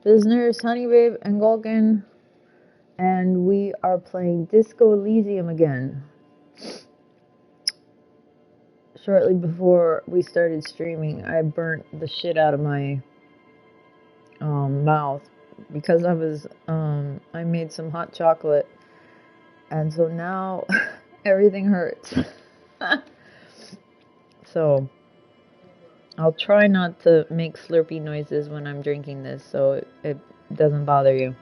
Business, Honey Babe, and Golgan, and we are playing Disco Elysium again. Shortly before we started streaming, I burnt the shit out of my mouth because I made some hot chocolate, and so now everything hurts. So I'll try not to make slurpy noises when I'm drinking this so it doesn't bother you.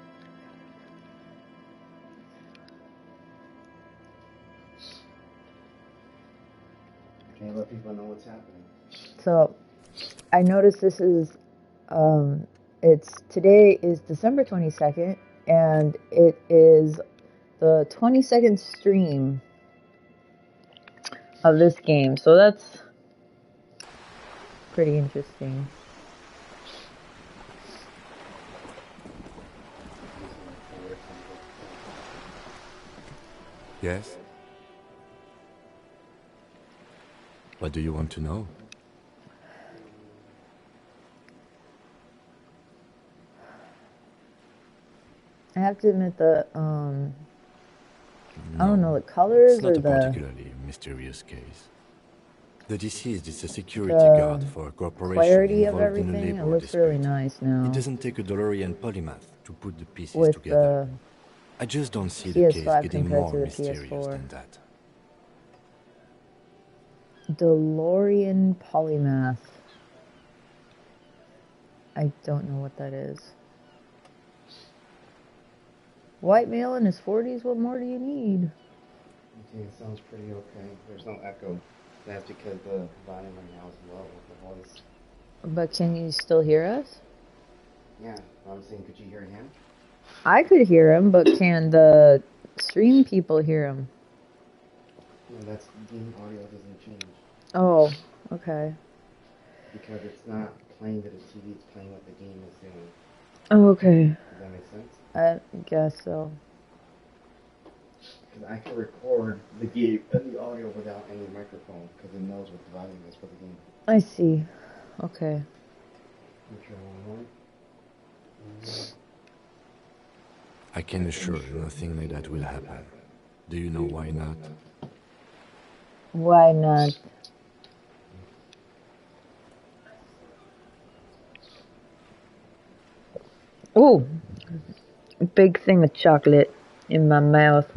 Can't let people know what's happening. So I noticed this is today is December 22nd, and it is the 22nd stream of this game, so that's pretty interesting. Yes? What do you want to know? I have to admit I don't know, the colors or the... It's not a particularly mysterious case. The deceased is a security guard for a corporation clarity involved of everything, in a labor it looks dispute. really nice now. It doesn't take a DeLorean polymath to put the pieces with together. I just don't see the case getting more mysterious than that. DeLorean polymath. I don't know what that is. White male in his 40s, what more do you need? Okay, it sounds pretty okay. There's no echo. That's because the volume right now is low with the voice. But can you still hear us? Yeah, I'm saying, could you hear him? I could hear him, but can the stream people hear him? No, that's game audio doesn't change. Oh, okay. Because it's not playing to the TV, it's playing what the game is doing. Oh, okay. Does that make sense? I guess so. Because I can record the game and the audio without any microphone, because it knows what the volume is for the game. I see. Okay. I can assure you nothing like that will happen. Do you know why not? Why not? Ooh, big thing of chocolate in my mouth.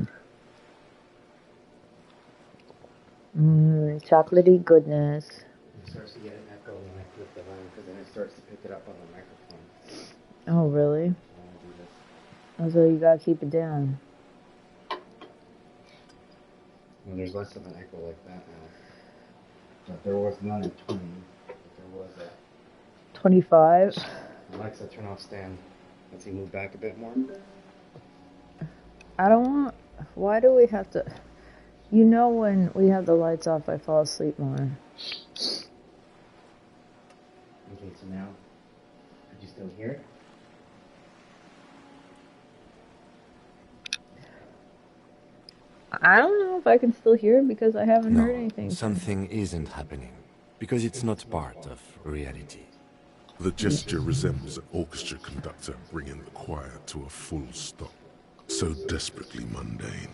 Chocolatey goodness. It starts to get an echo when I flip the volume, because then it starts to pick it up on the microphone. Oh, really? So you gotta keep it down. Well, there's less of an echo like that now. But there was none at 20, but there was at 25. Alexa, turn off stand. Let's see, move back a bit more. I don't want... Why do we have to... You know when we have the lights off, I fall asleep more. Okay, so now, could you still hear it? I don't know if I can still hear it because I haven't heard anything. Something isn't happening, because it's not part of reality. The gesture resembles an orchestra conductor bringing the choir to a full stop. So desperately mundane.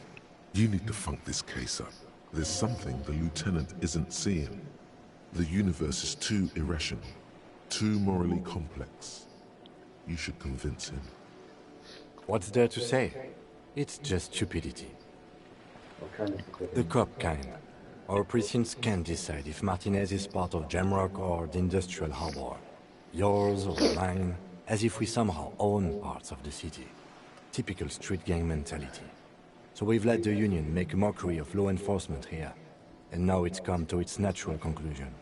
You need to funk this case up. There's something the lieutenant isn't seeing. The universe is too irrational, too morally complex. You should convince him. What's there to say? It's just stupidity. What kind of stupidity? The cop kind. Our precincts can't decide if Martinez is part of Jamrock or the Industrial Harbor. Yours or mine, as if we somehow own parts of the city. Typical street gang mentality. So we've let the Union make a mockery of law enforcement here. And now it's come to its natural conclusion.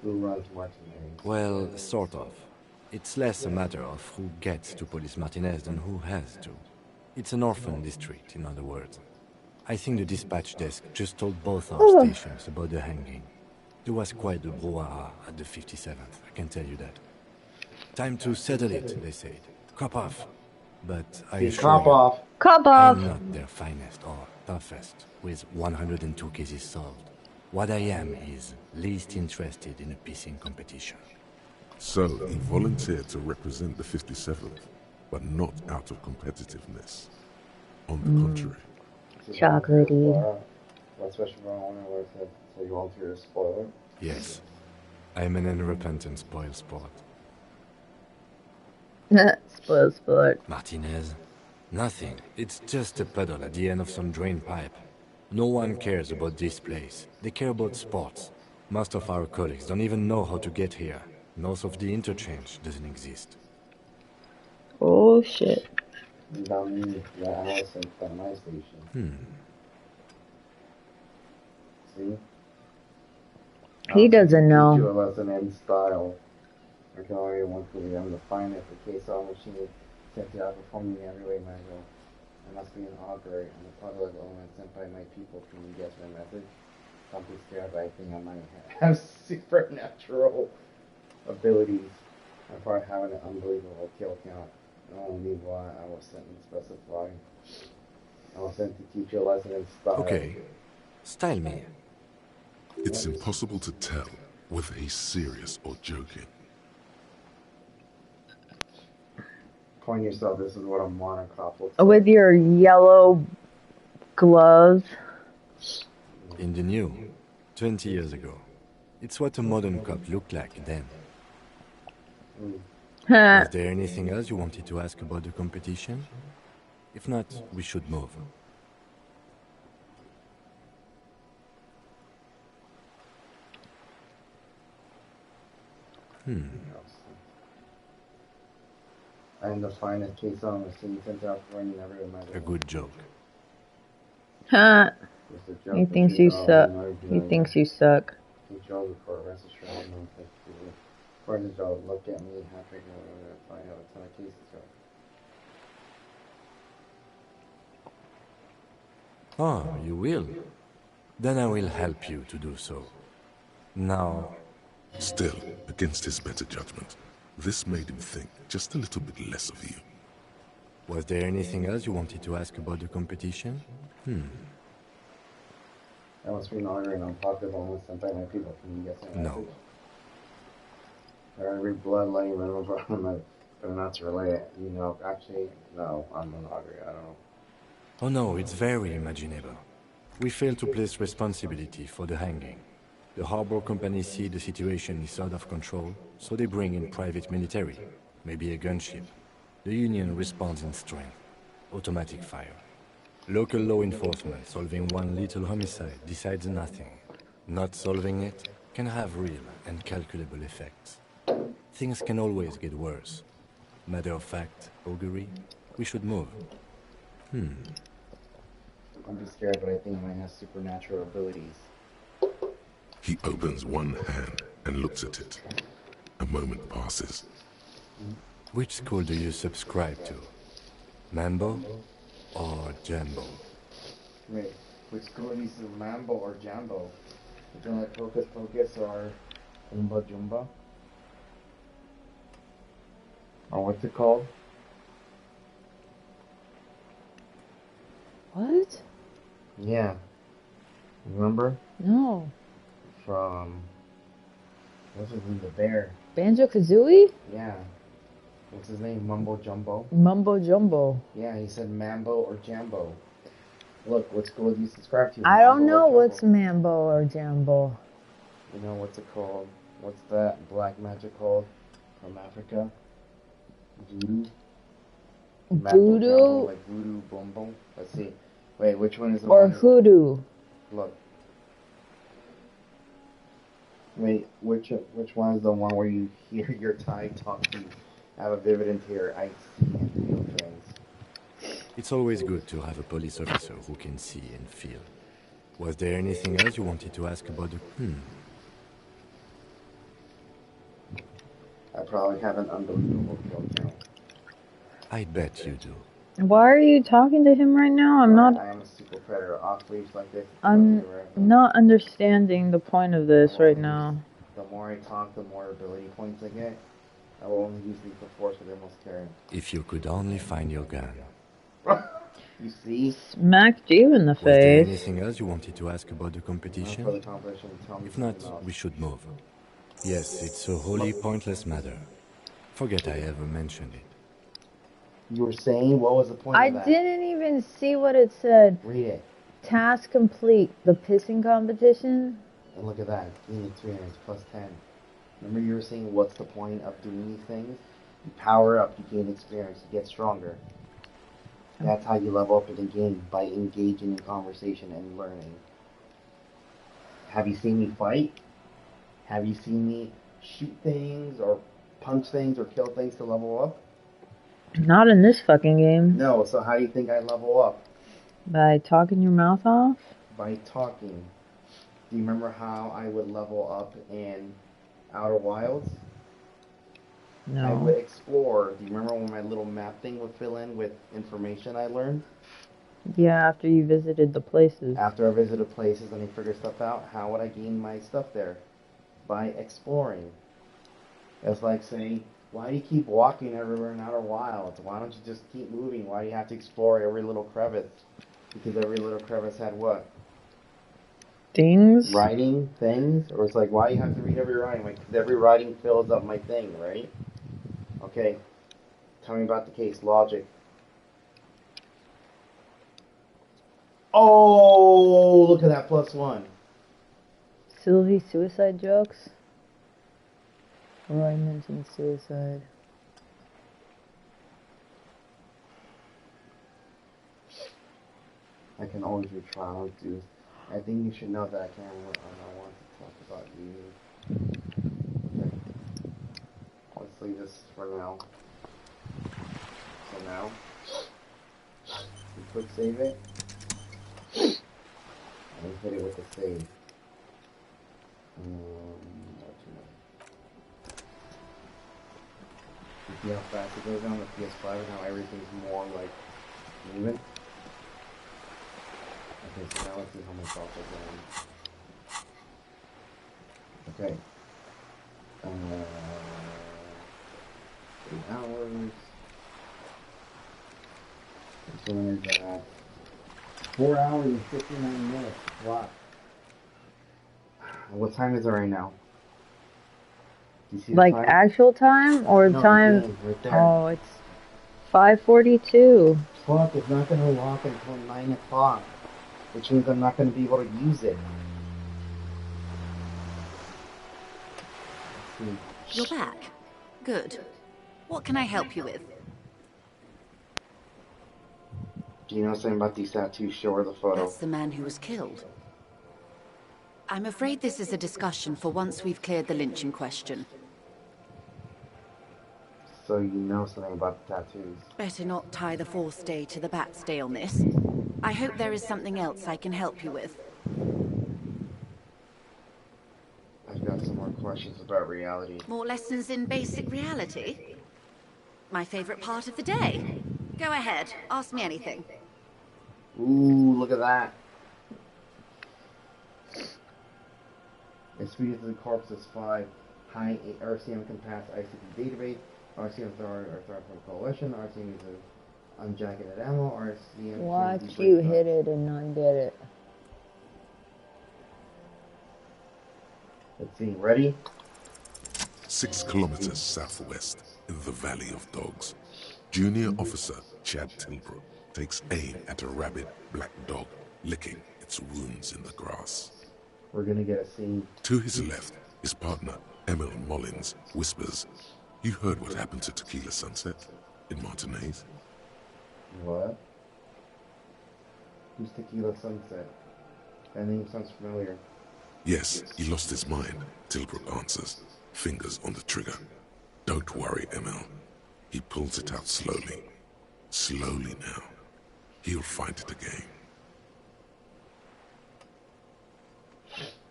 Who runs Martinez? Well, sort of. It's less a matter of who gets to police Martinez than who has to. It's an orphan district, in other words. I think the dispatch desk just told both our stations about the hanging. There was quite a brouhaha at the 57th, I can tell you that. Time to settle it, they said. Cop off. But I assure you, Cop off! I'm not their finest or toughest, with 102 cases solved. What I am is least interested in a pissing competition. So he volunteered to represent the 57th, but not out of competitiveness. On the contrary. Chocolatey. That's what you want to work with. So you want to spoil it? Yes, I'm an unrepentant spoil sport. Spoil sport. Martinez? Nothing. It's just a puddle at the end of some drain pipe. No one cares about this place. They care about sports. Most of our colleagues don't even know how to get here. North of the interchange doesn't exist. Oh shit. Down in the Allison from my station. See? He doesn't know. Teach you a lesson in style. I can only want to be on the finest the case on machine sent to outperforming every way manual. I must be an augury and the puddle of element sent by my people. Can you guess my message? Don't be scared, but I think I might have supernatural abilities. I probably have an unbelievable kill count. Only why I was sent to specify. I was sent to teach you a lesson in style. Okay. Style me. It's impossible to tell whether he's serious or joking. Coin yourself, this is what a monocrop looks With like. your yellow gloves. In the new, 20 years ago. It's what a modern cop looked like then. Was there anything else you wanted to ask about the competition? If not, we should move. I am the finest case on the scene sent out for running every of my A good joke. Huh. Just a joke He that thinks you suck. He doing thinks you suck. He chose it for a rest assured no thank you. According to Joe, look at me, Patrick, if I have a ton of cases. Oh, you will? Then I will help you to do so. Now, Still, against his better judgment, this made him think just a little bit less of you. was there anything else you wanted to ask about the competition? I must be an honor and unpopular one sent by my people. Can you guess my No. message? Every bloodline member but not to relay it. You know, actually, no, I'm an augury. I don't know. Oh no, it's very imaginable. We fail to place responsibility for the hanging. The harbor company see the situation is out of control, so they bring in private military, maybe a gunship. The Union responds in strength. Automatic fire. Local law enforcement solving one little homicide decides nothing. Not solving it can have real and calculable effects. Things can always get worse. Matter of fact, augury, we should move. I'm just scared, but I think I might have supernatural abilities. He opens one hand and looks at it. A moment passes. Which school do you subscribe to? Mambo or Jambo? Wait, which school is Mambo or Jambo? You doing like Hocus Pocus or Oompa Jumba? Or what's it called? What? Yeah. Remember? No. From... What's his name? The bear. Banjo Kazooie? Yeah. What's his name? Mumbo Jumbo? Mumbo Jumbo. Yeah, he said Mambo or Jambo. Look, what school do you subscribe to? I don't Mambo know or what's Jambo? Mambo or Jambo. You know, what's it called? What's that black magic called? From Africa? Voodoo? Mambo Voodoo? Jambo, like voodoo, boom boom. Let's see. Wait, which one is the Or one? hoodoo. Look. Wait, which one is the one where you hear your Thai talk to have a vivid interior? I see and feel things. It's always good to have a police officer who can see and feel. Was there anything else you wanted to ask about the... I probably have an unbelievable kill count. I bet you do. Why are you talking to him right now? I'm not... I am a super predator. Off leash like this. I'm not understanding the point of this right now. The more I talk, the more ability points I get. I will only use lethal force with almost carrying. If you could only find your gun. You see? Smacked you in the Was there face. anything else you wanted to ask about the For the competition? competition, tell me If not, something else. we should move. Yes, it's a wholly pointless matter. Forget I ever mentioned it. You were saying, what was the point I of that? didn't even see what it said. Read it. Task complete. The pissing competition? And look at that. Gain 300 plus 10. Remember you were saying, what's the point of doing these things? You power up, you gain experience, you get stronger. That's how you level up in the game, by engaging in conversation and learning. Have you seen me fight? Have you seen me shoot things or punch things or kill things to level up? Not in this fucking game. No, so how do you think I level up? By talking your mouth off? By talking. Do you remember how I would level up in Outer Wilds? I would No. explore. Do you remember when my little map thing would fill in with information I learned? Yeah, after you visited the places. After I visited places and I figured stuff out, how would I gain my stuff there? By exploring. It's like saying, why do you keep walking everywhere in Outer Wilds? Why don't you just keep moving? Why do you have to explore every little crevice? Because every little crevice had what? Things? Writing, things? Or it's like, why do you have to read every writing? Like, because every writing fills up my thing, right? Okay, tell me about the case. Logic. Oh, look at that +1. Sylvie suicide jokes? Or I mentioned suicide. I can always retry, dude. I think you should know that I can't. I want to talk about you. Okay. Let's leave this for now. So now, you quick save it, and hit it with the save. What you know. You see how fast it goes on the PS5 and how everything's more like moving? Okay, so now let's see how much off we're going. Okay. 8 hours. So when is that? 4 hours and 59 minutes. Wow. What time is it right now? Do you see Like the time? actual time or No, time? the game, right there. Oh, it's 5:42. Fuck, it's not going to lock until 9 o'clock. Which means I'm not going to be able to use it. You're back. Good. What can I help you with? Do you know something about these tattoos? Show her the photo. That's the man who was killed. I'm afraid this is a discussion for once we've cleared the lynching question. So you know something about the tattoos. Better not tie the fourth day to the bat's day on this. I hope there is something else I can help you with. I've got some more questions about reality. More lessons in basic reality? My favorite part of the day. Go ahead, ask me anything. Ooh, look at that. The speed of the corpse is 5. High RCM can pass ICP database. RCM is from coalition. RCM is unjacketed ammo. RCM. Watch you hit it and not get it. Let's see. Ready? 6 kilometers southwest, in the Valley of Dogs, Junior Officer Chad Tilbrook takes aim at a rabid black dog licking its wounds in the grass. We're gonna get a scene. To his left, his partner, Emil Mullins, whispers, "You heard what happened to Tequila Sunset in Martinez?" What? Who's Tequila Sunset? That name sounds familiar. "Yes, he lost his mind," Tilbrook answers, fingers on the trigger. "Don't worry, Emil." He pulls it out slowly. Slowly now. He'll find it again.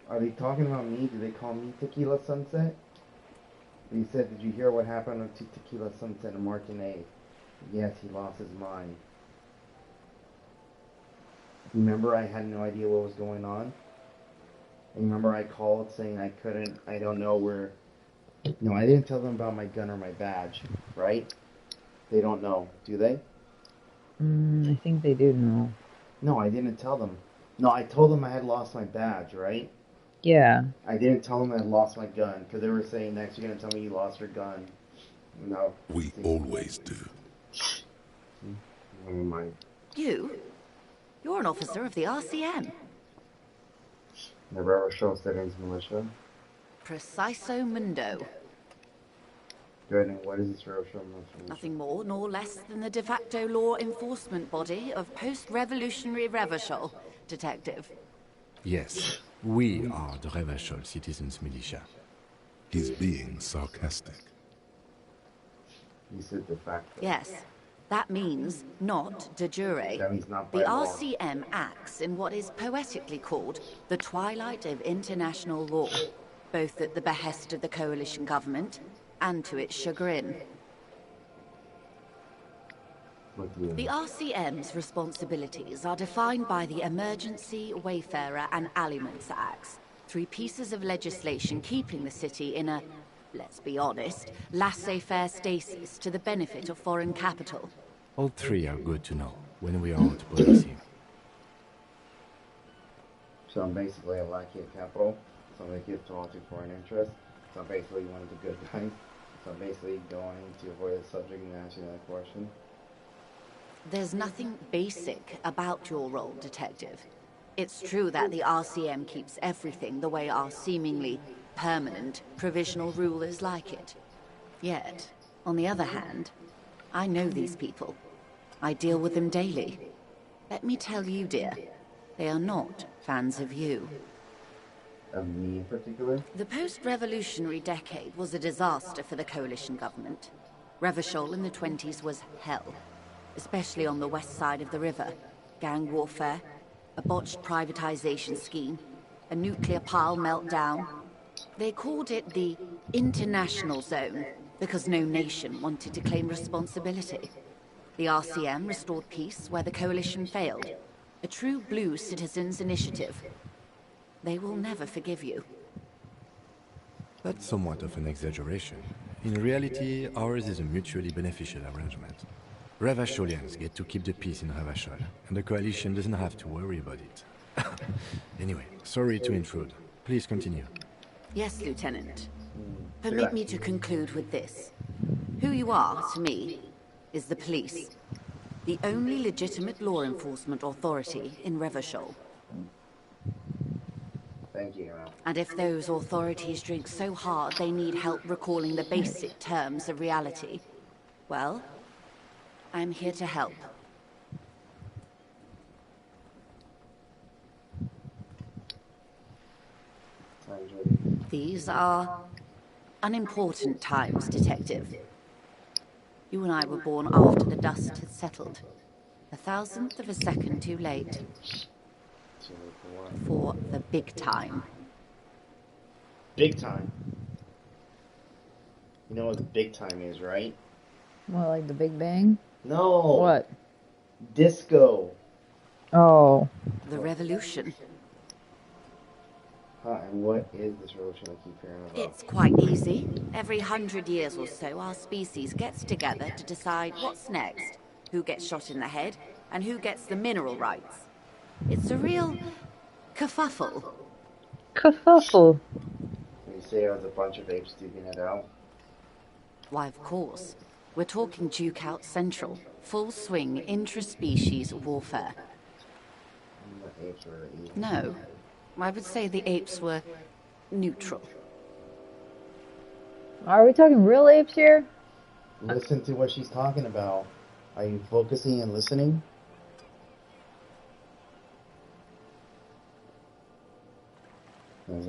Are they talking about me? Do they call me Tequila Sunset? He said, did you hear what happened to Tequila Sunset in Martinez? Yes, he lost his mind. Remember I had no idea what was going on? And remember I called saying I don't know where... No, I didn't tell them about my gun or my badge, right? They don't know, do they? I think they do know. No, I didn't tell them. No, I told them I had lost my badge, right? Yeah. I didn't tell them I lost my gun because they were saying next you're gonna tell me you lost your gun. No. We always do. Never mind. You're an officer of the RCM. The Rebel Show Citizens Militia. Preciso mundo. Good, and what is this Rebel Show Militia? Nothing more nor less than the de facto law enforcement body of post-revolutionary Revachol, Detective. Yes, we are the Revachol Citizens Militia. He's being sarcastic. You said de facto. Yes, that means not de jure. That means not by The law. RCM acts in what is poetically called the twilight of international law, both at the behest of the coalition government and to its chagrin. The RCM's responsibilities are defined by the Emergency, Wayfarer and Aliments Acts, 3 pieces of legislation keeping the city in a, let's be honest, laissez-faire stasis to the benefit of foreign capital. All 3 are good to know when we are out policing. So I'm basically a lackey at Capital. So I'm going to give to foreign interest. So I'm basically one of the good guys. So I'm basically going to avoid the subject and answering that question. There's nothing basic about your role, Detective. It's true that the RCM keeps everything the way our seemingly permanent, provisional rulers like it. Yet, on the other hand, I know these people. I deal with them daily. Let me tell you, dear, they are not fans of you. Of me in particular? The post-revolutionary decade was a disaster for the coalition government. Revachol in the 20s was hell, especially on the west side of the river. Gang warfare, a botched privatization scheme, a nuclear pile meltdown. They called it the international zone because no nation wanted to claim responsibility. The RCM restored peace where the coalition failed. A true blue citizens' initiative. They will never forgive you. That's somewhat of an exaggeration. In reality, ours is a mutually beneficial arrangement. Revacholians get to keep the peace in Revachol, and the coalition doesn't have to worry about it. Anyway, sorry to intrude. Please continue. Yes, Lieutenant. Permit me to conclude with this. Who you are, to me, is the police. The only legitimate law enforcement authority in Revachol. Thank you, Emma. And if those authorities drink so hard they need help recalling the basic terms of reality, well, I'm here to help. I enjoyed it. These are unimportant times, Detective. You and I were born after the dust had settled. 1,000th of a second too late. So for what? For the big time. Big time. You know what the big time is, right? What, like the Big Bang? No. What? Disco. Oh. The revolution. Huh, and what is this revolution I keep hearing about? It's quite easy. Every 100 years or so, our species gets together to decide what's next, who gets shot in the head, and who gets the mineral rights. It's a real kerfuffle. Kerfuffle. You say I was a bunch of apes duking it out? Why, of course. We're talking Duke Out Central. Full swing intraspecies warfare. The apes were evil. No. I would say the apes were neutral. Are we talking real apes here? Listen to what she's talking about. Are you focusing and listening?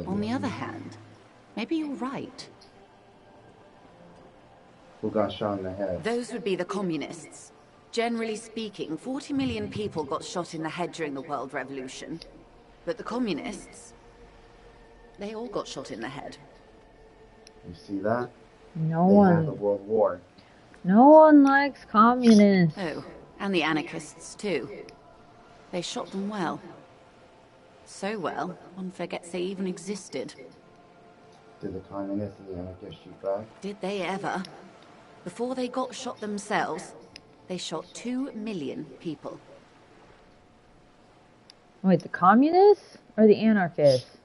On the other hand, maybe you're right. Who got shot in the head? Those would be the communists. Generally speaking, 40 million people got shot in the head during the World Revolution. But the communists, they all got shot in the head. You see that? No They had the one. World War. No one likes communists. Oh, and the anarchists too. They shot them well. So well, one forgets they even existed. Did the communists and the anarchists shoot back? Did they ever? Before they got shot themselves, they shot 2 million people. Wait, the communists or the anarchists?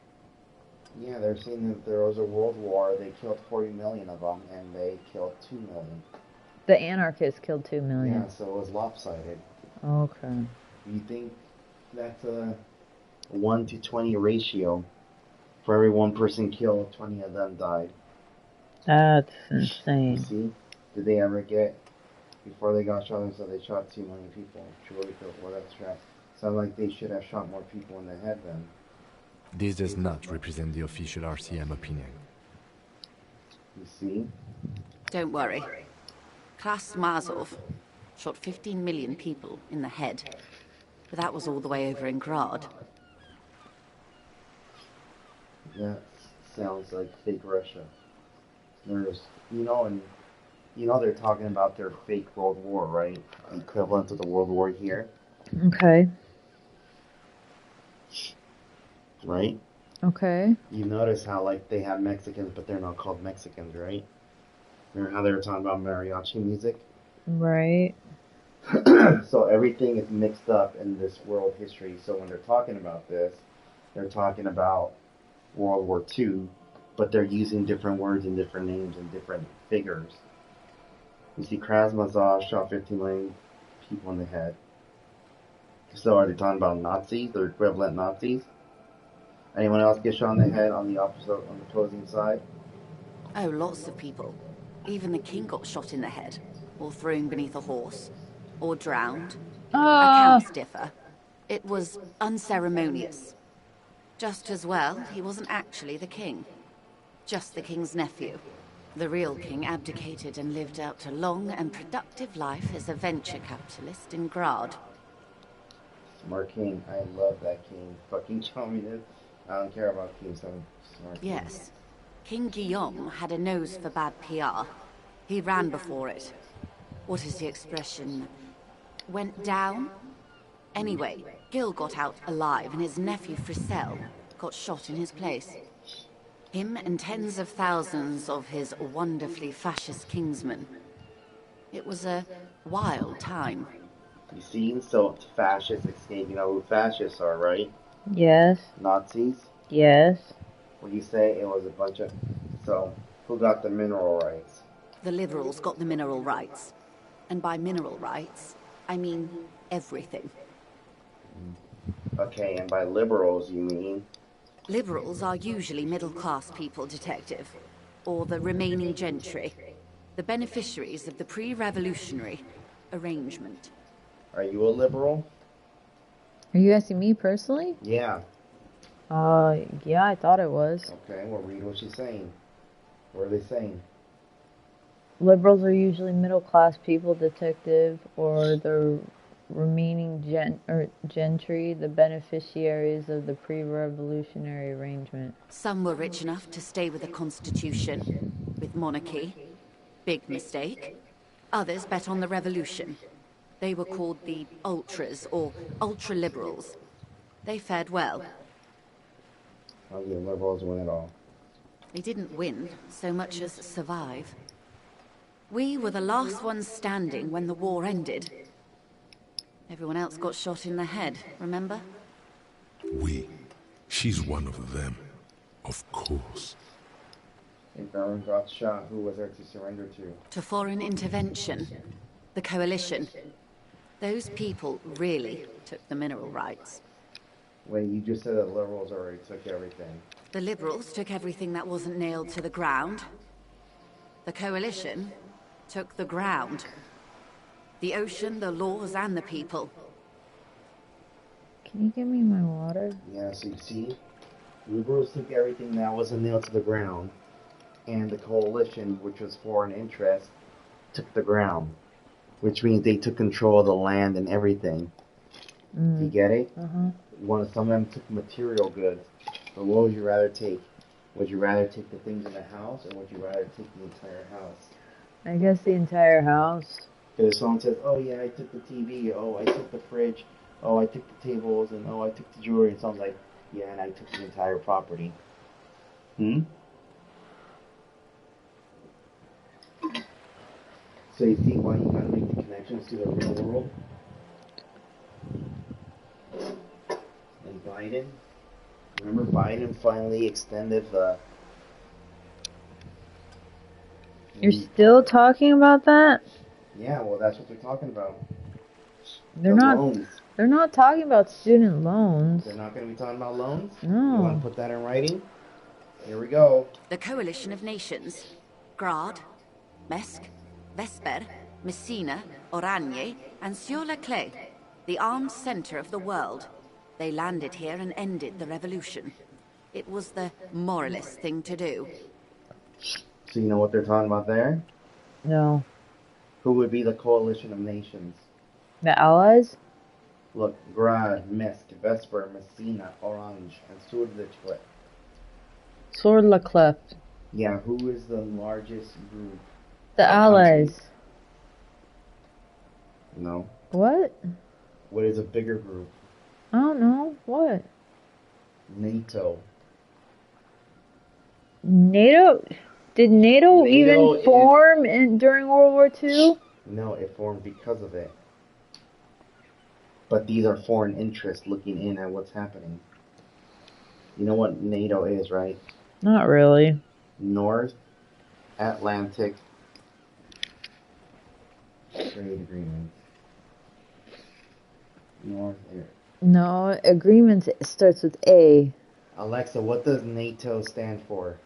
Yeah, they're saying that there was a world war. They killed 40 million of them, and they killed 2 million. The anarchists killed 2 million. Yeah, so it was lopsided. Okay. You think that's a 1 to 20 ratio? For every one person killed, 20 of them died. That's You insane. see? Did they ever get, before they got shot, so they shot 2 million people? Surely, well, that's right. Sounds like they should have shot more people in the head then. This does not represent the official RCM opinion. You see? Don't worry. Kras Mazov shot 15 million people in the head. But that was all the way over in Grad. That sounds like fake Russia. There's, and they're talking about their fake World War, right? The equivalent of the World War here, Okay. right? Okay. You notice how, like, they have Mexicans, but they're not called Mexicans, right? Remember how they were talking about mariachi music? Right. So everything is mixed up in this world history. So when they're talking about this, they're talking about World War II, but they're using different words and different names and different figures. You see, Krasnozar shot 15 million people in the head. So are they talking about Nazis, or equivalent Nazis? Anyone else get shot in the head on the opposing side? Oh, lots of people. Even the king got shot in the head, or thrown beneath a horse, or drowned. Accounts differ. It was unceremonious. Just as well, he wasn't actually the king. Just the king's nephew. The real king abdicated and lived out a long and productive life as a venture capitalist in Grad. Smart king. I love that king. Fucking communist. I don't care about kings. I'm smart king. Yes. King Guillaume had a nose for bad PR. He ran before it. What is the expression? Went down? Anyway, Gil got out alive and his nephew Frisell got shot in his place. Him and tens of thousands of his wonderfully fascist kingsmen. It was a wild time. You see, so fascists escape. You know who fascists are, right? Yes. Nazis. Yes. When you say it was a bunch of... So, who got the mineral rights? The liberals got the mineral rights. And by mineral rights, I mean everything. Okay, and by liberals you mean... Liberals are usually middle-class people, Detective. Or the remaining gentry. The beneficiaries of the pre-revolutionary arrangement. Are you a liberal? Are you asking me personally? Yeah. Yeah, I thought it was. Okay, well read what she's saying. What are they saying? Liberals are usually middle-class people, Detective, or the remaining gentry, the beneficiaries of the pre-revolutionary arrangement. Some were rich enough to stay with the Constitution, with monarchy. Big mistake. Others bet on the revolution. They were called the ultras, or ultra-liberals. They fared well. How did the liberals win it all? They didn't win so much as survive. We were the last ones standing when the war ended. Everyone else got shot in the head, remember? We. She's one of them. Of course. If everyone got shot, who was there to surrender to? To foreign intervention. The coalition. Those people really took the mineral rights. Wait, you just said that liberals already took everything. The liberals took everything that wasn't nailed to the ground. The coalition took the ground. The ocean, the laws, and the people. Can you give me my water? Yeah, so you see, liberals took everything that wasn't nailed to the ground, and the coalition, which was foreign interest, took the ground, which means they took control of the land and everything. Do you get it? Some of them took material goods, but what would you rather take? Would you rather take the things in the house, or would you rather take the entire house? I guess the entire house. Because if someone says, oh yeah, I took the TV, oh I took the fridge, oh I took the tables, and oh I took the jewelry, and someone's like, yeah, and I took the entire property. So you see why you gotta make the connections to the real world? And Biden, Remember Biden finally extended the... You're still talking about that? Yeah, well, that's what they're talking about. They're The not. loans. They're not talking about student loans. They're not going to be talking about loans? No. You want to put that in writing? Here we go. The Coalition of Nations. Grad, Mesk, Vesper, Messina, Oranje, and Sur-la-Clay. The armed center of the world. They landed here and ended the revolution. It was the moralist thing to do. So you know what they're talking about there? No. Who would be the Coalition of Nations? The Allies? Look, Grad, Mesk, Vesper, Messina, Orange, and Sur-la-Clay. Sur-la-Clay. Yeah, who is the largest group? The Allies. Countries? No. What? What is a bigger group? I don't know. What? NATO. NATO? Did NATO even is- form during World War II? No, it formed because of it. But these are foreign interests looking in at what's happening. You know what NATO is, right? Not really. North Atlantic Trade Agreement. North Air. No, agreement starts with A. Alexa, what does NATO stand for?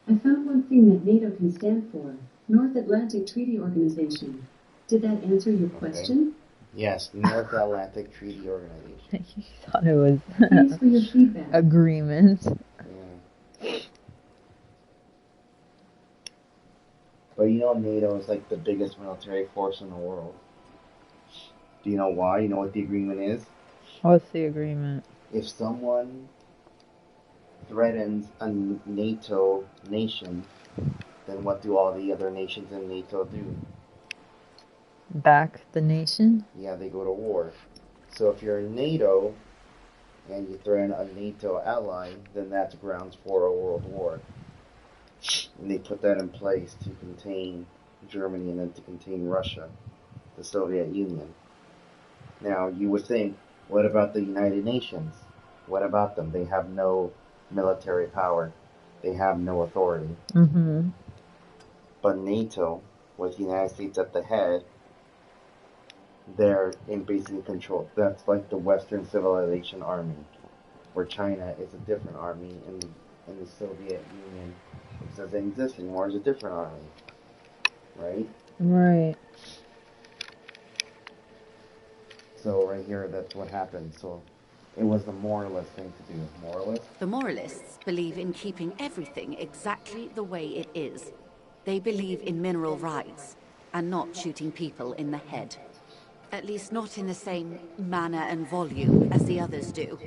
I found one thing that NATO can stand for. North Atlantic Treaty Organization. Did that answer your question? Yes, North Atlantic Treaty Organization. You thought it was Thanks for your feedback. agreement. Yeah. But you know NATO is like the biggest military force in the world. Do you know why? You know what the agreement is? What's the agreement? If someone threatens a NATO nation, then what do all the other nations in NATO do? Back the nation? Yeah, they go to war. So if you're in NATO and you threaten a NATO ally, then that's grounds for a world war. And they put that in place to contain Germany and then to contain Russia, the Soviet Union. Now, you would think, what about the United Nations? What about them? They have no military power. They have no authority. Mm-hmm. But NATO, with the United States at the head, they're in basically control. That's like the Western Civilization Army, where China is a different army, and in the Soviet Union, it doesn't exist anymore, is a different army. Right? Right. So right here, that's what happened. So it was the moralist thing to do. Moralist? The moralists believe in keeping everything exactly the way it is. They believe in mineral rights and not shooting people in the head. At least not in the same manner and volume as the others do.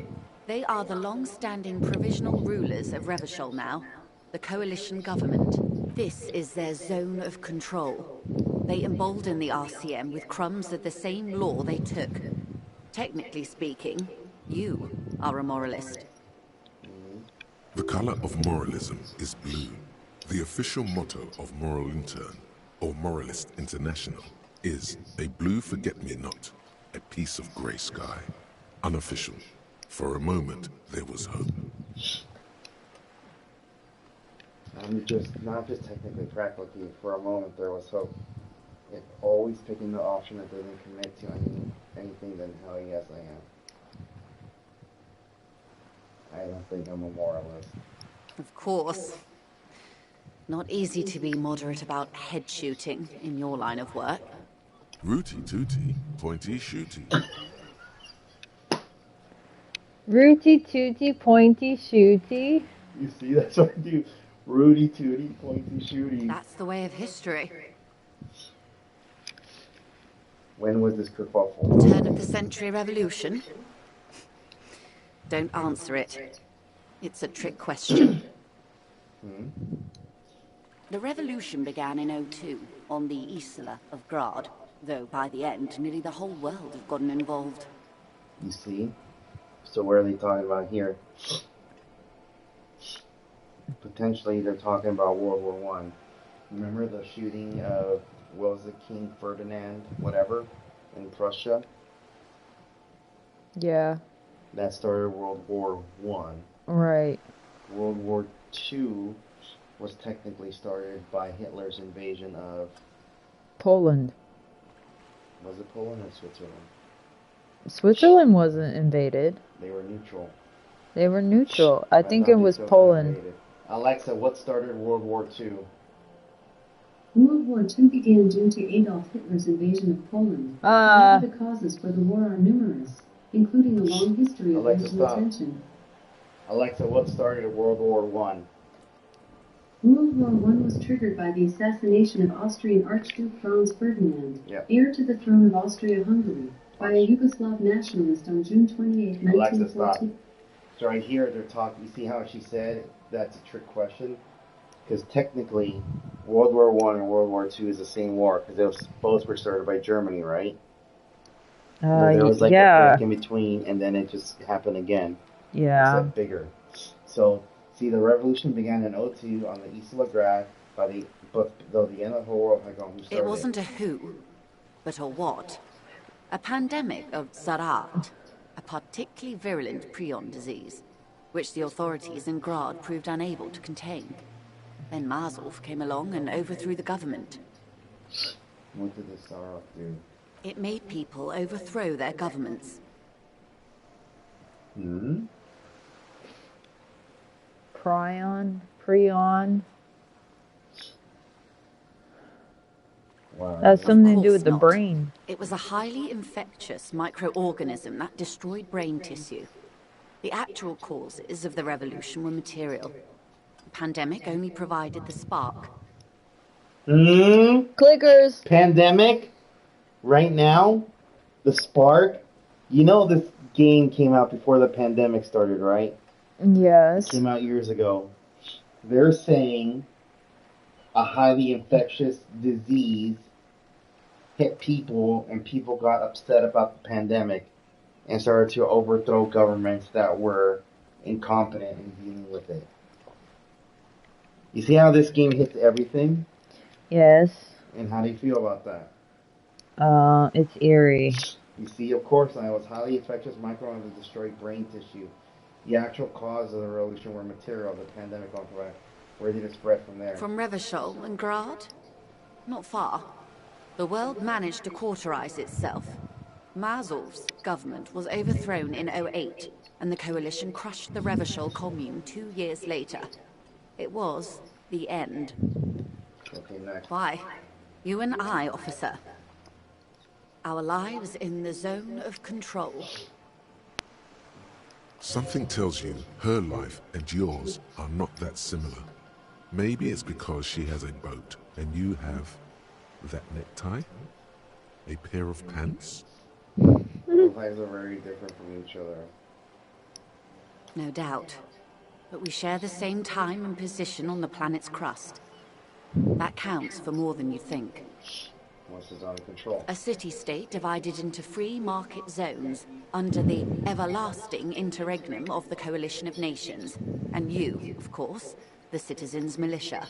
They are the long-standing provisional rulers of Revachol now, the coalition government. This is their zone of control. They embolden the RCM with crumbs of the same law they took. Technically speaking, you are a moralist. The color of moralism is blue. The official motto of Moral Intern, or Moralist International, is a blue forget-me-not, a piece of grey sky. Unofficial. For a moment, there was hope. Not just technically practically, for a moment there was hope. If always picking the option that doesn't commit to anything, then hell yes I am. I don't think I'm a moralist. Of course. Not easy to be moderate about head shooting in your line of work. Rooty tooty, pointy shooty. Rooty tooty pointy shooty. You see, that's what I do. Rudy tooty, pointy shooty. That's the way of history. When was this kerfuffle? Turn of the century revolution? Don't answer it. It's a trick question. The revolution began in '02 on the Isla of Grad, though by the end, nearly the whole world had gotten involved. You see? So what are they talking about here? Potentially they're talking about World War One. Remember the shooting of, what was it, King Ferdinand, whatever, in Prussia? Yeah. That started World War One. Right. World War Two was technically started by Hitler's invasion of, Poland. was it Poland or Switzerland? Switzerland wasn't invaded. They were neutral. They were neutral. I think thought it they was still got Poland. invaded. Alexa, what started World War Two? World War II began due to Adolf Hitler's invasion of Poland. However, the causes for the war are numerous, including a long history of Alexa, regional stop. tension. Alexa, what started World War One? World War I was triggered by the assassination of Austrian Archduke Franz Ferdinand, Yep. heir to the throne of Austria-Hungary, by a Yugoslav nationalist on June 28, Alexa, stop. 1940. So right here, they're talking. You see how she said that's a trick question? Because technically, World War One and World War Two is the same war because both were started by Germany, right? There was like a break in between, and then it just happened again. Yeah. Except bigger. So, see, the revolution began in 02 on the East of Legrad, but though the end of the whole world had gone, who started It wasn't a who, but a what. A pandemic of Zarat, a particularly virulent prion disease, which the authorities in Grad proved unable to contain. Then Mazov came along and overthrew the government. What did this Sarov do? It made people overthrow their governments. Hmm? Prion. Wow. That's something to do with Of the course not. brain. It was a highly infectious microorganism that destroyed brain tissue. The actual causes of the revolution were material. The pandemic only provided the spark. Clickers. Pandemic? Right now? The spark? You know this game came out before the pandemic started, right? Yes. It came out years ago. They're saying a highly infectious disease hit people, and people got upset about the pandemic and started to overthrow governments that were incompetent in dealing with it. You see how this game hits everything? Yes. And how do you feel about that? It's eerie. You see, of course, it was highly infectious microorganisms that destroyed brain tissue. The actual cause of the revolution were material, the pandemic on the where did it spread from there? From Revachol and Grad? Not far. The world managed to cauterize itself. Mazov's government was overthrown in 08, and the coalition crushed the Revachol commune 2 years later. It was the end. Okay, next. Why? You and I, officer. Our lives in the zone of control. Something tells you her life and yours are not that similar. Maybe it's because she has a boat and you have that necktie? A pair of pants? Both lives are very different from each other. No doubt. But we share the same time and position on the planet's crust. That counts for more than you think. Once it's under control. A city-state divided into free market zones under the everlasting interregnum of the Coalition of Nations. And you, of course, the citizens' militia.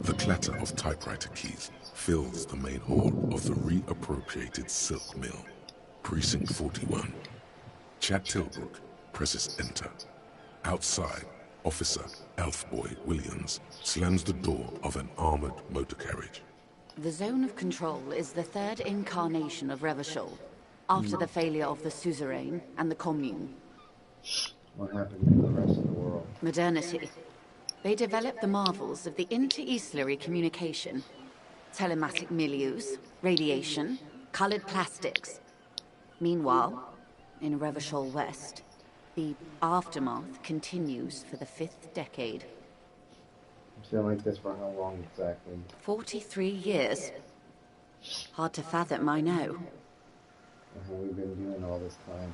The clatter of typewriter keys fills the main hall of the reappropriated silk mill. Precinct 41. Chad Tilbrook presses enter. Outside, Officer Elfboy Williams slams the door of an armored motor carriage. The zone of control is the third incarnation of Revachol, after the failure of the suzerain and the commune. What happened to the rest of the world? Modernity. They developed the marvels of the inter-eastlery communication. Telematic milieus, radiation, colored plastics. Meanwhile, in Revachol West, the aftermath continues for the 5th decade. It's been like this for how long exactly? 43 years. Hard to fathom, I know. What have we been doing all this time?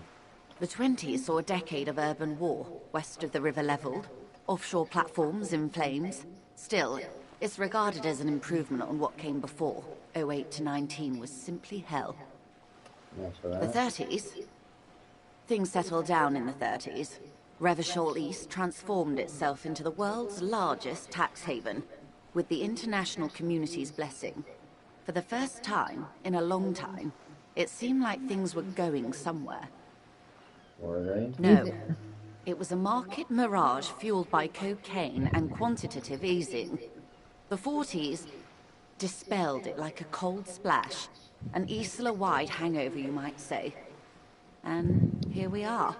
The 20s saw a decade of urban war, west of the river leveled, offshore platforms in flames. Still, it's regarded as an improvement on what came before. 08 to 19 was simply hell. After The that? 30s? Things settled down in the 30s. Revachol East transformed itself into the world's largest tax haven, with the international community's blessing. For the first time in a long time, it seemed like things were going somewhere. Were they? No. It was a market mirage fueled by cocaine and quantitative easing. The 40s dispelled it like a cold splash. An Isla-wide hangover, you might say. And here we are.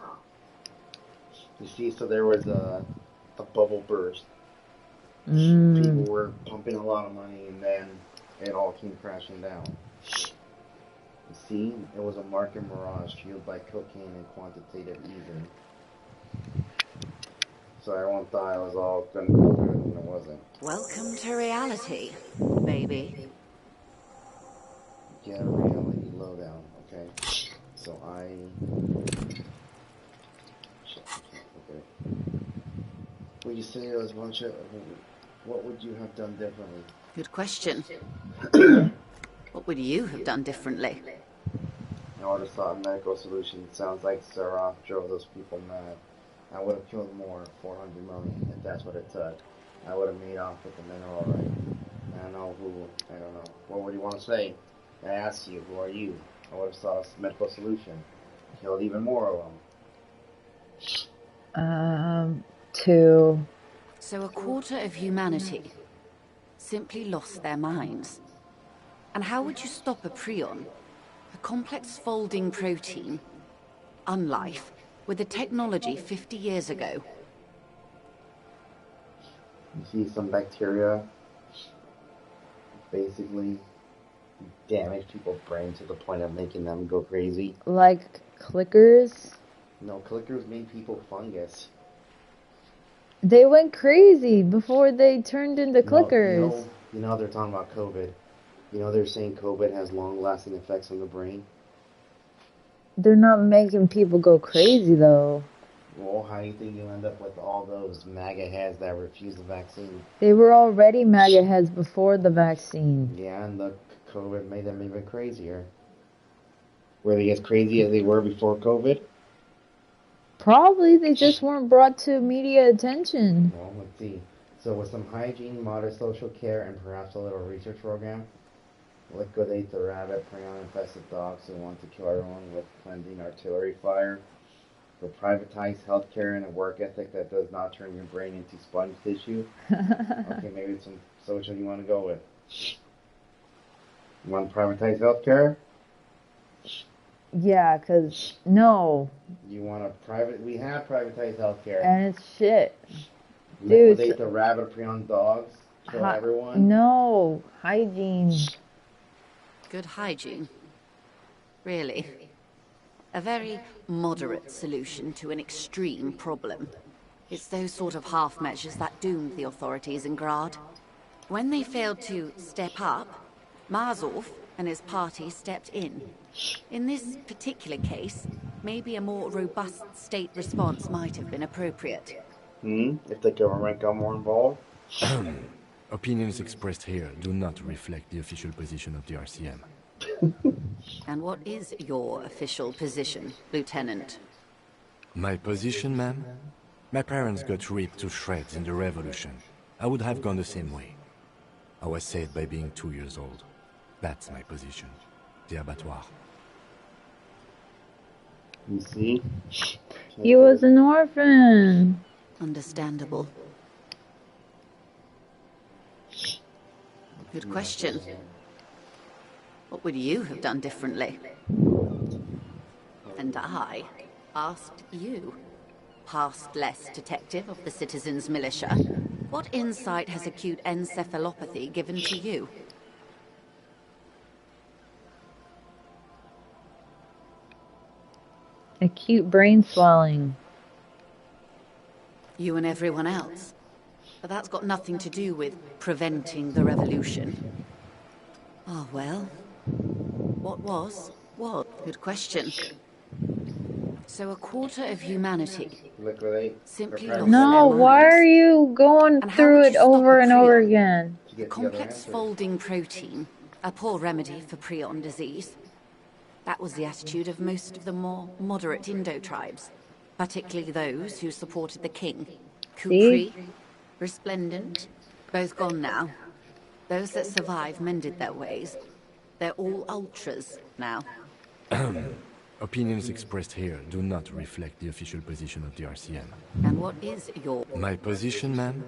You see, so there was a bubble burst. Mm. People were pumping a lot of money, and then it all came crashing down. You see, it was a market mirage fueled by cocaine and quantitative easing. So everyone thought it was all gonna be good, and it wasn't. Welcome to reality, baby. Get a reality lowdown, okay? So okay. When you say it was a bunch of, what would you have done differently? Good question. What would you have done differently? I would have sought a medical solution. It sounds like Sarah drove those people mad. I would have killed more, 400 million, if that's what it took. I would have made off with the mineral right. I don't know. What would you want to say? I asked you, who are you? I would have sought a medical solution. Killed even more of them. Two. So a quarter of humanity simply lost their minds. And how would you stop a prion, a complex folding protein, unlife, with a technology 50 years ago? You see some bacteria basically damage people's brain to the point of making them go crazy. Like clickers? No, clickers made people fungus. They went crazy before they turned into clickers. You know they're talking about COVID. You know they're saying COVID has long-lasting effects on the brain. They're not making people go crazy though. Well, how do you think you'll end up with all those MAGA heads that refuse the vaccine? They were already MAGA heads before the vaccine. Yeah, and the COVID made them even crazier. Were they as crazy as they were before COVID? Probably, they just weren't brought to media attention. Well, let's see. So with some hygiene, modern social care, and perhaps a little research program, liquidate the rabbit, prion-infested dogs who want to kill everyone with cleansing artillery fire. For privatized healthcare and a work ethic that does not turn your brain into sponge tissue. Okay, maybe it's some social you want to go with. You want privatized healthcare? Yeah, cause no. You want we have privatized healthcare. And it's shit. Liquidate the rabbit prion dogs, kill everyone. No, hygiene. Good hygiene. Really. A very moderate solution to an extreme problem. It's those sort of half measures that doomed the authorities in Grad. When they failed to step up, Marzov and his party stepped in. In this particular case, maybe a more robust state response might have been appropriate. If the government got more involved? Opinions expressed here do not reflect the official position of the RCM. And what is your official position, Lieutenant? My position, ma'am? My parents got ripped to shreds in the revolution. I would have gone the same way. I was saved by being 2 years old. That's my position. The abattoir. You see? He was an orphan. Understandable. Good question. What would you have done differently? And I asked you, past-less detective of the Citizens Militia, what insight has acute encephalopathy given to you? Acute brain swelling. You and everyone else. But that's got nothing to do with preventing the revolution. Oh, well. What was? Good question. So a quarter of humanity simply lost No, their why minds. are you going And how through would it you stop over a and over prion? again? A complex folding protein, a poor remedy for prion disease. That was the attitude of most of the more moderate Indo tribes, particularly those who supported the king. Kupri, Resplendent, both gone now. Those that survived mended their ways. They're all ultras now. Opinions expressed here do not reflect the official position of the RCM. And what is your... My position, ma'am?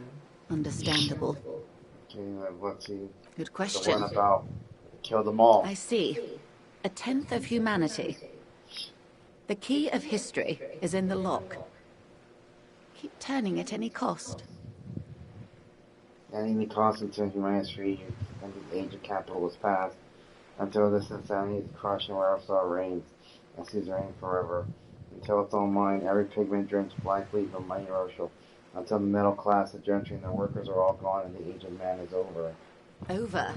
Understandable. Okay, let's see. Good The question. one about kill them all. I see. A tenth of humanity. The key of history is in the lock. Keep turning at any cost. Any cost until humanity's freed and the age of capital was passed. Until this insanity is crushed and Warsaw reigns, and sees reign forever. Until it's all mine, every pigment drinks blankly from mighty Roshal. Until the middle class, the gentry, and the workers are all gone and the age of man is over. Over?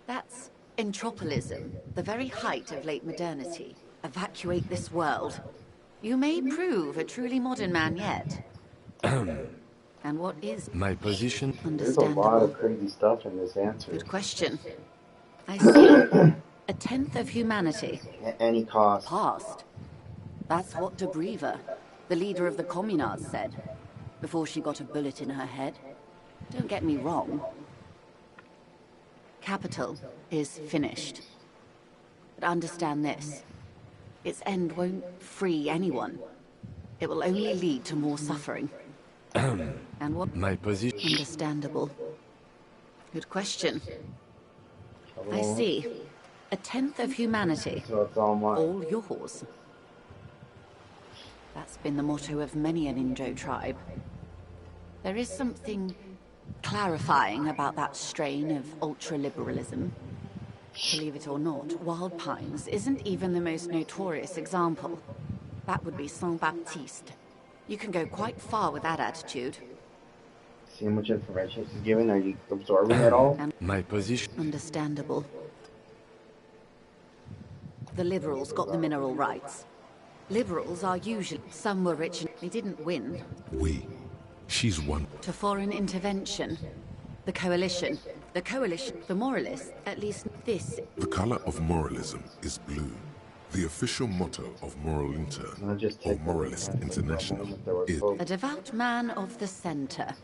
That's entropilism, the very height of late modernity. Evacuate this world. You may prove a truly modern man yet. And what is... My position? There's a lot of crazy stuff in this answer. Good question. I see. A tenth of humanity. At any cost. Past. That's what de Briever, the leader of the Communards, said, before she got a bullet in her head. Don't get me wrong. Capital is finished. But understand this. Its end won't free anyone. It will only lead to more suffering. And what... My position... Understandable. Good question. I see. A tenth of humanity. So it's all mine. All yours. That's been the motto of many an Indo tribe. There is something clarifying about that strain of ultra-liberalism. Believe it or not, Wild Pines isn't even the most notorious example. That would be Saint-Baptiste. You can go quite far with that attitude. See how much information she's given? Are you absorbing it all? And My position... understandable. The liberals got the mineral rights. Liberals are usually... Some were rich and they didn't win. She's one. To foreign intervention. The coalition. The coalition. The moralists. At least this... The color of moralism is blue. The official motto of Moral Inter, or Moralist International, is... A devout man of the center.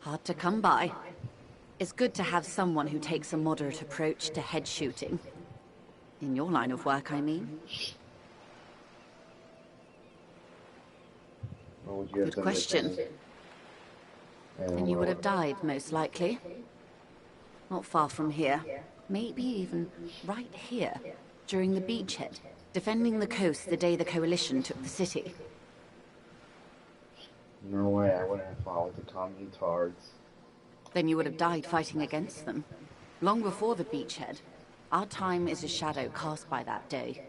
Hard to come by. It's good to have someone who takes a moderate approach to head shooting. In your line of work, I mean. Good question. And you would have died, most likely. Not far from here. Maybe even right here, during the beachhead, defending the coast the day the Coalition took the city. No way, I wouldn't have followed the communards. Then you would have died fighting against them. Long before the beachhead. Our time is a shadow cast by that day.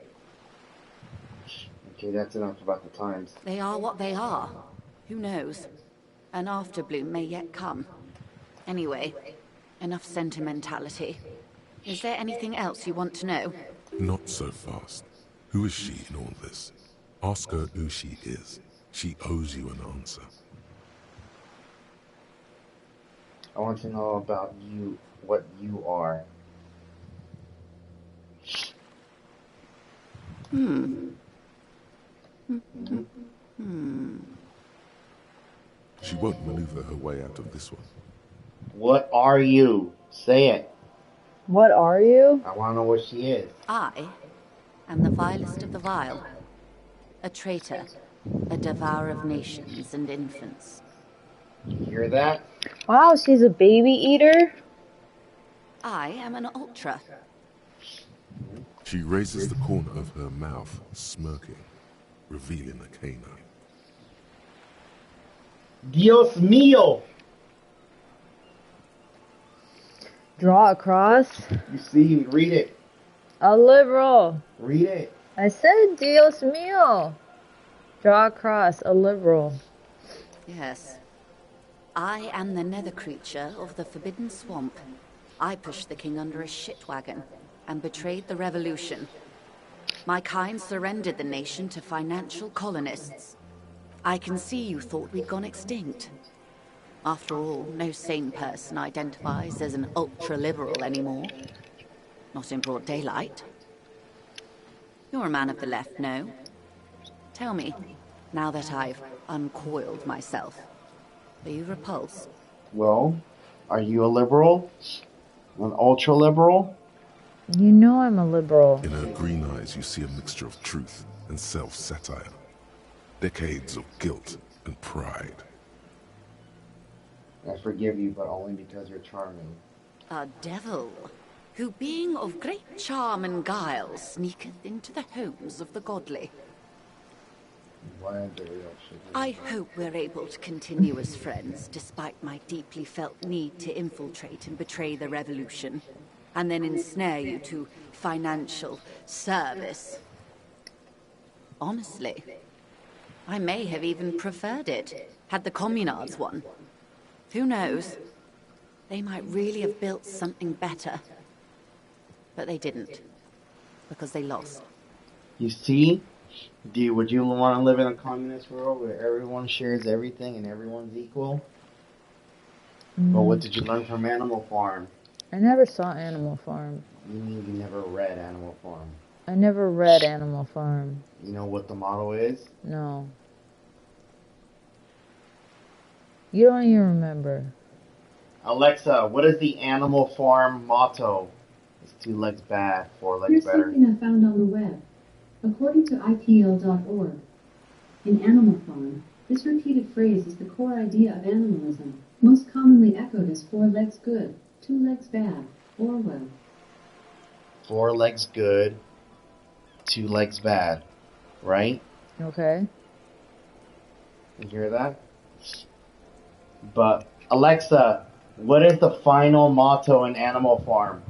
Okay, that's enough about the times. They are what they are. Who knows? An afterbloom may yet come. Anyway, enough sentimentality. Is there anything else you want to know? Not so fast. Who is she in all this? Ask her who she is. She owes you an answer. I want to know about you, what you are. She won't maneuver her way out of this one. What are you? Say it. What are you? I want to know what she is. I am the vilest of the vile. A traitor. A devourer of nations and infants. You hear that? Wow, she's a baby eater? I am an ultra. She raises the corner of her mouth, smirking, revealing a canine. Dios mío! Draw across. You see, read it. A liberal. Read it. I said Dios mío. Draw across. A liberal. Yes. I am the nether creature of the Forbidden Swamp. I pushed the king under a shit wagon and betrayed the revolution. My kind surrendered the nation to financial colonists. I can see you thought we'd gone extinct. After all, no sane person identifies as an ultra-liberal anymore. Not in broad daylight. You're a man of the left, no? Tell me, now that I've uncoiled myself, are you repulsed? Well, are you a liberal? An ultra-liberal? You know I'm a liberal. In her green eyes, you see a mixture of truth and self-satire. Decades of guilt and pride. I forgive you, but only because you're charming. A devil, who being of great charm and guile, sneaketh into the homes of the godly. I hope we're able to continue as friends, despite my deeply felt need to infiltrate and betray the revolution, and then ensnare you to financial service. Honestly, I may have even preferred it, had the communards won. Who knows? They might really have built something better. But they didn't, because they lost. You see? Would you want to live in a communist world where everyone shares everything and everyone's equal? But what did you learn from Animal Farm? I never saw Animal Farm. You mean you never read Animal Farm? I never read Animal Farm. You know what the motto is? No. You don't even remember. Alexa, what is the Animal Farm motto? It's 2 legs bad, 4 legs Here's better. something I found on the web. According to IPL.org, in Animal Farm, this repeated phrase is the core idea of animalism, most commonly echoed as 4 legs good, 2 legs bad, Orwell. 4 legs good, 2 legs bad, right? Okay. You hear that? But, Alexa, what is the final motto in Animal Farm?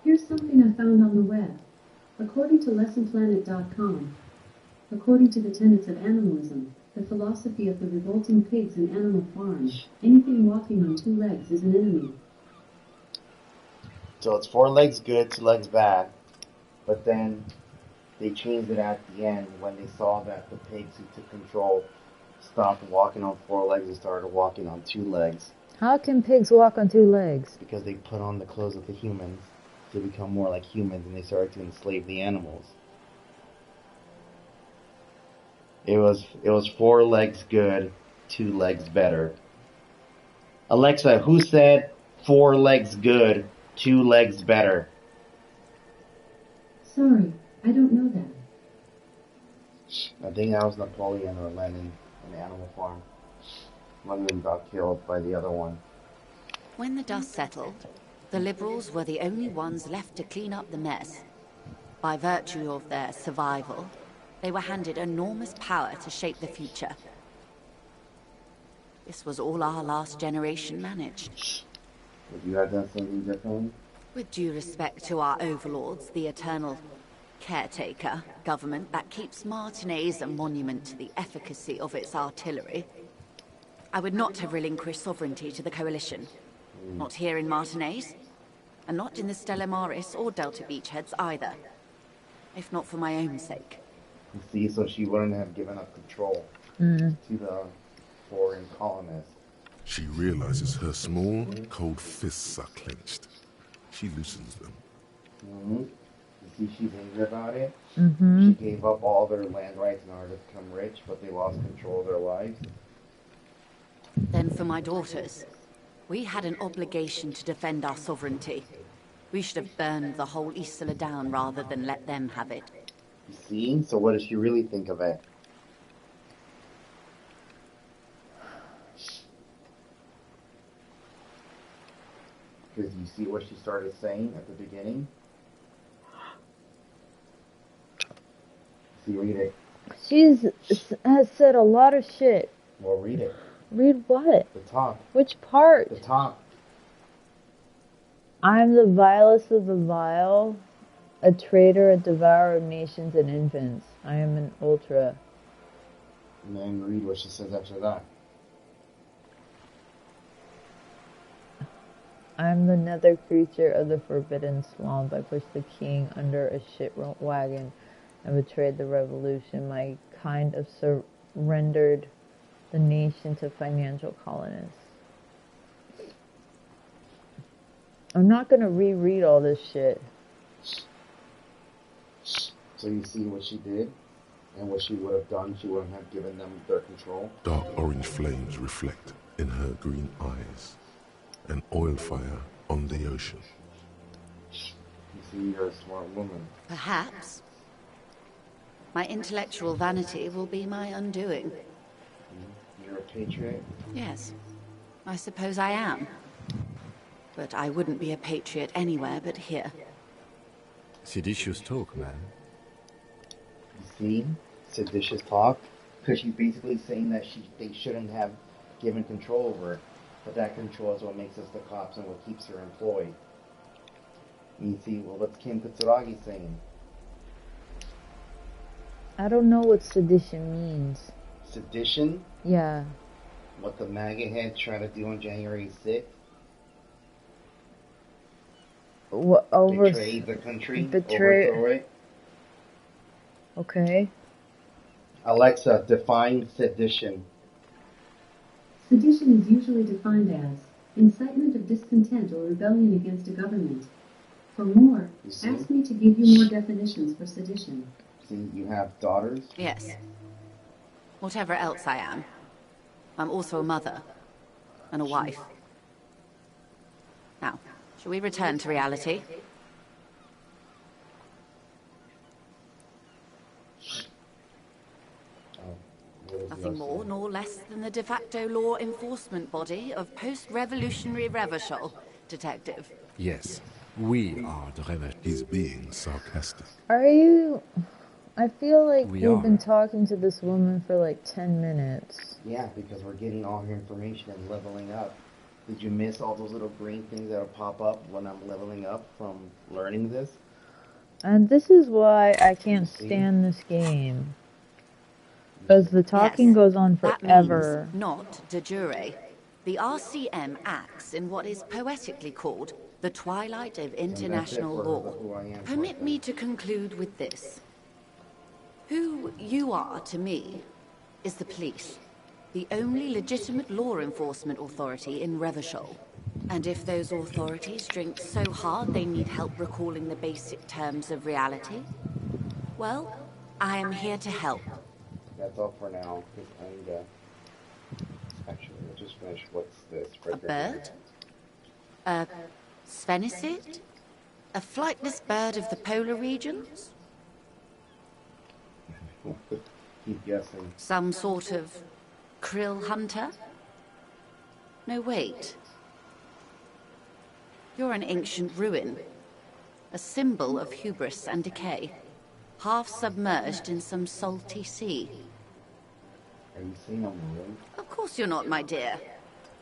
Here's something I found on the web. According to LessonPlanet.com, according to the tenets of animalism, the philosophy of the revolting pigs in Animal Farm, anything walking on 2 legs is an enemy. So it's 4 legs good, 2 legs bad. But then they changed it at the end when they saw that the pigs who took control stopped walking on 4 legs and started walking on 2 legs. How can pigs walk on 2 legs? Because they put on the clothes of the humans to become more like humans, and they started to enslave the animals. It was 4 legs good, 2 legs better. Alexa, who said 4 legs good, 2 legs better? Sorry, I don't know that. I think that was Napoleon or Lenin in Animal Farm. One of them got killed by the other one. When the dust settled, the liberals were the only ones left to clean up the mess. By virtue of their survival, they were handed enormous power to shape the future. This was all our last generation managed. Would you have done something differently? With due respect to our overlords, the eternal caretaker government that keeps Martinez a monument to the efficacy of its artillery, I would not have relinquished sovereignty to the Coalition. Not here in Martinez, and not in the Stella Maris or Delta Beachheads either. If not for my own sake. You see, so she wouldn't have given up control to the foreign colonists. She realizes her small, cold fists are clenched. She loosens them. You see, she's angry about it. She gave up all their land rights in order to become rich, but they lost control of their lives. Then for my daughters, we had an obligation to defend our sovereignty. We should have burned the whole Isla down rather than let them have it. You see? So what does she really think of it? Because you see what she started saying at the beginning? See, read it. Has said a lot of shit. Well, read it. Read what? The top. Which part? The top. I'm the vilest of the vile, a traitor, a devourer of nations and infants. I am an ultra. And then read what she says after that. I'm the nether creature of the forbidden swamp. I pushed the king under a shit wagon and betrayed the revolution. My kind of surrendered the nation to financial colonists. I'm not gonna reread all this shit. So you see what she did and what she would have done. She wouldn't have given them their control. Dark orange flames reflect in her green eyes. An oil fire on the ocean. You see, you're a smart woman. Perhaps. My intellectual vanity will be my undoing. You're a patriot? Yes, I suppose I am. But I wouldn't be a patriot anywhere but here. Seditious talk, man. You see? Seditious talk? Because she's basically saying that they shouldn't have given control over her. But that control is what makes us the cops and what keeps her employed. And you see, well, what's Kim Katsuragi saying? I don't know what sedition means. Sedition? Yeah. What the MAGA heads tried to do on January 6th? What, Betray the country? Overthrow it? Okay. Alexa, define sedition. Sedition is usually defined as incitement of discontent or rebellion against a government. For more, ask me to give you more definitions for sedition. See, you have daughters? Yes. Whatever else I am, I'm also a mother and a wife. Now, shall we return to reality? Nothing more nor less than the de facto law enforcement body of post-revolutionary Revachol, Detective. Yes, we are the Revachol. He's being sarcastic. Are you... I feel like We we've are. been talking to this woman for like 10 minutes. Yeah, because we're getting all her information and leveling up. Did you miss all those little green things that'll pop up when I'm leveling up from learning this? And this is why I can't stand this game. Because the talking goes on That forever. means not de jure. The RCM acts in what is poetically called the twilight of international law. Permit me to conclude with this. Who you are to me is the police, the only legitimate law enforcement authority in Revachol. And if those authorities drink so hard they need help recalling the basic terms of reality, well, I am here to help. That's all for now. And, actually, I'll just finish. What's this? A bird? A sphenicid? A flightless bird of the polar regions? Keep guessing. Some sort of krill hunter? No, wait. You're an ancient ruin. A symbol of hubris and decay. Half submerged in some salty sea. Are you seeing on the room? Of course you're not, my dear.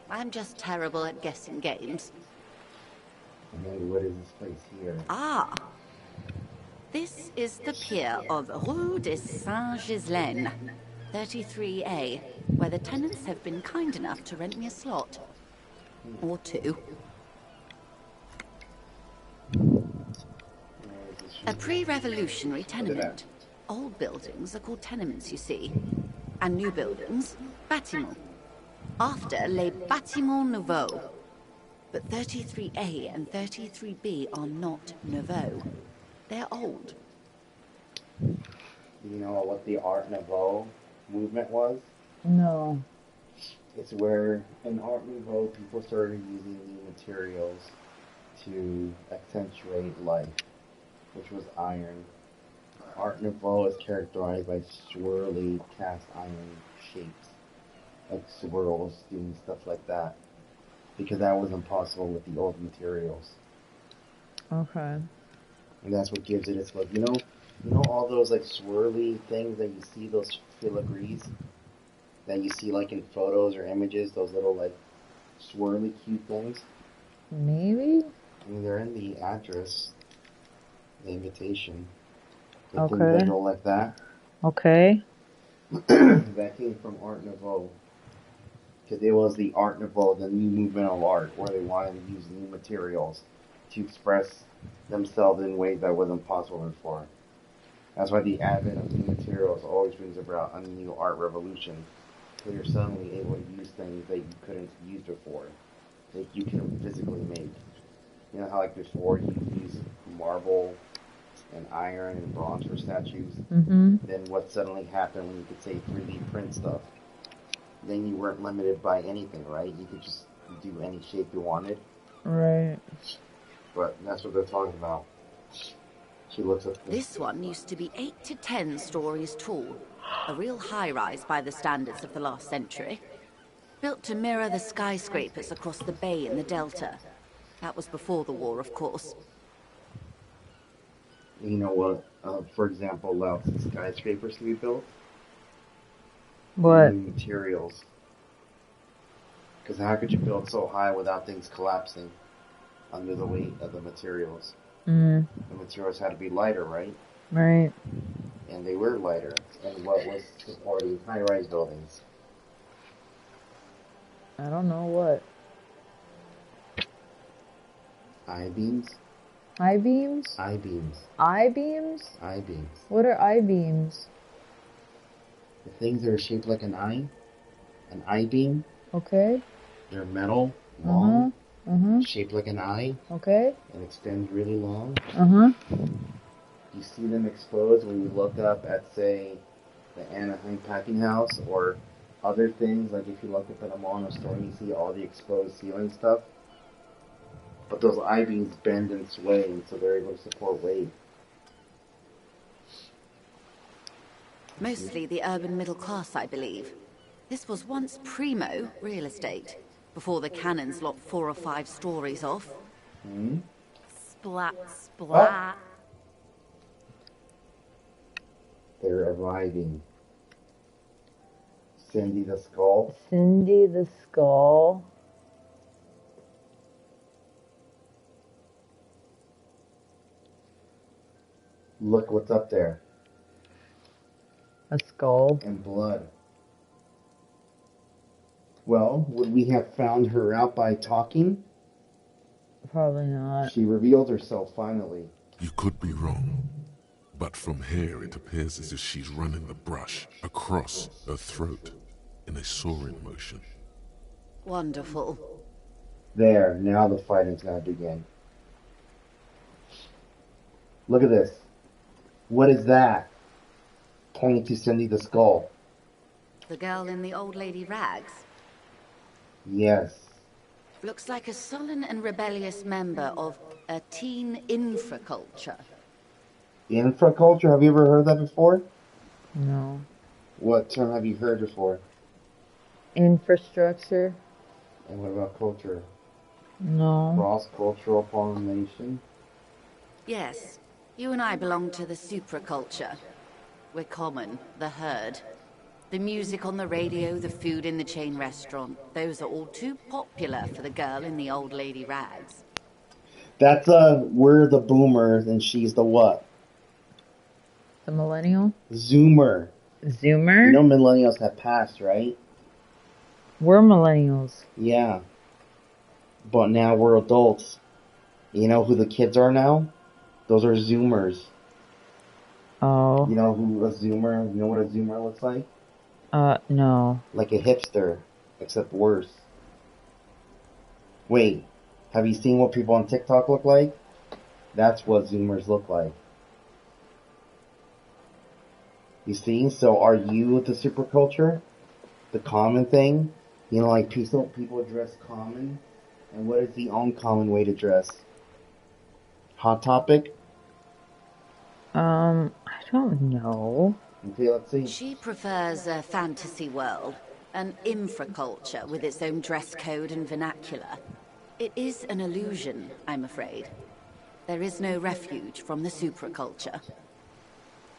I'm just terrible at guessing games. And then what is this place here? Ah! This is the pier of Rue de Saint-Ghislaine, 33A, where the tenants have been kind enough to rent me a slot. Or two. A pre-revolutionary tenement. Old buildings are called tenements, you see. And new buildings, bâtiments. After les bâtiments nouveaux. But 33A and 33B are not nouveaux. They're old. Do you know what the Art Nouveau movement was? No. It's where in Art Nouveau people started using new materials to accentuate life, which was iron. Art Nouveau is characterized by swirly cast iron shapes, like swirls, doing stuff like that, because that was impossible with the old materials. Okay. And that's what gives it its look. You know all those like swirly things that you see, those filigrees that you see like in photos or images, those little like swirly cute things? Maybe? I mean, they're in the address, the invitation. They Okay. can go like that. Okay. That came from Art Nouveau. Because it was the Art Nouveau, the new movement of art, where they wanted to use new materials to express themselves in ways that wasn't possible before. That's why the advent of new materials always brings about a new art revolution. So you're suddenly able to use things that you couldn't use before, that you can physically make. You know how like before you use marble and iron and bronze for statues? Mm-hmm. Then what suddenly happened when you could say 3D print stuff? Then you weren't limited by anything, right? You could just do any shape you wanted. Right. But that's what they're talking about. She looks at This one used to be 8 to 10 stories tall. A real high-rise by the standards of the last century. Built to mirror the skyscrapers across the bay in the Delta. That was before the war, of course. You know what, for example, allows skyscrapers to be built? What? New materials. Because how could you build so high without things collapsing under the weight of the materials? Mm. The materials had to be lighter, right? Right. And they were lighter. And what was supporting high-rise buildings? I don't know what. I-beams? I-beams? I-beams. I-beams? I-beams. What are I-beams? The things that are shaped like an I-beam, Okay. they're metal, long, Uh-huh. shaped like an eye, Okay. and extends really long. Uh-huh. You see them exposed when you look up at, say, the Anaheim packing house or other things, like if you look up at a mall or store and you see all the exposed ceiling stuff. But those I-beams bend and sway, and so they're able to support weight. Mostly the urban middle class, I believe. This was once primo real estate, before the cannons lopped 4 or 5 stories off. Hmm? Splat, splat. They're arriving. Cindy the Skull. Cindy the Skull. Look what's up there. A skull. And blood. Well, would we have found her out by talking? Probably not. She revealed herself finally. You could be wrong, but from here it appears as if she's running the brush across her throat in a soaring motion. Wonderful. There, now the fighting's gonna begin. Look at this. What is that? Pointing to Cindy the Skull. The girl in the old lady rags. Yes. Looks like a sullen and rebellious member of a teen infraculture. Infraculture? Have you ever heard that before? No. What term have you heard before? Infrastructure? And what about culture? No. Cross-cultural pollination? Yes, you and I belong to the supraculture. We're common, the herd. The music on the radio, the food in the chain restaurant, those are all too popular for the girl in the old lady rags. That's, we're the boomers and she's the what? The millennial? Zoomer. Zoomer? You know millennials have passed, right? We're millennials. Yeah. But now we're adults. You know who the kids are now? Those are Zoomers. Oh. You know who a Zoomer, you know what a Zoomer looks like? No. Like a hipster, except worse. Wait, have you seen what people on TikTok look like? That's what Zoomers look like. You see? So are you the superculture? The common thing? You know, like people dress common? And what is the uncommon way to dress? Hot Topic? I don't know. Okay, let's see. She prefers a fantasy world, an infraculture with its own dress code and vernacular. It is an illusion, I'm afraid. There is no refuge from the supraculture.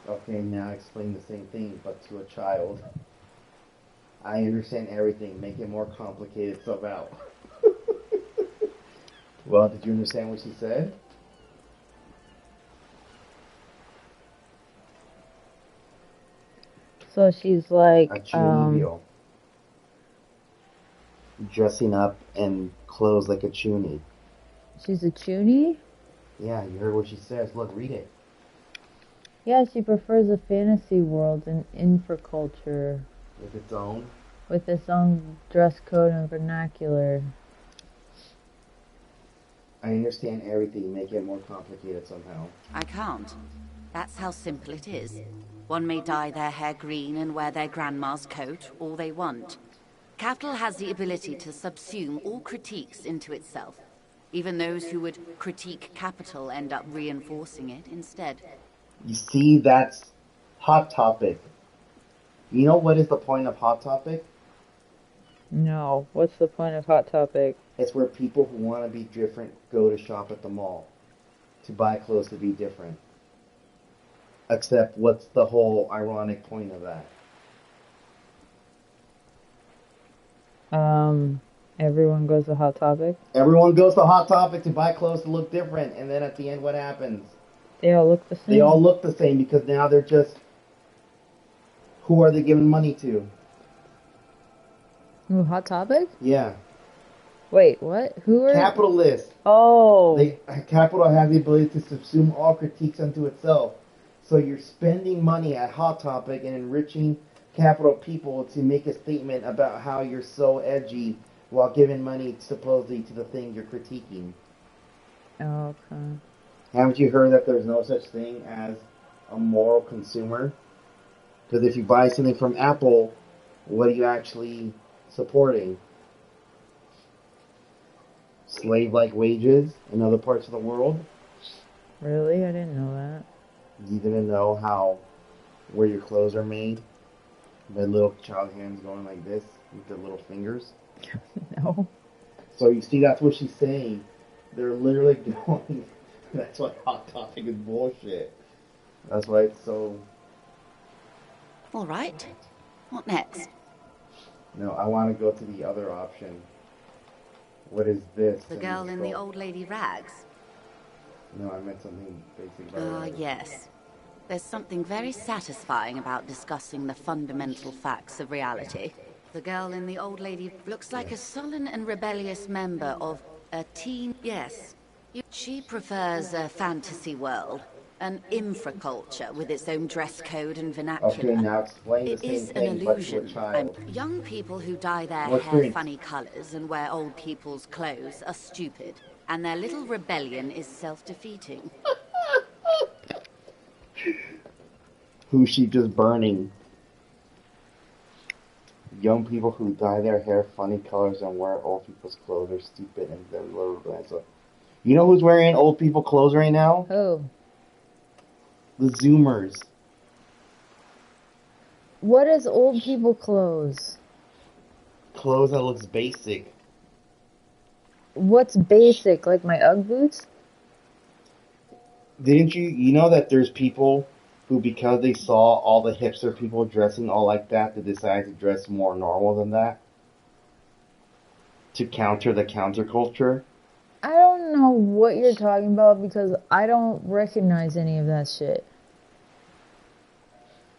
Okay, now explain the same thing, but to a child. I understand everything. Make it more complicated somehow. Well, did you understand what she said? So she's like, A chuny dressing up in clothes like a chuny. she's a chuny? Yeah, you heard what she says. Look, read it. Yeah, she prefers a fantasy world and infraculture With its own. with its own dress code and vernacular. I understand everything. Make it more complicated somehow. I can't. That's how simple it is. One may dye their hair green and wear their grandma's coat all they want. Capital has the ability to subsume all critiques into itself. Even those who would critique capital end up reinforcing it instead. You see, that's Hot Topic. You know what is the point of Hot Topic? No. What's the point of Hot Topic? It's where people who want to be different go to shop at the mall to buy clothes to be different. Except, what's the whole ironic point of that? Everyone goes to Hot Topic. Everyone goes to Hot Topic to buy clothes to look different, and then at the end, what happens? They all look the same. They all look the same because now they're just... Who are they giving money to? Ooh, Hot Topic? Yeah. Wait, what? Who are... Capitalists. Oh. Capital has the ability to subsume all critiques unto itself. So you're spending money at Hot Topic and enriching capital people to make a statement about how you're so edgy while giving money supposedly to the thing you're critiquing. Oh, okay. Haven't you heard that there's no such thing as a moral consumer? Because if you buy something from Apple, what are you actually supporting? Slave-like wages in other parts of the world? Really? I didn't know that. You didn't know where your clothes are made? By little child hands going like this with their little fingers? No. So you see, that's what she's saying. They're literally going... That's why Hot Topic is bullshit. That's why it's so... All right. What next? No, I want to go to the other option. What is this? The girl in the old lady rags? No, I meant something basic about Yes. There's something very satisfying about discussing the fundamental facts of reality. The girl in the old lady looks like a sullen and rebellious member of a teen... Yes. She prefers a fantasy world, an infraculture with its own dress code and vernacular. Okay, now explain the It same is an thing, but to a illusion. child. Young people who dye their What's hair green? funny colors and wear old people's clothes are stupid, and their little rebellion is self-defeating. Who's she just burning? Young people who dye their hair funny colors and wear old people's clothes are stupid and they're low. You know who's wearing old people clothes right now? Who? The Zoomers. What is old people clothes? Clothes that looks basic. What's basic? Like my Ugg boots? Didn't you know that there's people who, because they saw all the hipster people dressing all like that, they decided to dress more normal than that? To counter the counterculture? I don't know what you're talking about because I don't recognize any of that shit.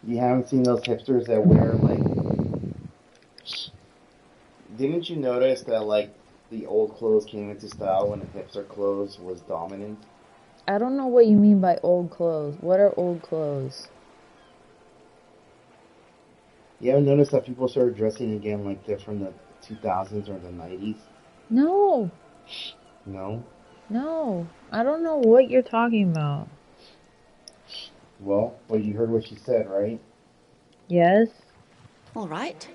You haven't seen those hipsters that wear, like... Didn't you notice that, like, the old clothes came into style when the hipster clothes was dominant? I don't know what you mean by old clothes. What are old clothes? You haven't noticed that people started dressing again like they're from the 2000s or the 90s? No. No? No. I don't know what you're talking about. Well, you heard what she said, right? Yes? All right.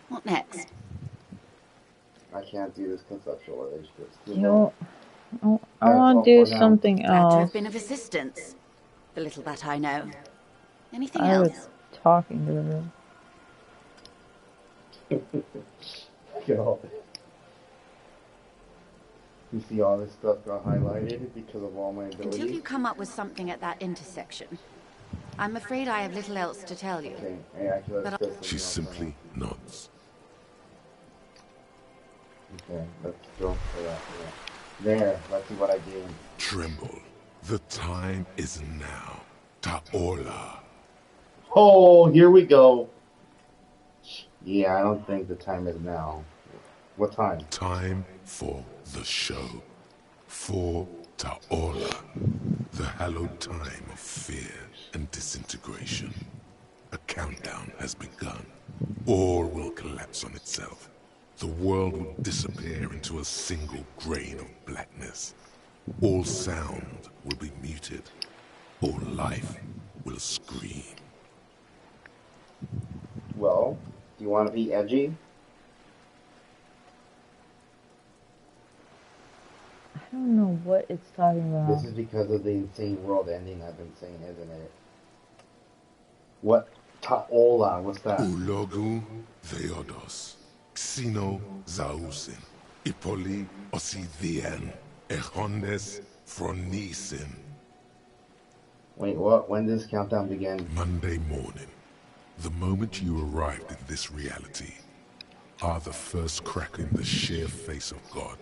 What next? I can't do this conceptualization. You know, I Alright, want to do for now. something Glad to else. have been of assistance. The little that I know. Anything I was else? talking to them. Yo. You see all this stuff got highlighted because of all my Until you abilities? come up with something at that intersection, I'm afraid I have little else to tell you. Okay, hey, actually, let's But go something She else simply nods. now. Okay, let's go for that. Yeah. There, let's see what I do. Tremble. The time is now. Taola. Oh, here we go. Yeah, I don't think the time is now. What time? Time for the show. For Taola. The hallowed time of fear and disintegration. A countdown has begun. All will collapse on itself. The world will disappear into a single grain of blackness. All sound will be muted. All life will scream. Well, do you want to be edgy? I don't know what it's talking about. This is because of the insane world ending I've been saying, isn't it? What? Ta'ola, what's that? Ulogu Theodos, Xino Zausin, Ipoli Osidien, Echondes Fronisin. Wait, what? When does this countdown begin? Monday morning, the moment you arrived in this reality, are the first crack in the sheer face of God.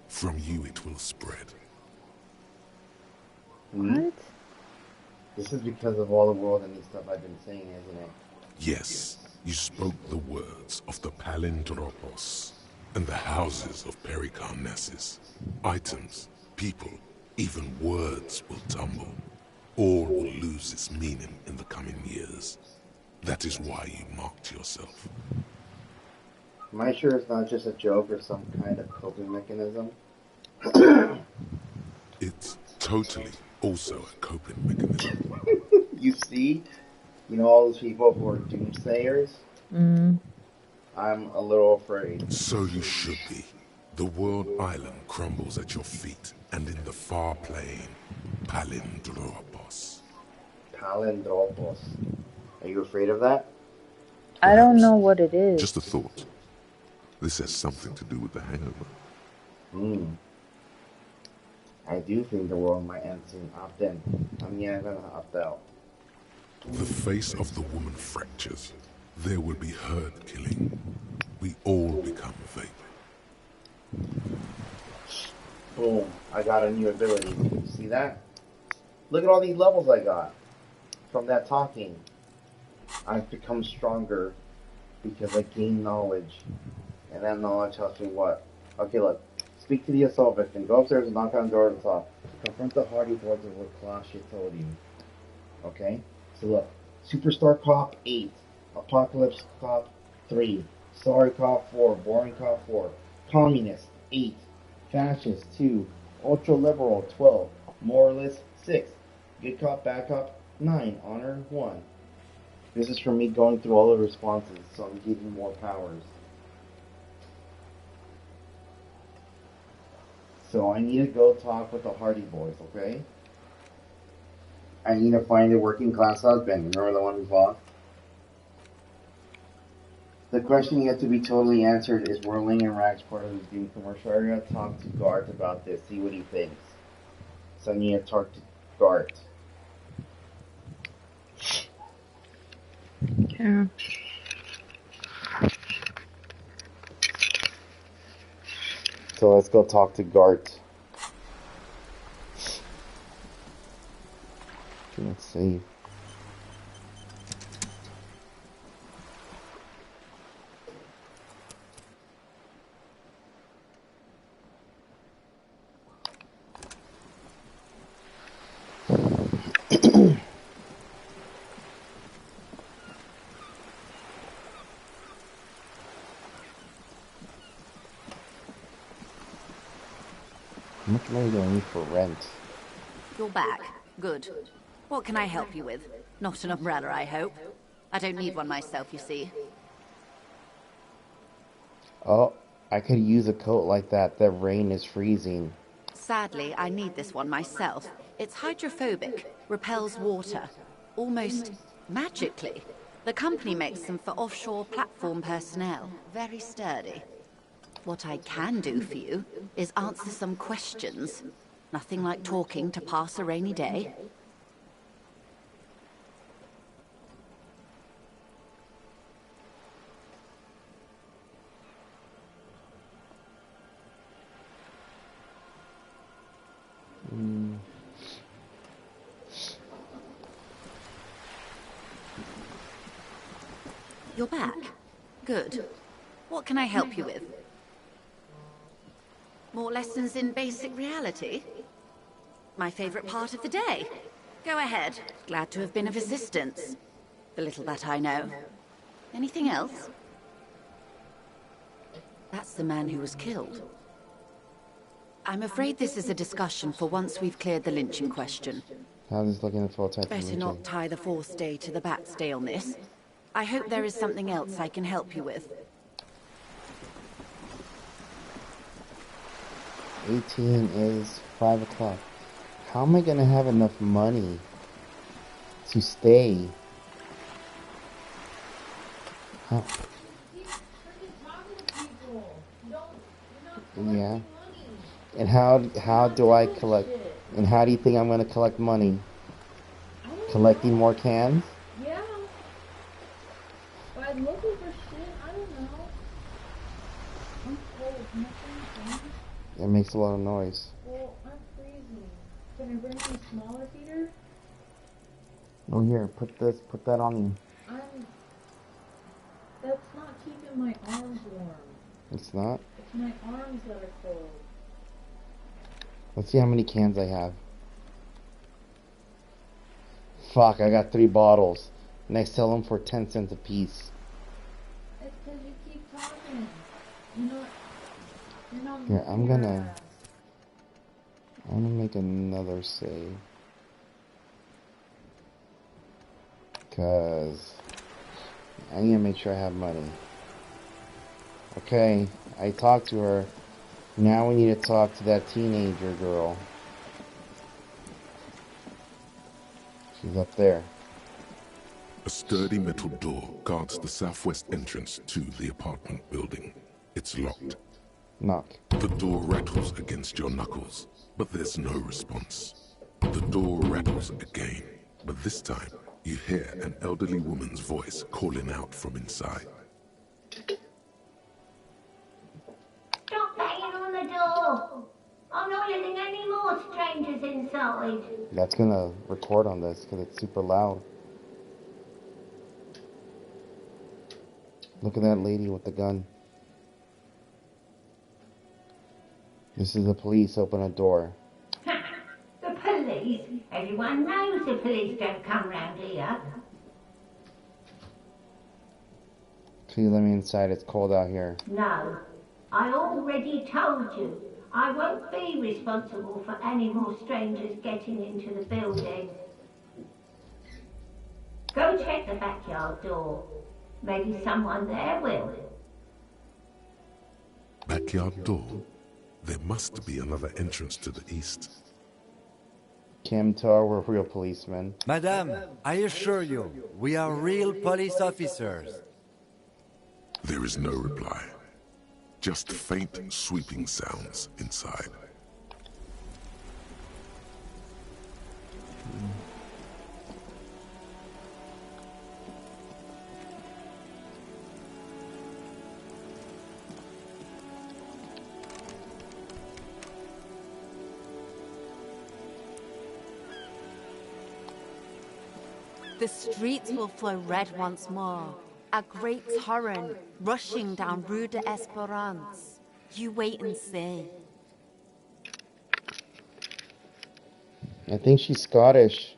From you it will spread. What? This is because of all the world ending stuff I've been saying, isn't it? Yes, you spoke the words of the Palindropos and the houses of Pericarnassus. Items, people, even words will tumble. All will lose its meaning in the coming years. That is why you marked yourself. Am I sure it's not just a joke or some kind of coping mechanism? It's totally also a coping mechanism. You see? You know all those people who are doomsayers? Mm. I'm a little afraid. So you should be. The world island crumbles at your feet, and in the far plain, Palindropos. Palindropos. Are you afraid of that? I don't know what it is. Just a thought. This has something to do with the hangover. I do think the world might end soon. Opt in. I'm gonna opt out. The face of the woman fractures. There will be herd killing. We all become vapor. Boom. I got a new ability. You see that? Look at all these levels I got from that talking. I've become stronger because I gained knowledge. And that knowledge helps me what? Okay, look. Speak to the assault victim. Go upstairs and knock on the door at the top. Confront the hardy boys of what Klasha told you. Okay? So look. Superstar Cop 8. Apocalypse Cop 3. Sorry Cop 4. Boring Cop 4. Communist 8. Fascist 2. Ultra Liberal 12. Moralist 6. Good Cop, Bad Cop 9. Honor 1. This is from me going through all the responses, so I'm giving more powers. So I need to go talk with the Hardy Boys, okay? I need to find a working class husband. Remember the one who's lost? The question yet to be totally answered is Whirling and Rags part of this Doom commercial area? Talk to Gart about this. See what he thinks. So I need to talk to Gart. Yeah. So let's go talk to Gart. Let's see. How much money do I need for rent? You're back. Good. What can I help you with? Not an umbrella, I hope. I don't need one myself, you see. Oh, I could use a coat like that. The rain is freezing. Sadly, I need this one myself. It's hydrophobic, repels water, almost magically. The company makes them for offshore platform personnel. Very sturdy. What I can do for you is answer some questions. Nothing like talking to pass a rainy day. You're back. Good. What can I help you with? More lessons in basic reality? My favorite part of the day. Go ahead. Glad to have been of assistance. The little that I know. Anything else? That's the man who was killed. I'm afraid this is a discussion for once we've cleared the lynching question. How's this looking at full time? Better not tie the fourth day to the bat's day on this. I hope there is something else I can help you with. 18 is 5 o'clock. How am I gonna have enough money to stay? How? Yeah. And how do I collect? And how do you think I'm gonna collect money? Collecting more cans? Yeah. By looking for shit, I don't know. I'm cold. Can I bring a It makes a lot of noise. Well, I'm freezing. Can I bring a smaller heater? Oh, here, put that on you. That's not keeping my arms warm. It's not? It's my arms that are cold. Let's see how many cans I have. Fuck, I got 3 bottles. And I sell them for 10 cents a piece. It's because you keep talking. You're not Here, I'm moving your gonna ass. make another save. Cause I need to make sure I have money. Okay, I talked to her. Now we need to talk to that teenager girl. She's up there. A sturdy metal door guards the southwest entrance to the apartment building. It's locked. Knock. The door rattles against your knuckles, but there's no response. The door rattles again, but this time you hear an elderly woman's voice calling out from inside. Stop banging on the door! I'm not letting any more strangers inside. That's gonna record on this because it's super loud. Look at that lady with the gun. This is the police. Open a door. The police? Everyone knows the police don't come round here. Please let me inside. It's cold out here. No, I already told you. I won't be responsible for any more strangers getting into the building. Go check the backyard door. Maybe someone there will. Backyard door? There must be another entrance to the east. Kim, tell her we're real policemen. Madame, I assure you, we are real police officers. There is no reply. Just faint, sweeping sounds inside. The streets will flow red once more. A great torrent rushing down Rue de Esperance. You wait and see. I think she's Scottish.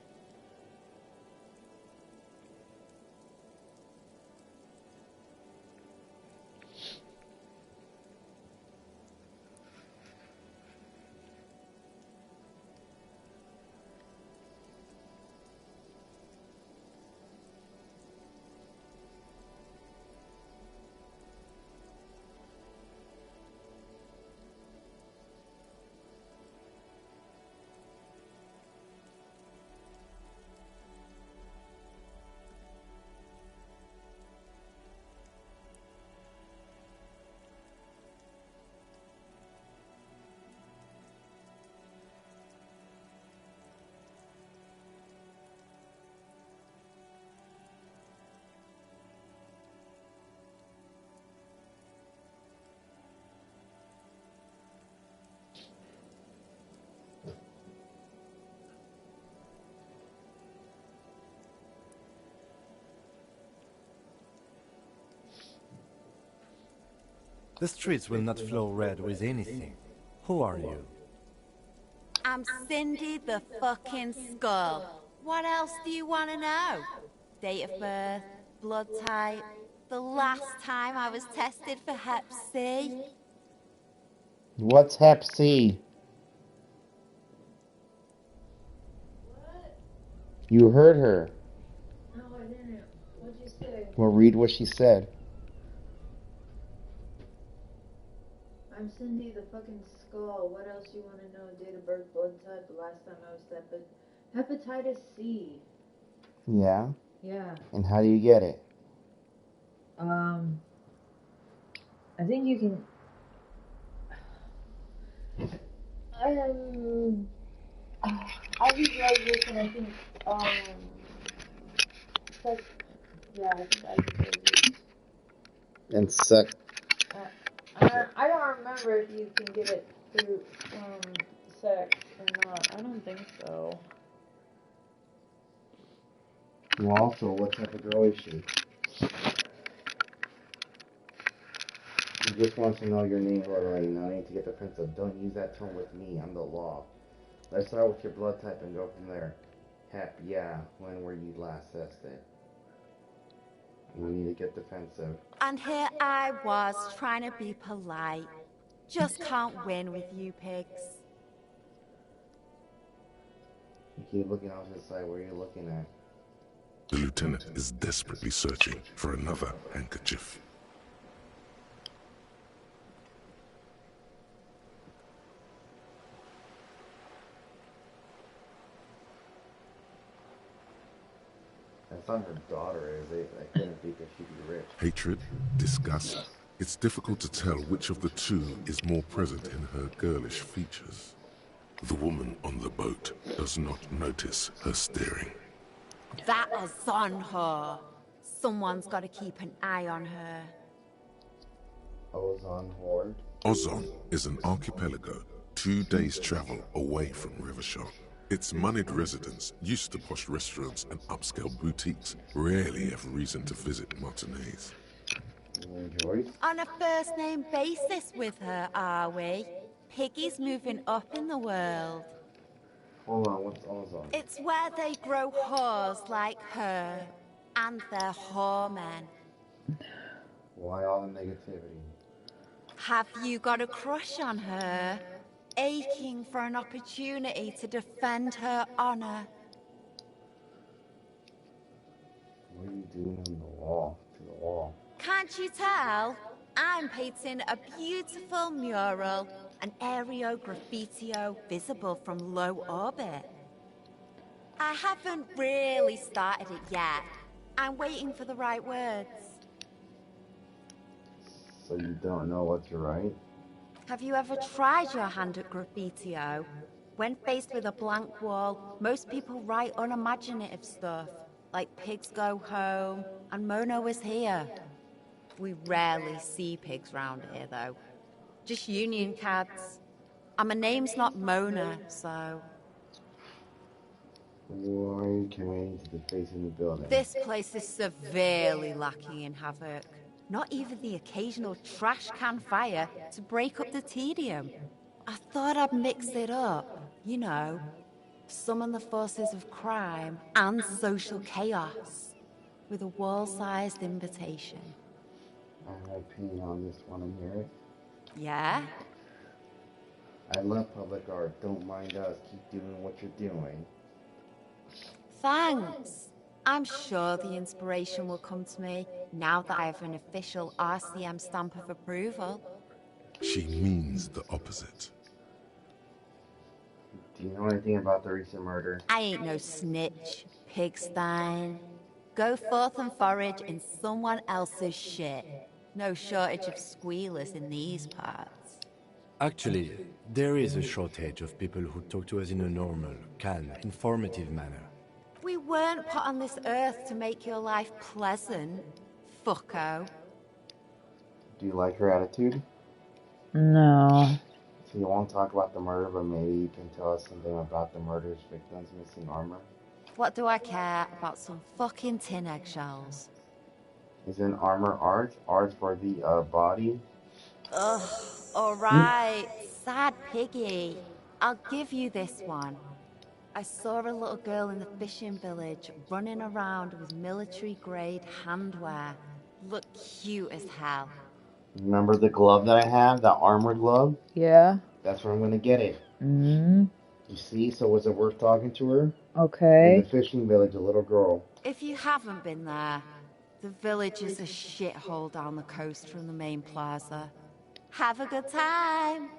The streets will not flow red with anything. Who are you? I'm Cindy the fucking Skull. What else do you want to know? Date of birth, blood type, the last time I was tested for Hep C. What's Hep C? What? You heard her. No, I didn't. What'd you say? Well, read what she said. I'm Cindy the fucking skull. What else you want to know? Date of birth, blood type. The last time I was hepatitis C. Yeah? Yeah. And how do you get it? I think you can. I just like this, and I think sex. Yeah, I think I just like this. And suck. I don't remember if you can get it through sex or not. I don't think so. Well, also, what type of girl is she? He just wants to know your name already. Now I need to get defensive. Don't use that tone with me. I'm the law. Let's start with your blood type and go from there. Hep, yeah. When were you last tested? We need to get defensive. And here I was trying to be polite. Just can't win with you pigs. You keep looking off to the side. Where are you looking at? The lieutenant is desperately searching for another handkerchief. That's not her daughter, is it? I couldn't be because she'd be rich. Hatred, disgust. It's difficult to tell which of the two is more present in her girlish features. The woman on the boat does not notice her staring. That is on her. Someone's got to keep an eye on her. Ozon Horde. Ozon is an archipelago 2 days' travel away from Rivershore. Its moneyed residents, used to posh restaurants and upscale boutiques, rarely have reason to visit Martinez. Joyce? On a first-name basis with her, are we? Piggy's moving up in the world. Hold on, what's Ozon? It's where they grow whores like her. And their whoremen. Why all the negativity? Have you got a crush on her? Aching for an opportunity to defend her honor. What are you doing on the wall? To the wall. Can't you tell? I'm painting a beautiful mural, an aereo graffitio visible from low orbit. I haven't really started it yet. I'm waiting for the right words. So you don't know what to write? Have you ever tried your hand at graffitio? When faced with a blank wall, most people write unimaginative stuff, like pigs go home and Mono is here. We rarely see pigs round here, though. Just union cats. And my name's not Mona, so... Why are you committing to the face in the building? This place is severely lacking in havoc. Not even the occasional trash can fire to break up the tedium. I thought I'd mix it up, you know. Summon the forces of crime and social chaos with a wall-sized invitation. I have an opinion on this one and hear it. Yeah? I love public art. Don't mind us. Keep doing what you're doing. Thanks. I'm sure the inspiration will come to me now that I have an official RCM stamp of approval. She means the opposite. Do you know anything about the recent murder? I ain't no snitch, pigstein. Go forth and forage in someone else's shit. No shortage of squealers in these parts. Actually, there is a shortage of people who talk to us in a normal, calm, informative manner. We weren't put on this earth to make your life pleasant, fucko. Do you like her attitude? No. So you won't talk about the murder, but maybe you can tell us something about the murder's victim's missing armor? What do I care about some fucking tin eggshells? Isn't armor art? Art for the body? Ugh, alright, sad piggy. I'll give you this one. I saw a little girl in the fishing village running around with military-grade handwear. Looked cute as hell. Remember the glove that I have? That armor glove? Yeah. That's where I'm gonna get it. Mm-hmm. You see? So was it worth talking to her? Okay. In the fishing village, a little girl. If you haven't been there, the village is a shithole down the coast from the main plaza. Have a good time!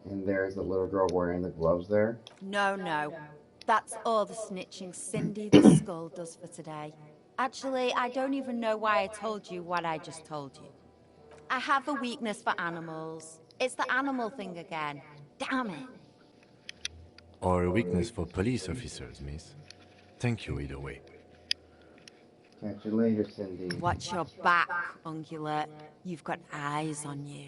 And there's the little girl wearing the gloves there. No, no. That's all the snitching Cindy the Skull does for today. Actually, I don't even know why I told you what I just told you. I have a weakness for animals. It's the animal thing again. Damn it. Or a weakness for police officers, miss. Thank you either way. Catch you later, Cindy. Watch your back, ungulate. You've got eyes on you.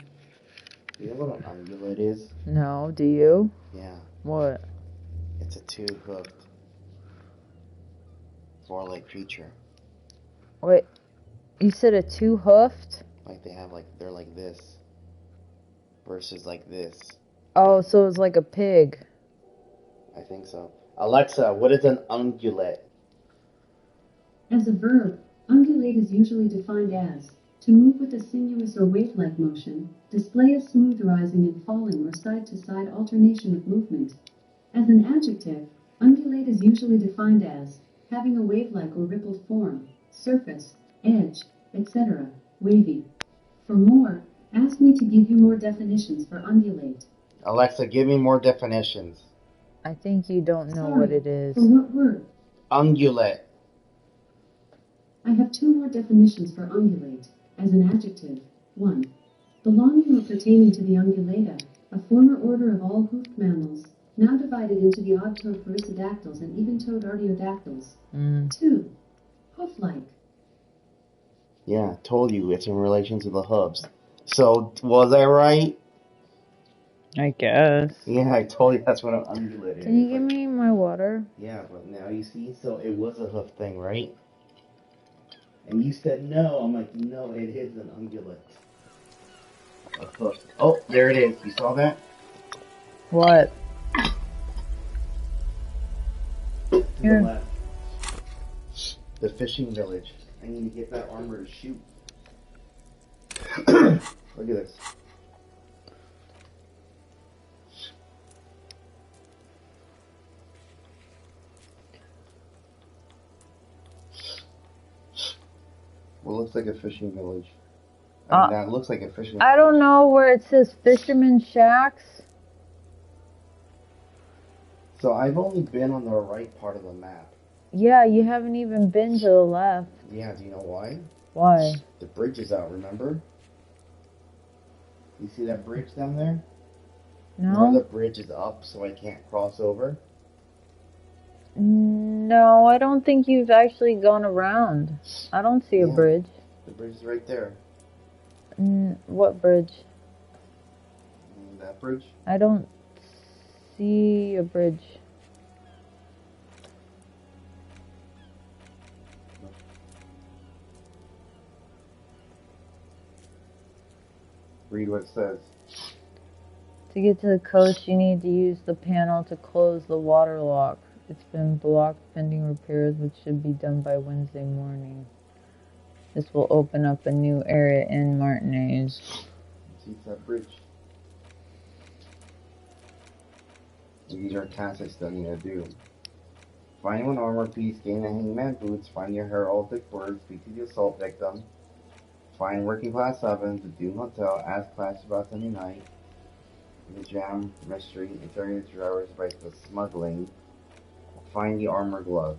Do you know what an ungulate is? No, do you? Yeah. What? It's a two-hoofed, four-leg creature. Wait, you said a two-hoofed? Like they're like this. Versus like this. Oh, so it's like a pig. I think so. Alexa, what is an ungulate? As a verb, ungulate is usually defined as to move with a sinuous or wave-like motion, display a smooth rising and falling or side-to-side alternation of movement. As an adjective, undulate is usually defined as having a wave-like or rippled form, surface, edge, etc., wavy. For more, ask me to give you more definitions for undulate. Alexa, give me more definitions. I think you don't know Sorry, what it is. for what word? Ungulate. I have two more definitions for ungulate. As an adjective, 1. Belonging or pertaining to the ungulata, a former order of all hoofed mammals, now divided into the odd-toed perissodactyls and even-toed artiodactyls. 2. Hoof-like. Yeah, told you it's in relation to the hooves. So, was I right? I guess. Yeah, I told you that's what an ungulate is. Can you give me my water? Yeah, but now you see, so it was a hoof thing, right? And you said no. I'm like, no, it is an ungulate. A hoof. Oh, there it is. You saw that? What? To Here. the left. The fishing village. I need to get that armor to shoot. Look at this. What looks like a fishing village? I mean, that looks like a fishing I don't know where it says Fisherman Shacks. So I've only been on the right part of the map. Yeah, you haven't even been to the left. Yeah, do you know why? Why? The bridge is out, remember? You see that bridge down there? No? The bridge is up, so I can't cross over. No, I don't think you've actually gone around. I don't see a bridge. The bridge is right there. What bridge? That bridge? I don't see a bridge. Read what it says. To get to the coast, you need to use the panel to close the water lock. It's been blocked pending repairs, which should be done by Wednesday morning. This will open up a new area in Martinez. See, it's that bridge. These are tasks I still need to do. Find one armor piece, gain the hangman boots, find your heraldic word, speak to the assault victim, find working class 7, the Doom Hotel, ask class about Sunday night, the jam mystery, interrogate the drivers by the smuggling, find the armor glove.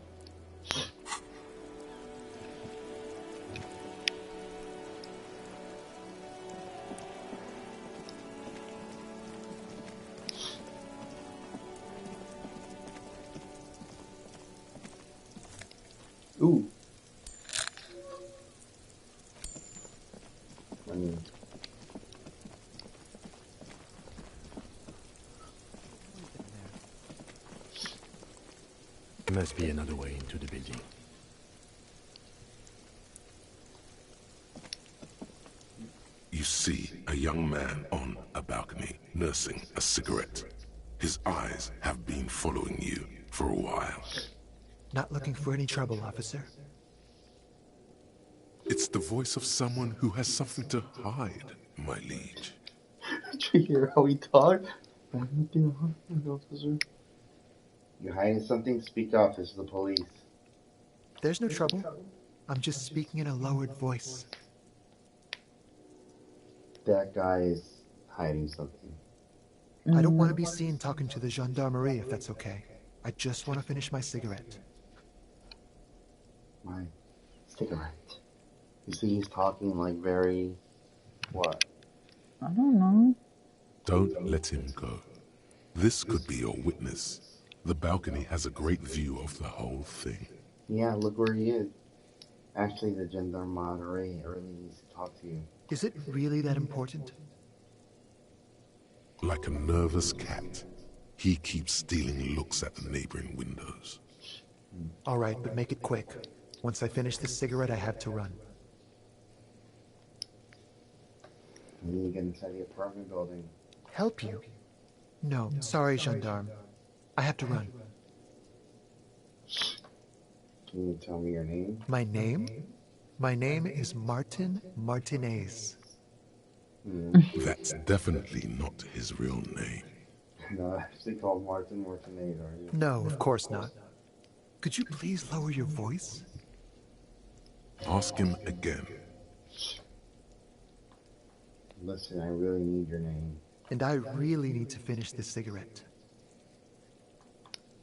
Ooh. There must be another way into the building. You see a young man on a balcony, nursing a cigarette. His eyes have been following you for a while. Not looking for any trouble, officer. It's the voice of someone who has something to hide, my liege. Did you hear how he talked? Officer. You're hiding something? Speak up. This is the police. There's no trouble. I'm just speaking in a lowered voice. That guy is hiding something. I don't want to be seen talking to the gendarmerie if that's okay. I just want to finish my cigarette. My cigarette. You see, he's talking like very... What? I don't know. Don't let him go. This could be your witness. The balcony has a great view of the whole thing. Yeah, look where he is. Actually, the gendarmerie really needs to talk to you. Is it really that important? Like a nervous cat, he keeps stealing looks at the neighboring windows. All right, but make it quick. Once I finish this cigarette, I have to run. You need to get inside the apartment building. Help you? No, sorry, gendarme. I have to run. Can you tell me your name? My name? My name is Martin Martinez. That's definitely not his real name. No, actually called Martin Martinez, are you? No, of course not. Could you please lower your voice? Ask him again. Listen, I really need your name. And I really need to finish this cigarette.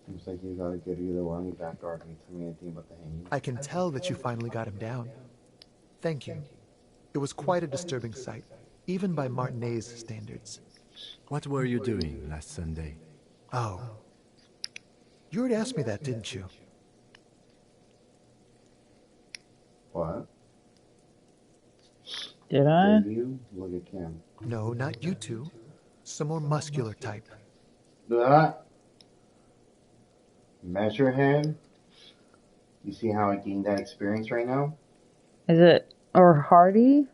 Looks like you got a good either one. You back guard. Can you tell me anything about the hanging? I can tell that you finally got him down. Thank you. It was quite a disturbing sight, even by Martinez standards. What were you doing last Sunday? Oh. You already asked me that, didn't you? What? Did I? Did you? Look at Kim. No, not you two. Some more muscular type. That. Measure him. You see how I gained that experience right now? Is it or Hardy?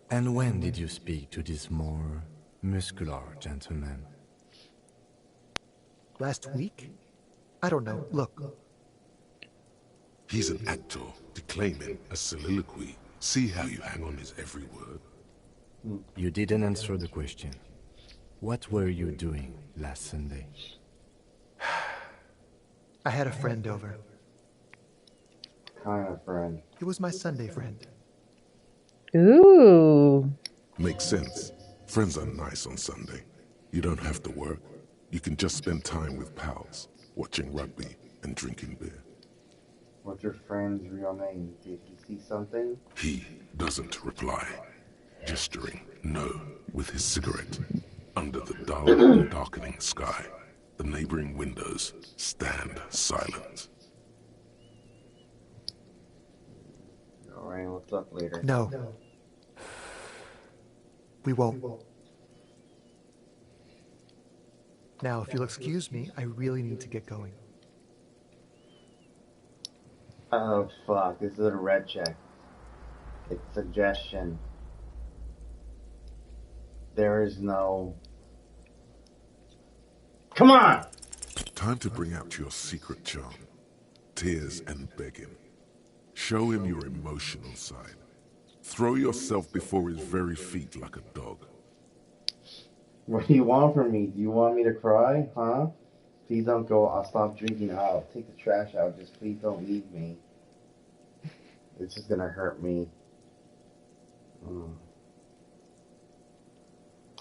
And when did you speak to this more muscular gentleman? Last week? I don't know. Look. He's an actor, declaiming a soliloquy. See how you hang on his every word. You didn't answer the question. What were you doing last Sunday? I had a friend over. Kind of friend. It was my Sunday friend. Ooh. Makes sense. Friends are nice on Sunday. You don't have to work. You can just spend time with pals, watching rugby and drinking beer. What's your friend's real name? Did he see something? He doesn't reply, gesturing no with his cigarette. Under the dull and darkening sky, the neighboring windows stand silent. Alright, we'll talk later. No. We won't. Now, if you'll excuse me, I really need to get going. Oh fuck, this is a red check. It's suggestion. There is no... Come on! Time to bring out your secret charm. Tears and begging. Show him your emotional side. Throw yourself before his very feet like a dog. What do you want from me? Do you want me to cry? Huh? Please don't go. I'll stop drinking. I'll take the trash out. Just please don't leave me. It's just gonna hurt me.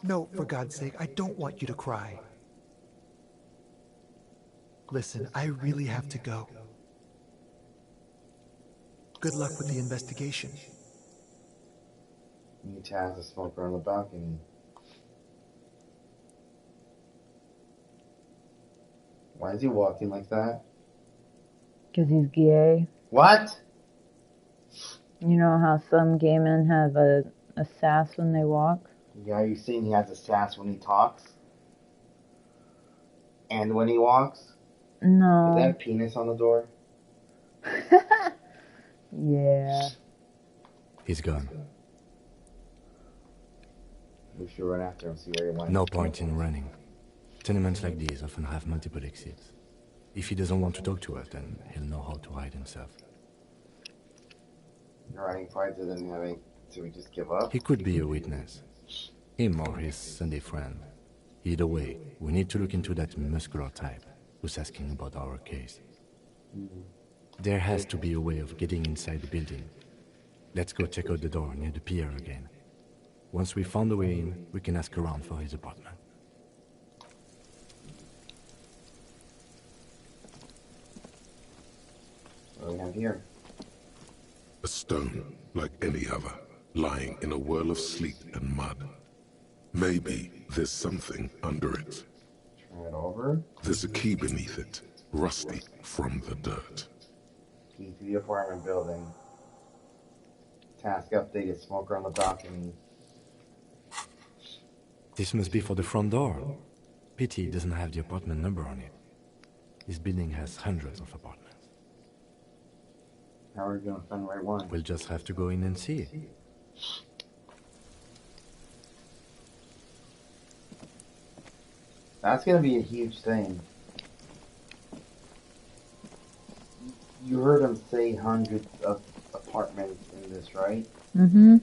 No, for God's sake, I don't want you to cry. Listen, I really have to go. Good luck with the investigation. Me and Taz a smoker on the balcony. Why is he walking like that? Because he's gay. What? You know how some gay men have a sass when they walk? Yeah, you seen he has a sass when he talks? And when he walks? No. Is that a penis on the door? Yeah. He's gone. We should run after him, see where he went. No point in running. Tenements like these often have multiple exits. If he doesn't want to talk to us, then he'll know how to hide himself. Running farther than having... Do we just give up? He could be a witness. Him or his Sunday friend. Either way, we need to look into that muscular type who's asking about our case. There has to be a way of getting inside the building. Let's go check out the door near the pier again. Once we found the way in, we can ask around for his apartment. Right here. A stone, like any other, lying in a whirl of sleet and mud. Maybe there's something under it. Turn it over. There's a key beneath it, rusty from the dirt. Key to the apartment building. Task updated. Smoker on the balcony. This must be for the front door. Pity it doesn't have the apartment number on it. This building has hundreds of apartments. How are we gonna find the right one? We'll just have to go in and see. That's gonna be a huge thing. You heard him say hundreds of apartments in this, right? Mm-hmm.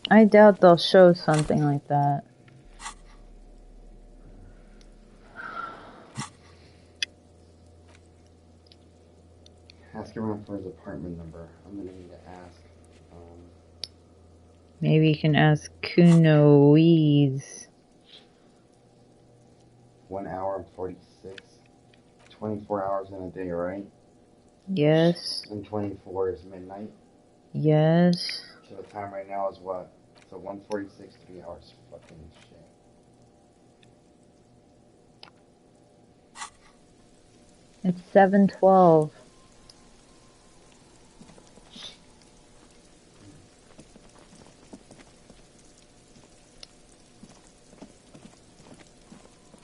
I doubt they'll show something like that. Ask everyone for his apartment number. I'm gonna need to ask. Maybe you can ask Kunoiz. 1 hour and 46. 24 hours in a day, right? Yes. And 24 is midnight. Yes. So the time right now is what? So 1:46, 3 hours. Fucking shit. It's 7:12.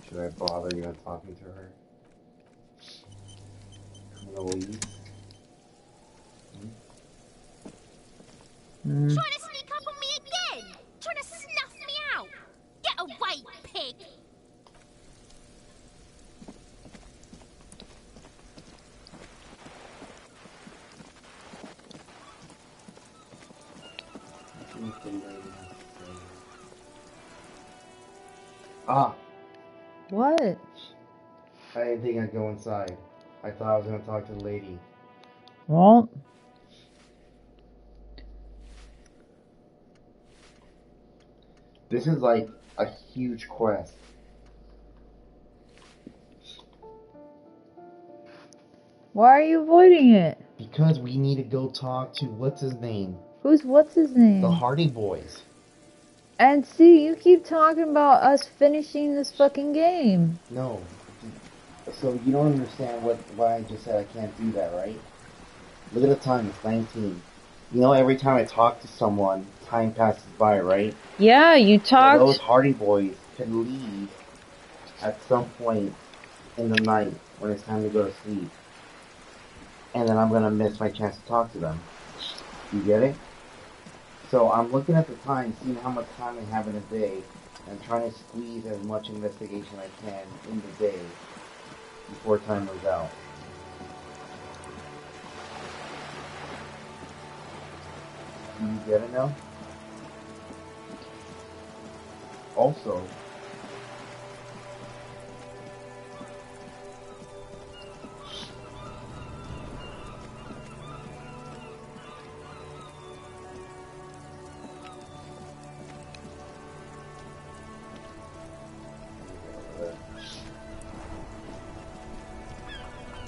Should I bother you on talking to her? Louise? Trying to sneak up on me again? Trying to snuff me out? Get away, pig! Ah! What? I didn't think I'd go inside. I thought I was gonna talk to the lady. Well, This is like a huge quest. why are you avoiding it? Because we need to go talk to what's his name? What's his name? The Hardy Boys. And see, you keep talking about us finishing this fucking game. No. So you don't understand why I just said I can't do that, right? Look at the time, it's 19. You know, every time I talk to someone, time passes by, right? Yeah, you talked. So those Hardy Boys can leave at some point in the night when it's time to go to sleep. And then I'm gonna miss my chance to talk to them. You get it? So I'm looking at the time, seeing how much time I have in a day, and trying to squeeze as much investigation I can in the day before time runs out. Do you get it now? Also,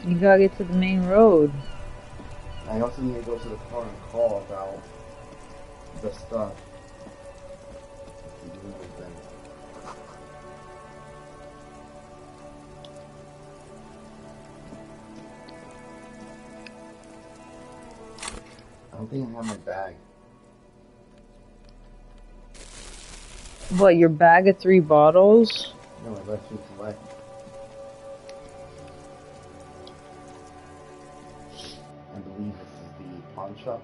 You gotta get to the main road. I also need to go to the car and call about the stuff. I don't think I have my bag. What, your bag of 3 bottles? No, I left it collect. I believe this is the pawn shop.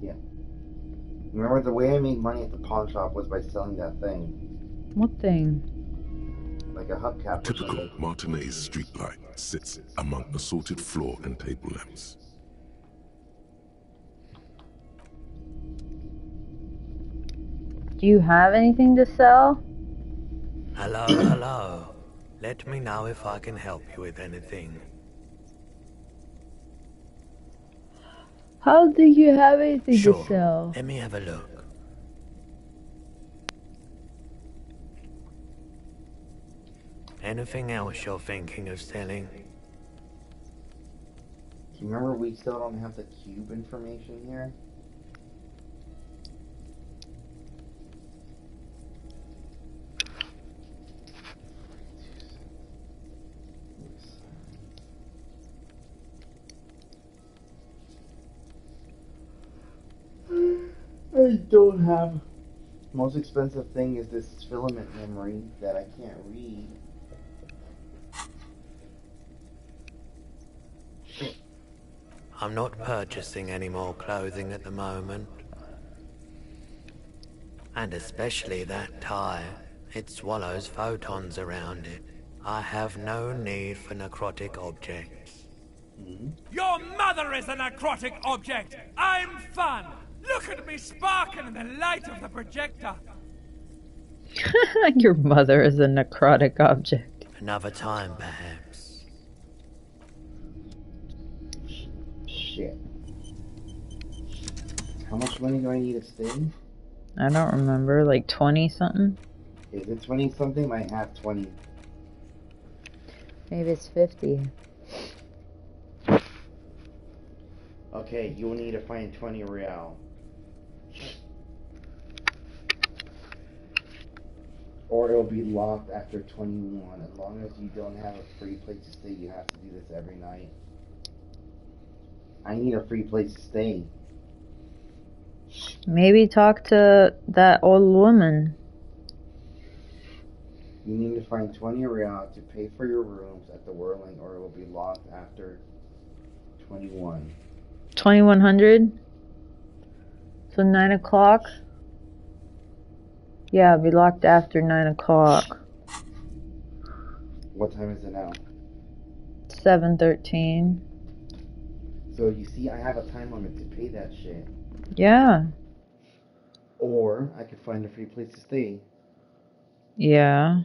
Yeah. Remember, the way I made money at the pawn shop was by selling that thing. What thing? Like a hubcap or Typical something. Martinez streetlight sits among assorted floor and table lamps. Do you have anything to sell? Hello, hello. Let me know if I can help you with anything. How do you have anything Sure. to sell? Let me have a look. Anything else you're thinking of selling? Do you remember we still don't have the cube information here? I don't have. Most expensive thing is this filament memory that I can't read. I'm not purchasing any more clothing at the moment. And especially that tie. It swallows photons around it. I have no need for necrotic objects. Your mother is a necrotic object! I'm fun! Look at me sparkle in the light of the projector! Your mother is a necrotic object. Another time, perhaps. Shit. How much money do I need to stay? I don't remember, like 20 something? Is it 20 something? I have 20. Maybe it's 50. Okay, you'll need to find 20 real. Or it'll be locked after 21. As long as you don't have a free place to stay, you have to do this every night. I need a free place to stay. Maybe talk to that old woman. You need to find 20 real to pay for your rooms at the Whirling, or it will be locked after 21. 2100? So 9 o'clock? Yeah, it'll be locked after 9 o'clock. What time is it now? 7:13. So you see, I have a time limit to pay that shit. Yeah. Or I could find a free place to stay. Yeah.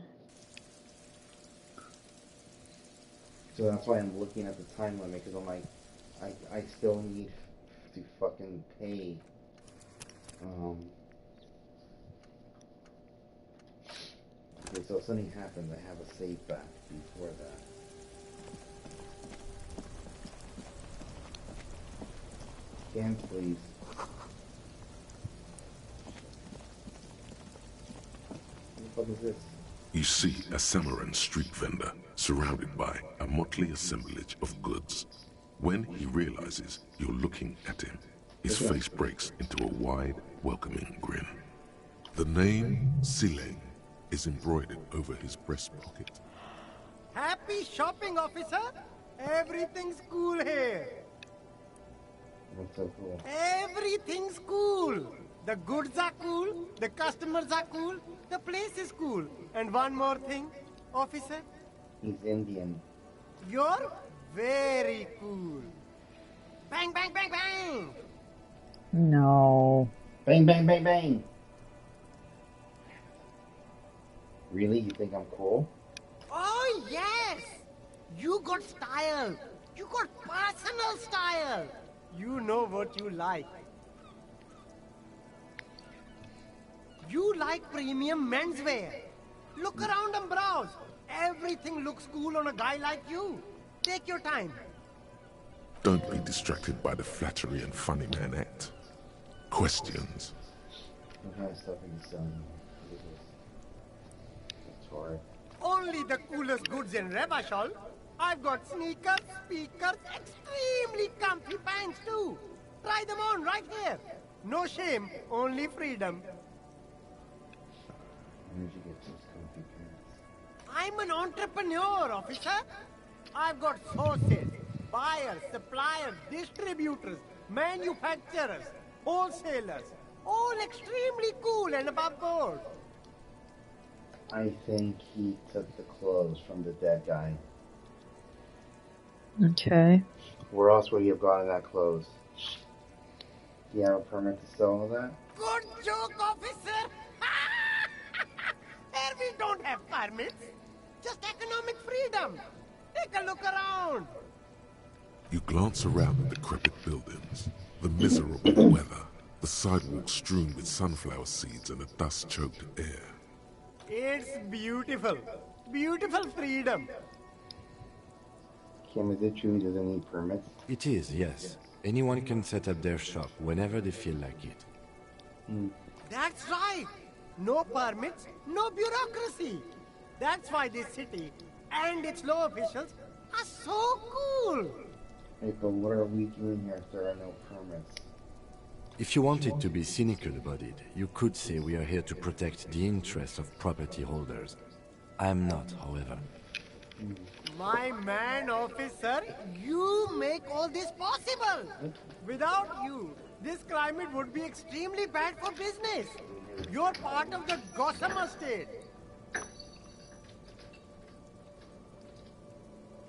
So that's why I'm looking at the time limit, because I'm like, I still need to fucking pay. Okay, so if something happens, I have a save back before that. Scan, please. What the fuck is this? You see a Samaran street vendor surrounded by a motley assemblage of goods. When he realizes you're looking at him, his face breaks into a wide, welcoming grin. The name Sileng is embroidered over his breast pocket. Happy shopping, officer! Everything's cool here. What's so cool? Everything's cool. The goods are cool, the customers are cool, the place is cool. And one more thing, officer. He's Indian. You're very cool. Bang, bang, bang, bang! No. Bang, bang, bang, bang! Really? You think I'm cool? Oh, yes! You got style. You got personal style. You know what you like. You like premium menswear. Look around and browse. Everything looks cool on a guy like you. Take your time. Don't be distracted by the flattery and funny man act. Questions? What kind of stuff are you selling? That's hard. Only the coolest goods in Revachol. I've got sneakers, speakers, extremely comfy pants too. Try them on right here. No shame, only freedom. Where did you get those comfy pants? I'm an entrepreneur, officer. I've got sources, buyers, suppliers, distributors, manufacturers, wholesalers, all extremely cool and above board. I think he took the clothes from the dead guy. Okay. Where else would he have gotten that clothes? Do you have a permit to sell all that? Good joke, officer. Here we don't have permits. Just economic freedom. Take a look around. You glance around the decrepit buildings, the miserable weather, the sidewalks strewn with sunflower seeds and a dust-choked air. It's beautiful. Beautiful freedom. Kim, is it true he doesn't need permits? It is, yes. Anyone can set up their shop whenever they feel like it. That's right. No permits, no bureaucracy. That's why this city and its law officials are so cool. Hey, but what are we doing here if there are no permits? If you wanted to be cynical about it, you could say we are here to protect the interests of property holders. I am not, however. My man, officer, you make all this possible. Without you, this climate would be extremely bad for business. You're part of the Gossamer state.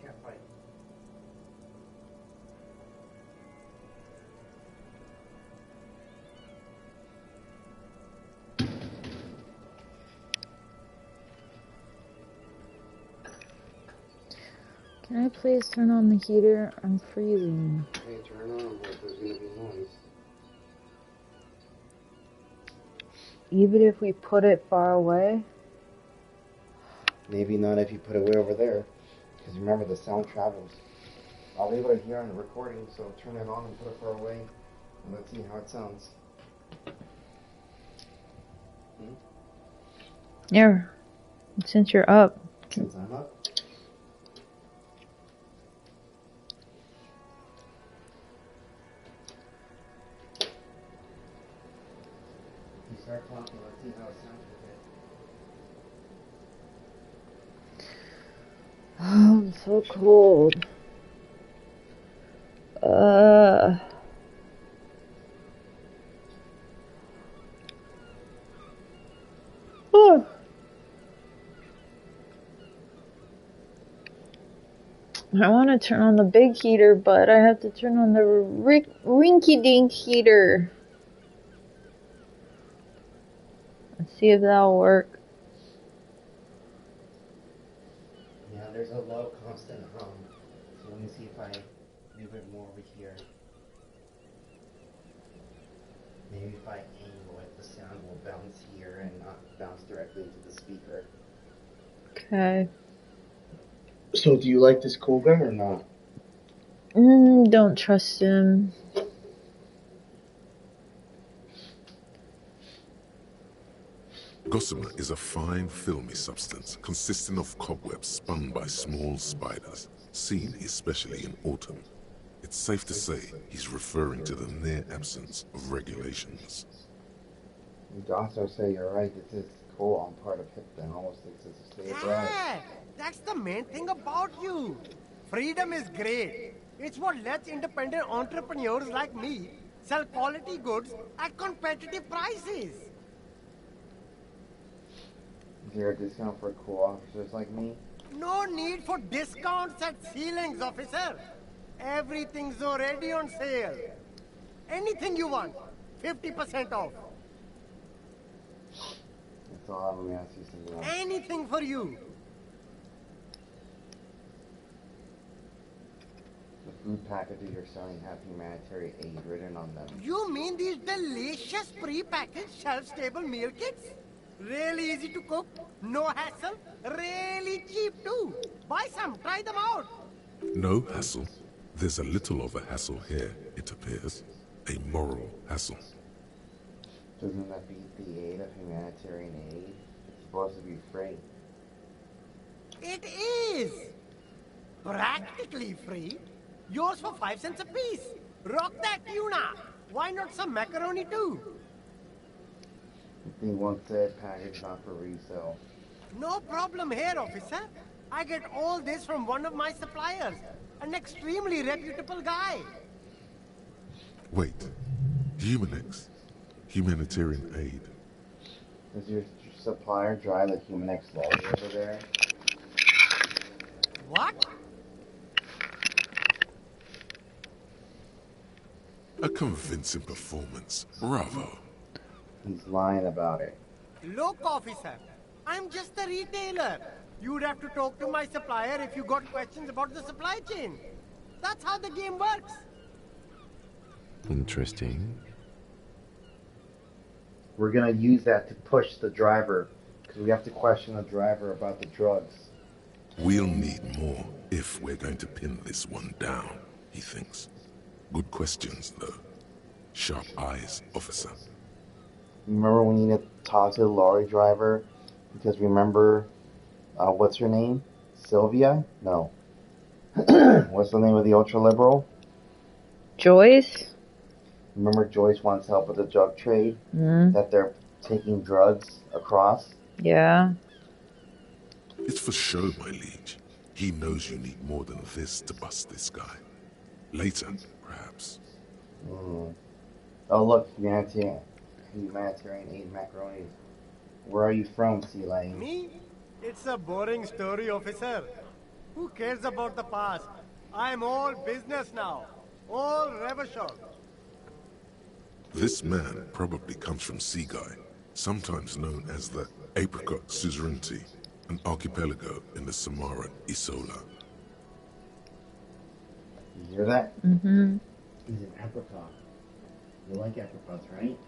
Can't fight. Can I please turn on the heater? I'm freezing. Hey, turn on, but there's gonna be noise. Even if we put it far away? Maybe not if you put it way over there. Because remember, the sound travels. I'll be able to hear on the recording, so turn it on and put it far away. And let's see how it sounds. Yeah. Since you're up. Since I'm up? You start talking, let's see how it sounds with it. Oh, I'm so cold. Oh. I want to turn on the big heater, but I have to turn on the rinky-dink heater. Let's see if that'll work. Yeah, there's a low constant hum. So let me see if I move it more over here. Maybe if I angle it, the sound will bounce here and not bounce directly into the speaker. Okay. So do you like this cool guy or not? Don't trust him. Gossamer is a fine, filmy substance consisting of cobwebs spun by small spiders, seen especially in autumn. It's safe to say he's referring to the near absence of regulations. You also say you're right, this is cool. I'm part of HIP and almost thinks it's a state right. Yeah, that's the main thing about you. Freedom is great. It's what lets independent entrepreneurs like me sell quality goods at competitive prices. Is there a discount for cool officers like me? No need for discounts at ceilings, officer. Everything's already on sale. Anything you want, 50% off. That's all. Let me ask you something else. Anything for you. The food packages you're selling have humanitarian aid written on them. You mean these delicious pre-packaged shelf-stable meal kits? Really easy to cook, no hassle, really cheap too. Buy some, try them out. No hassle. There's a little of a hassle here, it appears. A moral hassle. Doesn't that beat the aid of humanitarian aid? It's supposed to be free. It is. Practically free. Yours for 5 cents a piece. Rock that tuna. Why not some macaroni too? The thing once said package not for resale. No problem here, officer. I get all this from one of my suppliers. An extremely reputable guy. Wait. Humanex. Humanitarian aid. Does your supplier drive the Humanex lorry over there? What? A convincing performance. Bravo. He's lying about it. Look, officer. I'm just a retailer. You'd have to talk to my supplier if you got questions about the supply chain. That's how the game works. Interesting. We're gonna use that to push the driver Because we have to question the driver about the drugs. We'll need more if we're going to pin this one down, he thinks. Good questions, though. Sharp eyes, officer. Remember we need to talk to the lorry driver? Because remember, what's her name? Sylvia? No. What's the name of the ultra-liberal? Joyce? Remember Joyce wants help with the drug trade? That they're taking drugs across? Yeah. It's for show, my liege. He knows you need more than this to bust this guy. Later, perhaps. Oh look, humanitarian aid macaroni. Where are you from, Sea Lane? Me? It's a boring story, officer. Who cares about the past? I'm all business now. All Revachol. This man probably comes from Seaguy, sometimes known as the Apricot Suzerainty, an archipelago in the Samoan Isola. You hear that? Mm-hmm. He's an apricot. You like apricots, right?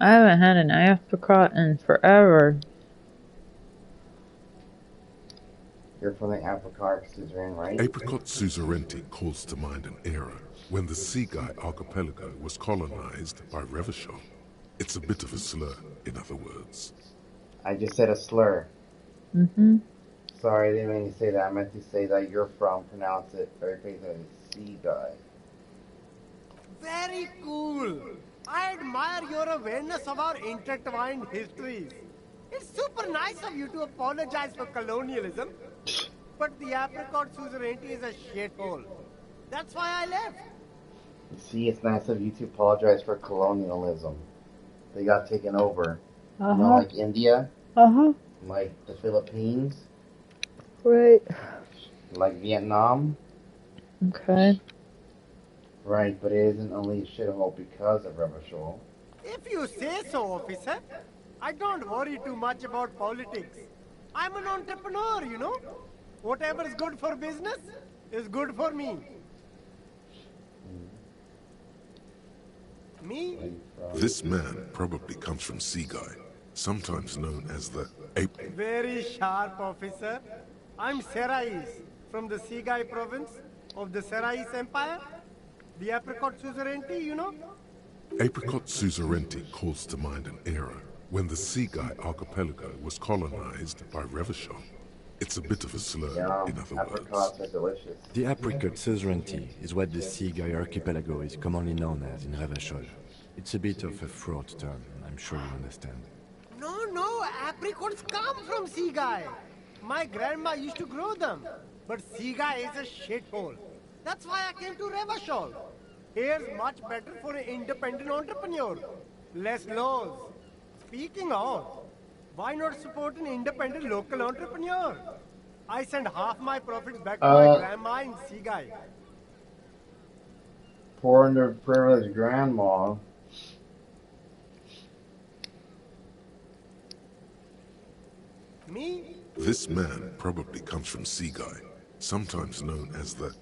I haven't had an apricot in forever. You're from the apricot suzerain, right? Apricot Suzerainty calls to mind an era when the Seaguy archipelago was colonized by Revachol. It's a bit of a slur, in other words. I just said a slur. Mm-hmm. Sorry, I didn't mean to say that. I meant to say that you're from, pronounce it very basically, Seaguy. Very cool. I admire your awareness of our intertwined histories. It's super nice of you to apologize for colonialism, but the apricot suzerainty is a shithole. That's why I left. You see, it's nice of you to apologize for colonialism. They got taken over. You know, like India, like the Philippines, right, like Vietnam. Okay. Right, but it isn't only a shithole because of Revachol. If you say so, officer. I don't worry too much about politics. I'm an entrepreneur, you know. Whatever's good for business is good for me. Me? This man probably comes from Seaguy, sometimes known as the Very sharp, officer. I'm Serais, from the Seaguy province of the Serais Empire. The apricot suzerainty, you know? Apricot Suzerainty calls to mind an era when the Seaguy archipelago was colonized by Revachol. It's a bit of a slur, in other apricots words. are delicious. The Apricot Suzerainty is what the Seaguy archipelago is commonly known as in Revachol. It's a bit of a fraught term, I'm sure you understand. No, apricots come from Seaguy. My grandma used to grow them. But Seaguy is a shithole. That's why I came to Revachol. Here's much better for an independent entrepreneur. Less laws. Speaking of, why not support an independent local entrepreneur? I send half my profits back to my grandma in Seaguy. Poor underprivileged grandma. Me? This man probably comes from Seaguy, sometimes known as the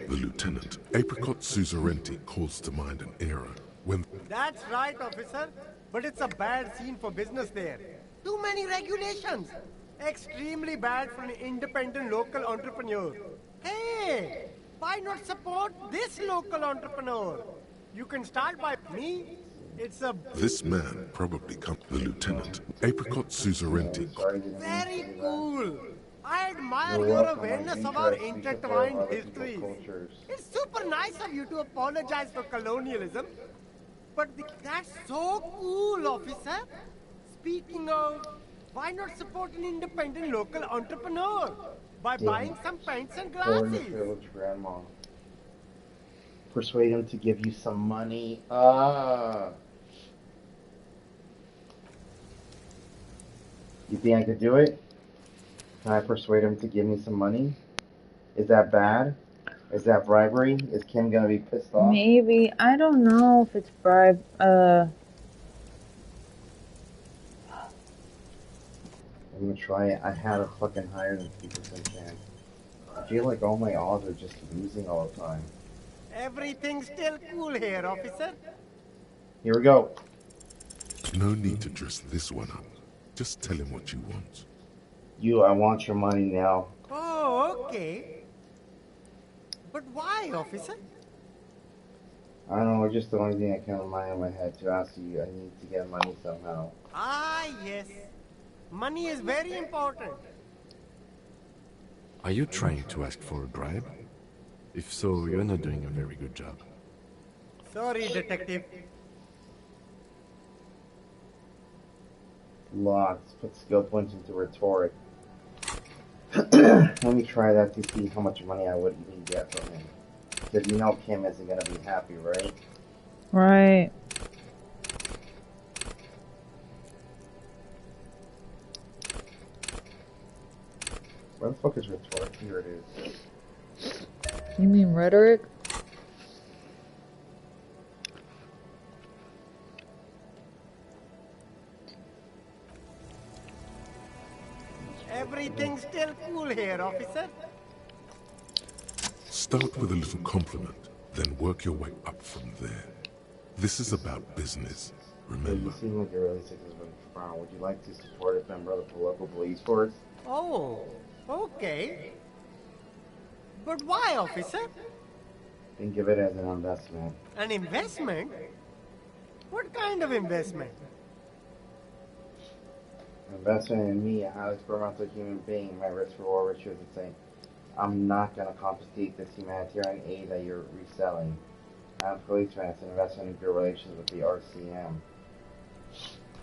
Lieutenant. Apricot Suzerainty calls to mind an era when... That's right, officer. But it's a bad scene for business there. Too many regulations. Extremely bad for an independent local entrepreneur. Hey, why not support this local entrepreneur? You can start by me. It's a... This man probably comes the Lieutenant. Apricot Suzerainty. Very cool. I admire your awareness of our intertwined histories. It's super nice of you to apologize for colonialism. But that's so cool, officer. Speaking of, why not support an independent local entrepreneur by buying some paints and Poor glasses? underprivileged grandma. Persuade him to give you some money. You think I could do it? Can I persuade him to give me some money? Is that bad? Is that bribery? Is Kim gonna be pissed off? Maybe. I don't know if it's bribe. I'm gonna try it. I had a fucking higher than 3% chance. I feel like all my odds are just losing all the time. Everything's still cool here, officer. Here we go. No need to dress this one up. Just tell him what you want. I want your money now. Oh, okay. But why, officer? I don't know, just the only thing that came to mind in my head to ask you. I need to get money somehow. Ah, yes. Money is very important. Are you trying to ask for a bribe? If so, you're not doing a very good job. Sorry, detective. Lots. Put skill points into rhetoric. Let me try that to see how much money I would even get from him. Because you know Kim isn't going to be happy, right? Right. Where the fuck is rhetoric? Here it is. You mean rhetoric? Everything's still cool here, officer. Start with a little compliment, then work your way up from there. This is about business, remember. You seem like you're really successful and proud. Would you like to support a member of the local police force? Oh, okay. But why, officer? Think of it as an investment. An investment? What kind of investment? Investment in me, a highly experimental human being. My risk reward ratio is the same. I'm not going to confiscate this humanitarian aid that you're reselling. I'm a policeman. It's an investment in good relations with the RCM.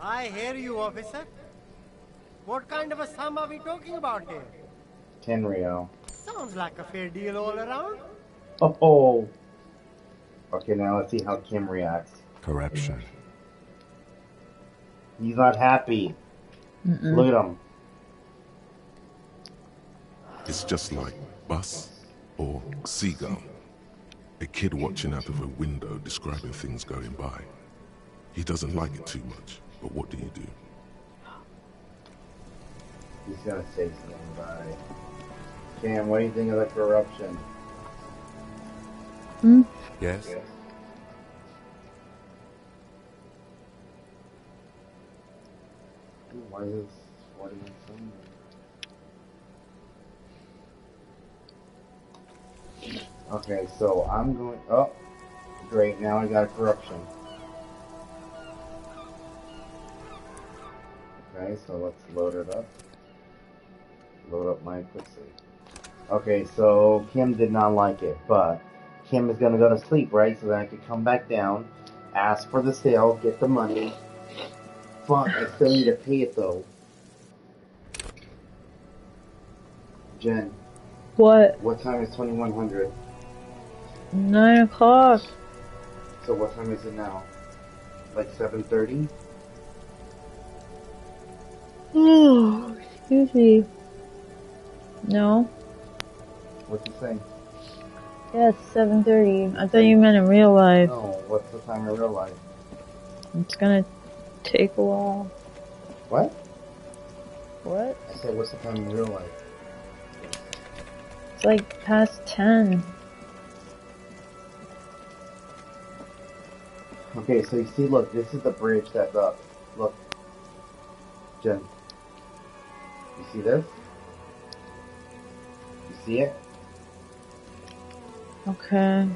I hear you, officer. What kind of a sum are we talking about here? 10 Rio. Sounds like a fair deal all around. Oh! Okay, now let's see how Kim reacts. Corruption. He's not happy. Look at him. It's just like bus or seagull. A kid watching out of a window describing things going by. He doesn't like it too much, but what do you do? He's gonna say something about it. Cam, what do you think of the corruption? Yes? Why is this 41 somewhere? Okay, so I'm going... Oh! Great, now I got corruption. Okay, so let's load it up. Load up my quick save. Okay, so Kim did not like it, but Kim is gonna go to sleep, right? So then I could come back down, ask for the sale, get the money. Fuck, I still need to pay it though. Jen. What? What time is 2100? 9 o'clock. So what time is it now? Like 7:30? Oh, excuse me. No. What's it saying? Yeah, it's 7:30. I thought you meant in real life. No, what's the time in real life? It's gonna take a while. What? What? I said, what's the time in real life? It's like past 10. Okay, so you see, look, this is the bridge that's up. Look. Jen. You see this? You see it? Okay.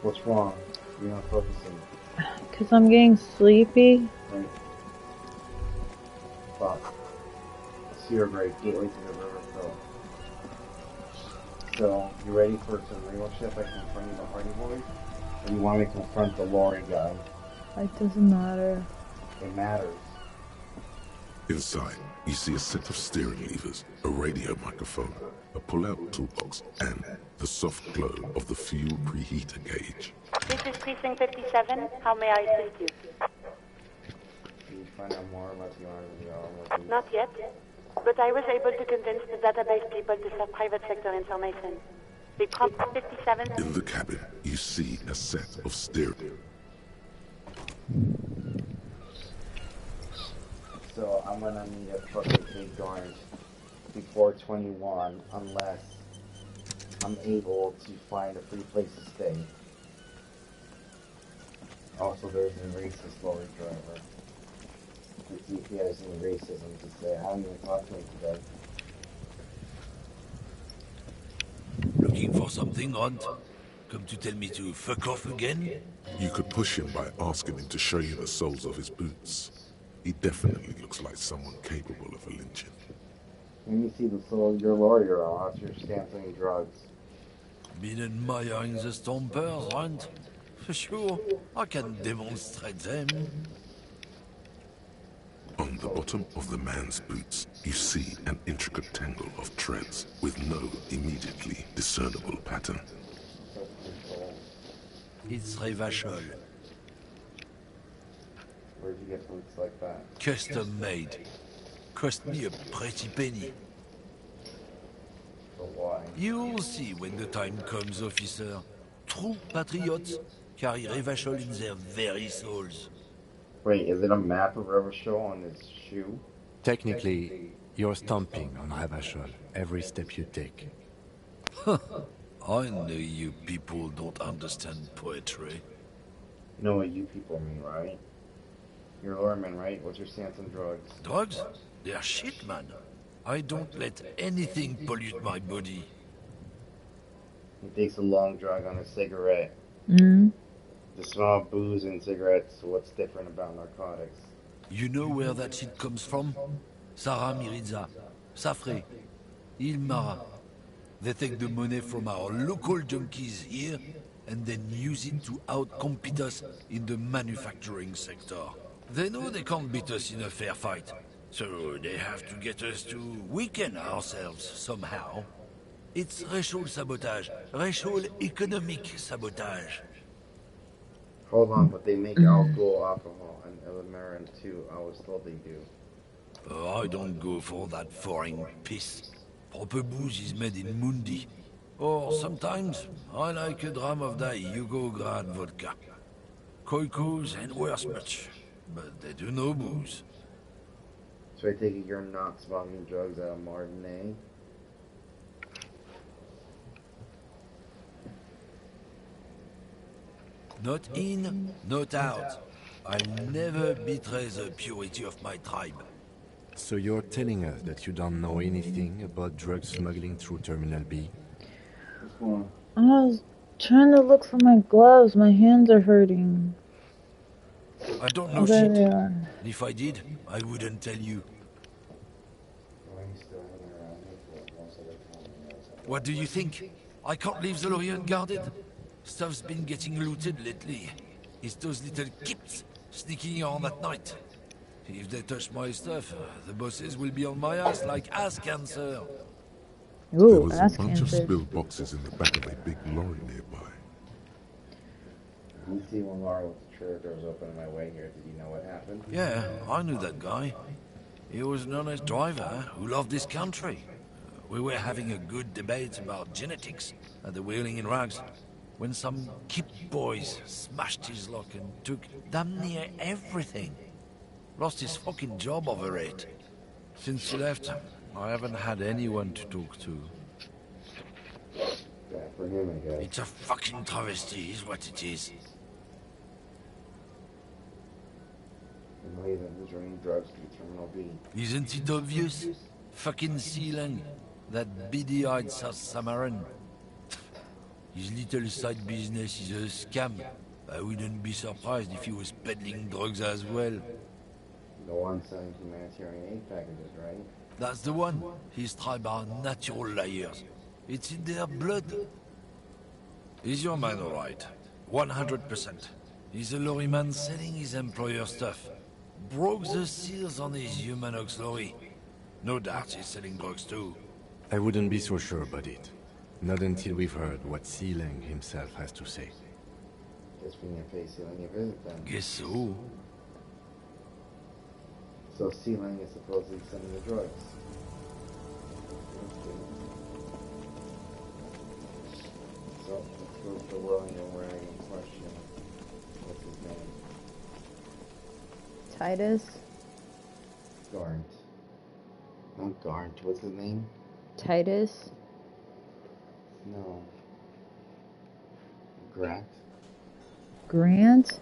What's wrong? You're not focusing. Cause I'm getting sleepy. Right. Fuck. Sewer Break, gateway to the river flow. So, you ready for some real shit by confronting the Hardy Boys? Or you want me to confront the Lori guy? It doesn't matter. It matters. Inside, you see a set of steering levers, a radio microphone, a pull-out toolbox, and the soft glow of the fuel preheater gauge. This is Precinct 57. How may I assist you? Can you find out more about the army? Not yet, but I was able to convince the database people to sell private sector information. The prompt 57... In the cabin, you see a set of steering. So I'm gonna need a fucking big guard before 21 unless I'm able to find a free place to stay. Also, there's a racist lorry driver. to see if he has any racism to say. I haven't even talked to him today. Looking for something, Hunt? Come to tell me to fuck off again? You could push him by asking him to show you the soles of his boots. He definitely looks like someone capable of a lynching. When you see the soul of your lawyer, I'll ask your sampling drugs. Been admiring the stompers, Hunt? For sure, I can demonstrate them. On the bottom of the man's boots, you see an intricate tangle of treads with no immediately discernible pattern. It's Revachol. Where'd you get boots like that? Custom made. Cost me a pretty penny. For why? You'll see when the time comes, officer. True patriots carry Revachol in their very souls. Wait, is it a map of Revachol on his shoe? Technically, you're stomping on Revachol every step you take. I know you people don't understand poetry. You know what you people mean, right? You're Lorman, right? What's your stance on drugs? Drugs? They're shit, man. I don't let anything pollute my body. He takes a long drag on a cigarette. Mm. The smell of booze and cigarettes, what's different about narcotics? You know where that shit comes from? Sarah Miriza, Safre, Ilmara. They take the money from our local junkies here and then use it to outcompete us in the manufacturing sector. They know they can't beat us in a fair fight, so they have to get us to weaken ourselves somehow. It's racial sabotage, racial economic sabotage. Hold on, but they make alcohol, alcohol, and Elimarin too. I was told they do. I don't go for that foreign piss. Proper booze is made in Mundi. Or sometimes, I like a dram of that Yugo-Grad vodka. Koikos and worse much, but they do no booze. So I take it you're not smuggling drugs out of Martinet? Not in, not out. I'll never betray the purity of my tribe. So you're telling us that you don't know anything about drug smuggling through Terminal B? I was trying to look for my gloves. My hands are hurting. I don't know There shit. they are. And if I did, I wouldn't tell you. What do you think? I can't leave the lorry unguarded. Stuff's been getting looted lately. It's those little kips sneaking on at night. If they touch my stuff, the bosses will be on my ass like ass cancer. There Ooh, was a ass bunch of cancer. spilled boxes in the back of a big lorry nearby. You see when Laura with the trailer doors open on my way here, did you know what happened? Yeah, I knew that guy. He was an honest driver who loved this country. We were having a good debate about genetics at the Wheeling in Rags when some kip boys smashed his lock and took damn near everything. Lost his fucking job over it. Since he left, I haven't had anyone to talk to. Yeah, for him, I guess. It's a fucking travesty, is what it is. And later, who's running drugs through Terminal B? Isn't it obvious? Fucking Sealang, that beady-eyed South Samaran. His little side business is a scam. I wouldn't be surprised if he was peddling drugs as well. The one selling humanitarian aid packages, right? That's the one. His tribe are natural liars. It's in their blood. Is your man alright? 100%. He's a lorryman selling his employer stuff. Broke the seals on his Humanox lorry. No doubt he's selling drugs too. I wouldn't be so sure about it. Not until we've heard what Sealang himself has to say. Guess we can pay Sealang a visit then. Guess so. So Sealang is supposedly sending the drugs. So let's go to the Whirling Rag in question. What's his name? Titus? Garnt. Not Garnt. What's his name? Titus? No. Grant? Grant?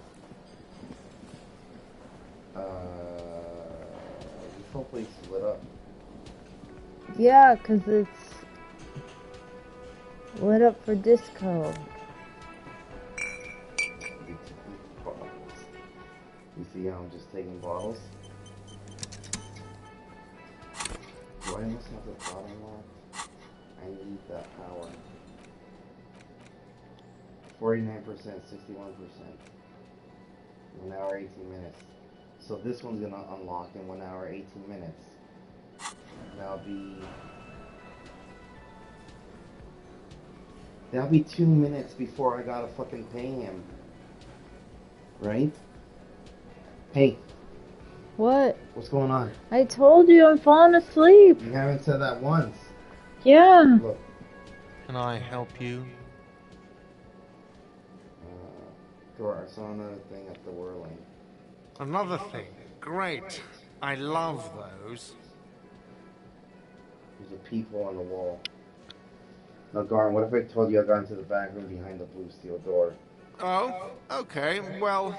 whole place is lit up. Yeah, 'cause it's lit up for disco. You see how I'm just taking bottles? Do I almost have the bottle locked? I need that power. 49%, 61%. 1 hour, 18 minutes. So this one's gonna unlock in 1 hour, 18 minutes. That'll be 2 minutes before I gotta fucking pay him. Right? Hey. What? What's going on? I told you I'm falling asleep. You haven't said that once. Yeah. Look. Can I help you? Sure, I saw another thing at the whirling. Another thing. Great. I love those. There's a peephole on the wall. Now, Garn, what if I told you I got into the back room behind the blue steel door? Oh, okay. Well,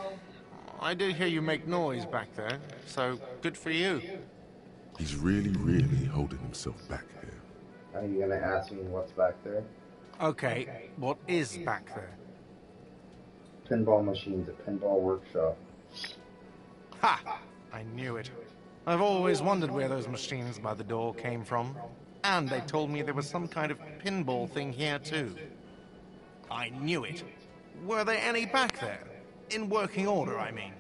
I did hear you make noise back there, so good for you. He's really holding himself back here. Are you gonna ask me what's back there? Okay, what is back there? Pinball machines, a pinball workshop. Ha! I knew it. I've always wondered where those machines by the door came from. And they told me there was some kind of pinball thing here too. I knew it. Were there any back there? In working order, I mean.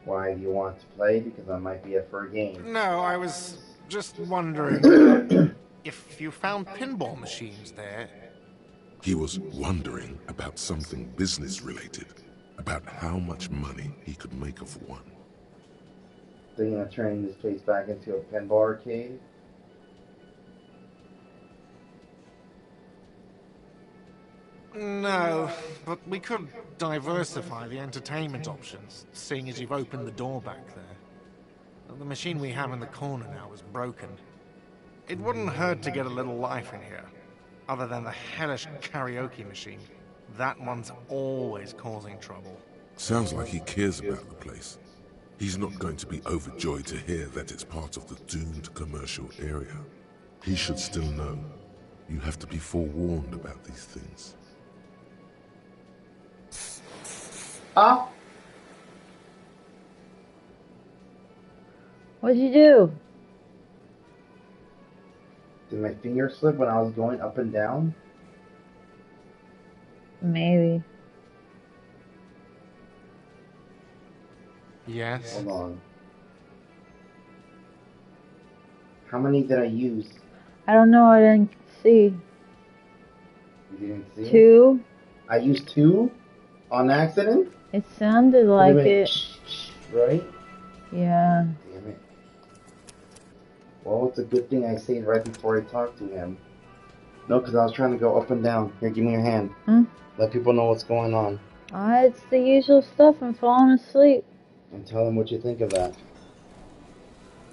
Why do you want to play? Because I might be up for a game. No, I was just wondering if you found pinball machines there. He was wondering about something business-related, about how much money he could make of one. Thinking of turning this place back into a pinball arcade? No, but we could diversify the entertainment options, seeing as you've opened the door back there. The machine we have in the corner now is broken. It wouldn't hurt to get a little life in here, other than the hellish karaoke machine. That one's always causing trouble. Sounds like he cares about the place. He's not going to be overjoyed to hear that it's part of the doomed commercial area. He should still know. You have to be forewarned about these things. What'd you do? Did my finger slip when I was going up and down? Maybe. Yes? Hold on. How many did I use? I don't know, I didn't see. You didn't see? 2? I used 2? On accident? It sounded like it. Right? Yeah. Damn it. Well, it's a good thing I saved right before I talked to him. No, because I was trying to go up and down. Here, give me your hand. Let people know what's going on. It's the usual stuff. I'm falling asleep. And tell them what you think of that.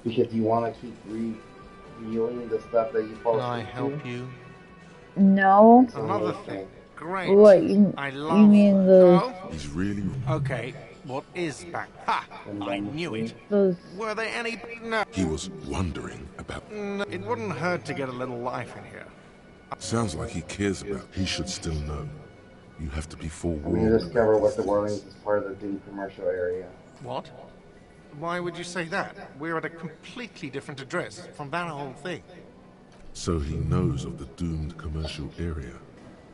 Because you want to keep reviewing the stuff that you fall asleep to. Can I help you? No. Another thing. Great. What, you mean the... He's really... Okay, what is back? Ha! I knew it. Those... Were there any... No. He was wondering about... No, it wouldn't hurt to get a little life in here. Sounds like he cares about... He should still know. You have to be forewarned. We discover what the Whirlings is part of the doomed commercial area. What? Why would you say that? We're at a completely different address from that whole thing. So he knows of the doomed commercial area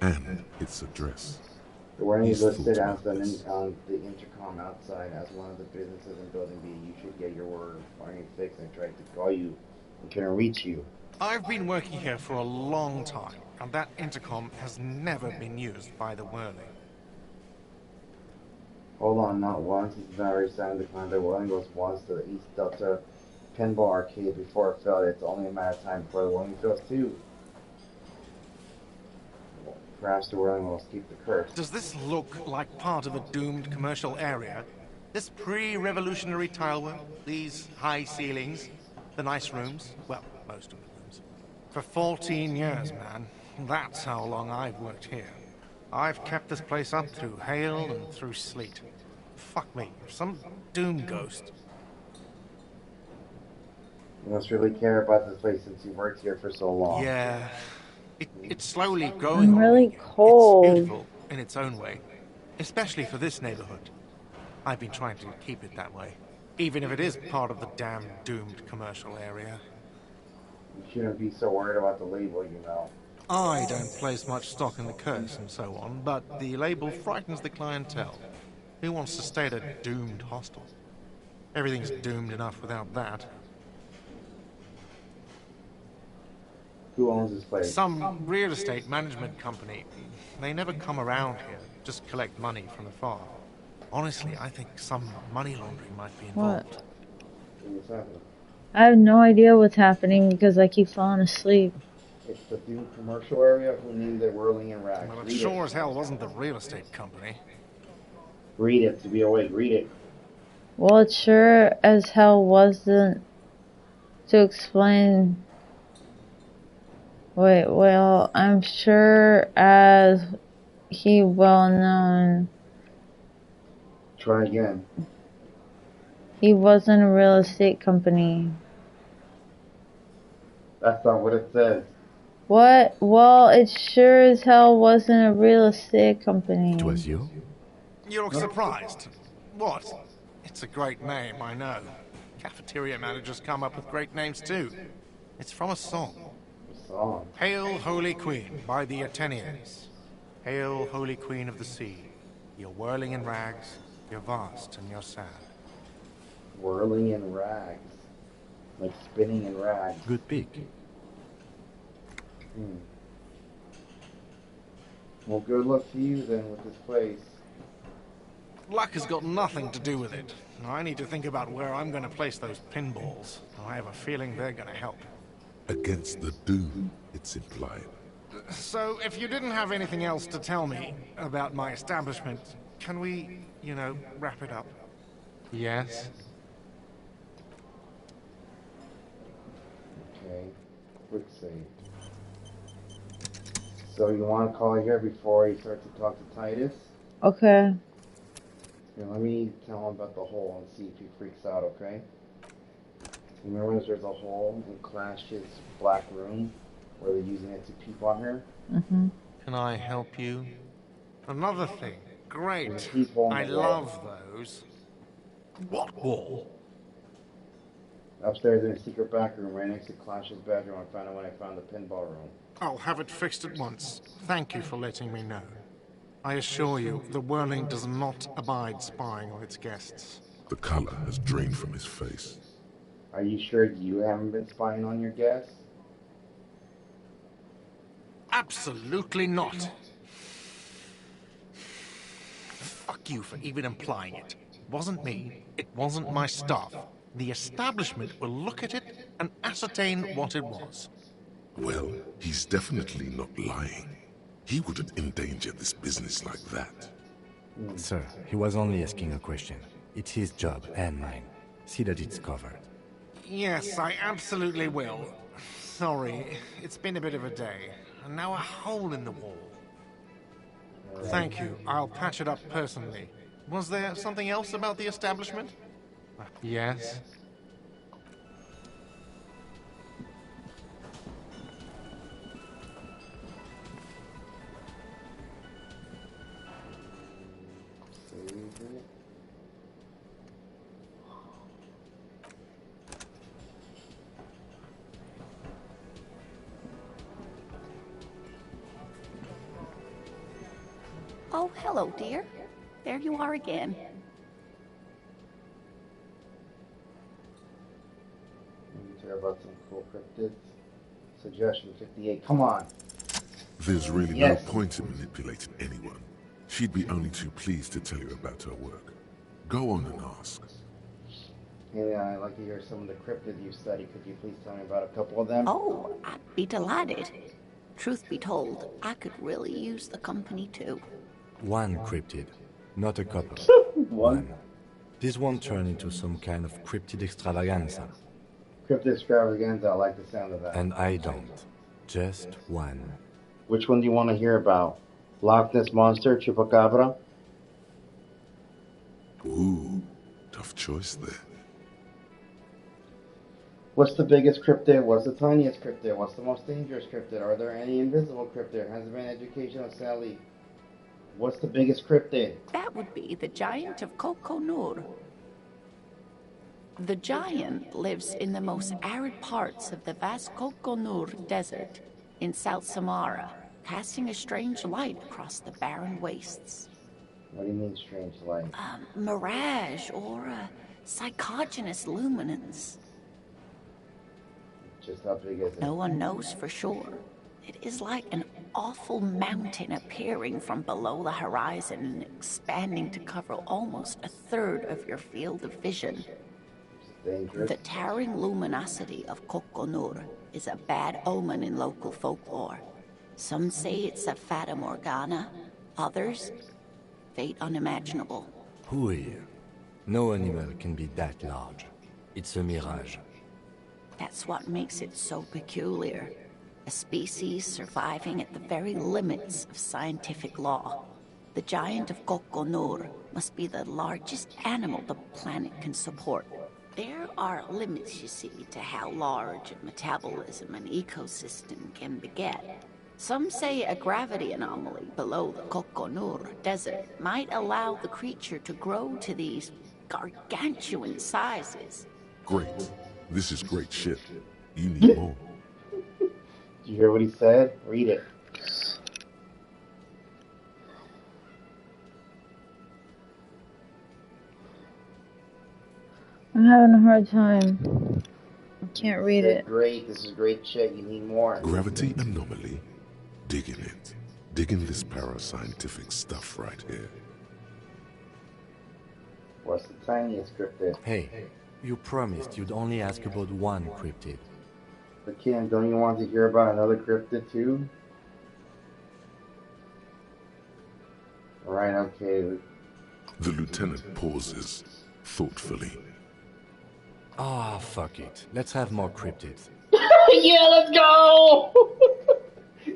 and its address. The Whirlings listed as on the intercom outside as one of the businesses in Building B. You should get your word finally fixed. I tried to call you and couldn't reach you. I've been working here for a long time, and that intercom has never been used by the Whirling. Hold on, not once. It's very sad to find the Whirling goes once to the East Delta Pinball Arcade before it failed. It's only a matter of time before the Whirling fails too. Perhaps the Whirling will escape the curse. Does this look like part of a doomed commercial area? This pre-revolutionary tile work, these high ceilings, the nice rooms, well, most of the rooms. For 14 years, man. That's how long I've worked here. I've kept this place up through hail and through sleet. Fuck me, some doom ghost. You must really care about this place since you've worked here for so long. Yeah. It's slowly growing I'm on really me. cold. It's beautiful in its own way. Especially for this neighborhood. I've been trying to keep it that way. Even if it is part of the damn doomed commercial area. You shouldn't be so worried about the label, you know. I don't place much stock in the curse and so on, but the label frightens the clientele. Who wants to stay at a doomed hostel? Everything's doomed enough without that. Who owns this place? Some real estate management company. They never come around here, just collect money from afar. Honestly, I think some money laundering might be involved. What? What's happening? I have no idea what's happening because I keep falling asleep. It's the doomed commercial area who named it Whirling in Rags. Well, it Read sure it. as hell wasn't the real estate company. Read it to be awake. Read it. Well, it sure as hell wasn't to explain. Wait, well, I'm sure as he well known. Try again. He wasn't a real estate company. That's not what it says. What? Well, it sure as hell wasn't a real estate company. It was you? You look surprised. What? It's a great name, I know. Cafeteria managers come up with great names too. It's from a song. Song. Hail, Holy Queen, by the Athenians. Hail, Holy Queen of the Sea. You're whirling in rags, you're vast and you're sad. Whirling in rags. Like spinning in rags. Good pick. Well, good luck to you then with this place. Luck has got nothing to do with it. I need to think about where I'm going to place those pinballs. I have a feeling they're going to help. Against the doom, it's implied. So, if you didn't have anything else to tell me about my establishment, can we, wrap it up? Yes? Okay. Quick save. So you want to call it here before you start to talk to Titus? Okay. Here, let me tell him about the hole and see if he freaks out, okay? Remember there's a hole in Clash's black room where they're using it to peep on her? Mm-hmm. Can I help you? Another thing. Great. There's a peephole in the wall. love those. What wall? Upstairs in a secret back room right next to Clash's bedroom. I found it when I found the pinball room. I'll have it fixed at once. Thank you for letting me know. I assure you, the Whirling does not abide spying on its guests. The color has drained from his face. Are you sure you haven't been spying on your guests? Absolutely not. Fuck you for even implying it. It wasn't me. It wasn't my staff. The establishment will look at it and ascertain what it was. Well, he's definitely not lying. He wouldn't endanger this business like that. Sir, he was only asking a question. It's his job and mine. See that it's covered. Yes, I absolutely will. Sorry, it's been a bit of a day. And now a hole in the wall. Thank you. I'll patch it up personally. Was there something else about the establishment? Yes. Oh, hello, dear. There you are again. You care about some cool cryptids? Suggestion 58. Come on. There's really Yes. no point in manipulating anyone. She'd be only too pleased to tell you about her work. Go on and ask. Hey, I'd like to hear some of the cryptids you study. Could you please tell me about a couple of them? Oh, I'd be delighted. Truth be told, I could really use the company too. One cryptid, not a couple. One? This won't turn into some kind of cryptid extravaganza. Cryptid extravaganza, I like the sound of that. And I don't. Just one. Which one do you want to hear about? Loch Ness Monster, Chupacabra? Ooh, tough choice there. What's the biggest cryptid? What's the tiniest cryptid? What's the most dangerous cryptid? Are there any invisible cryptid? Has there been education of Sally? What's the biggest cryptid? That would be the giant of Kokonur. The giant lives in the most arid parts of the vast Kokonur Desert in South Samara, casting a strange light across the barren wastes. What do you mean strange light? Mirage or a psychogenous luminance. Just how big is it? No one knows for sure. It is like an awful mountain appearing from below the horizon and expanding to cover almost a third of your field of vision. Dangerous. The towering luminosity of Kokonur is a bad omen in local folklore. Some say it's a fata morgana, others, fate unimaginable. Who here? No animal can be that large. It's a mirage. That's what makes it so peculiar. A species surviving at the very limits of scientific law. The giant of Kokonur must be the largest animal the planet can support. There are limits, you see, to how large a metabolism an ecosystem can beget. Some say a gravity anomaly below the Kokonur Desert might allow the creature to grow to these gargantuan sizes. Great. This is great shit. You need more. Did you hear what he said? Read it. I'm having a hard time. I can't read it. Great, this is great shit. You need more. Gravity anomaly. Digging it. Digging this parascientific stuff right here. What's the tiniest cryptid? Hey, you promised you'd only ask about one cryptid. But Kim, don't you want to hear about another cryptid too? Alright, okay. The lieutenant pauses, thoughtfully. Ah, fuck it. Let's have more cryptids. Yeah, let's go!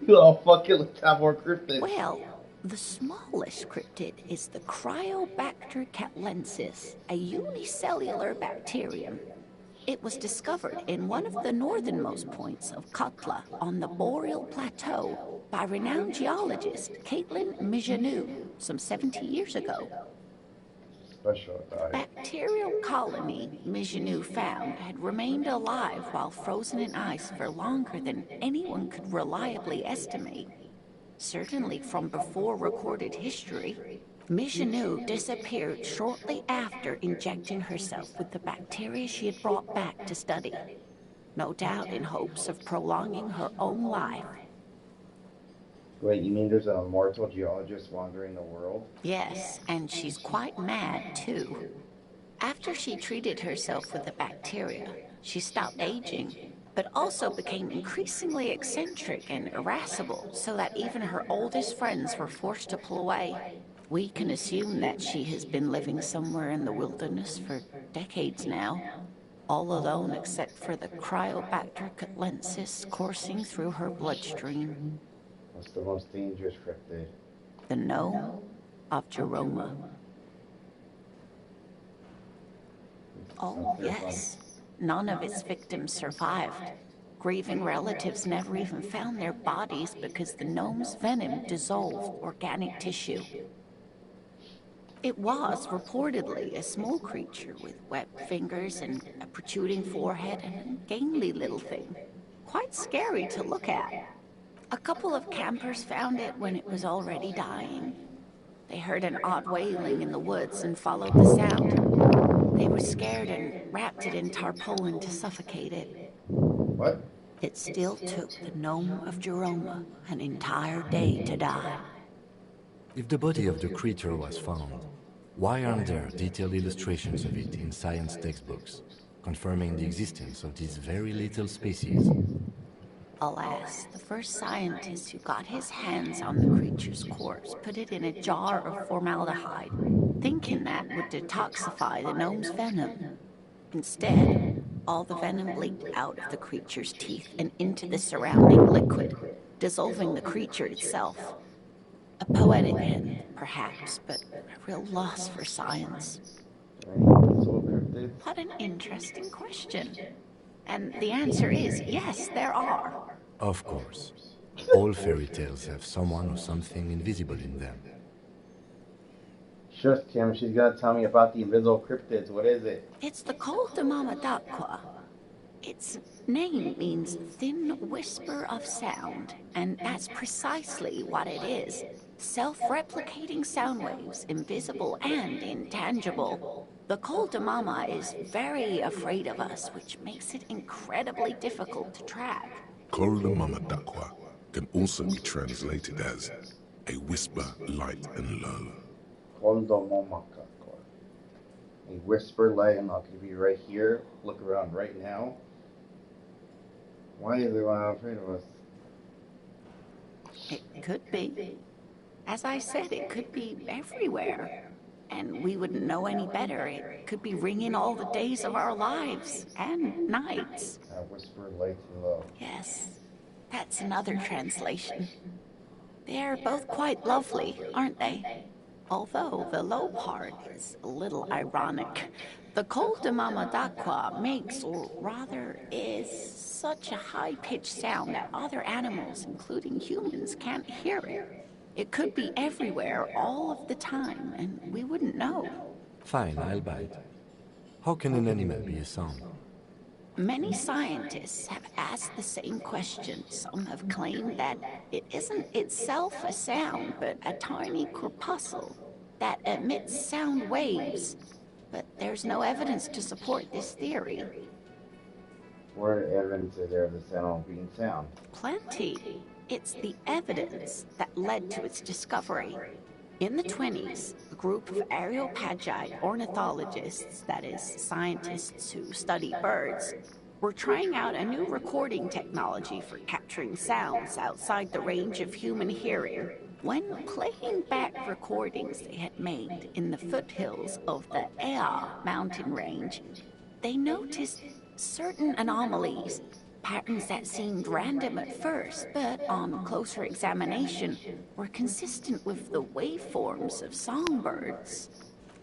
Oh, fuck it, let's have more cryptids. Well, the smallest cryptid is the Cryobacter catlensis, a unicellular bacterium. It was discovered in one of the northernmost points of Katla on the Boreal Plateau by renowned geologist Caitlin Mijanou some 70 years ago. Bacterial colony Mijanou found had remained alive while frozen in ice for longer than anyone could reliably estimate. Certainly from before recorded history, Mijanou disappeared shortly after injecting herself with the bacteria she had brought back to study, no doubt in hopes of prolonging her own life. Wait, you mean there's an immortal geologist wandering the world? Yes, and she's quite mad, too. After she treated herself with the bacteria, she stopped aging, but also became increasingly eccentric and irascible, so that even her oldest friends were forced to pull away. We can assume that she has been living somewhere in the wilderness for decades now, all alone except for the Cryobacter catlensis coursing through her bloodstream. What's the most dangerous cryptid? The gnome of Jeroma. Oh, yes. None of its victims survived. Grieving relatives never even found their bodies because the gnome's venom dissolved organic tissue. It was reportedly a small creature with webbed fingers and a protruding forehead and a gangly little thing. Quite scary to look at. A couple of campers found it when it was already dying. They heard an odd wailing in the woods and followed the sound. They were scared and wrapped it in tarpaulin to suffocate it. What? It still took the gnome of Jeroma an entire day to die. If the body of the creature was found, why aren't there detailed illustrations of it in science textbooks, confirming the existence of this very little species? Alas, the first scientist who got his hands on the creature's corpse put it in a jar of formaldehyde, thinking that would detoxify the gnome's venom. Instead, all the venom leaked out of the creature's teeth and into the surrounding liquid, dissolving the creature itself. A poetic end, perhaps, but a real loss for science. What an interesting question. And the answer is yes, there are. Of course. All fairy tales have someone or something invisible in them. Shush, Kim, she's gotta tell me about the invisible cryptids. What is it? It's the Col de Mama d'Aqua. Its name means thin whisper of sound, and that's precisely what it is. Self-replicating sound waves, invisible and intangible. The Col de Mama is very afraid of us, which makes it incredibly difficult to track. Col de Mama d'Aqua can also be translated as a whisper light and low. Col de Mama d'Aqua. A whisper light and low. Could be right here. Look around right now. Why is everyone afraid of us? It could be. As I said, it could be everywhere. And we wouldn't know any better. It could be ringing all the days of our lives and nights. Whisper light and low. Yes, that's another translation. They're both quite lovely, aren't they? Although the low part is a little ironic. The Col de Mama d'Aqua makes, or rather is, such a high-pitched sound that other animals, including humans, can't hear it. It could be everywhere, all of the time, and we wouldn't know. Fine, I'll bite. How can an animal be a sound? Many scientists have asked the same question. Some have claimed that it isn't itself a sound, but a tiny corpuscle that emits sound waves. But there's no evidence to support this theory. What evidence is there of the sound being sound? Plenty. It's the evidence that led to its discovery. In the 20s, a group of Areopagi ornithologists, that is, scientists who study birds, were trying out a new recording technology for capturing sounds outside the range of human hearing. When playing back recordings they had made in the foothills of the Ea mountain range, they noticed certain anomalies. Patterns that seemed random at first, but on closer examination, were consistent with the waveforms of songbirds.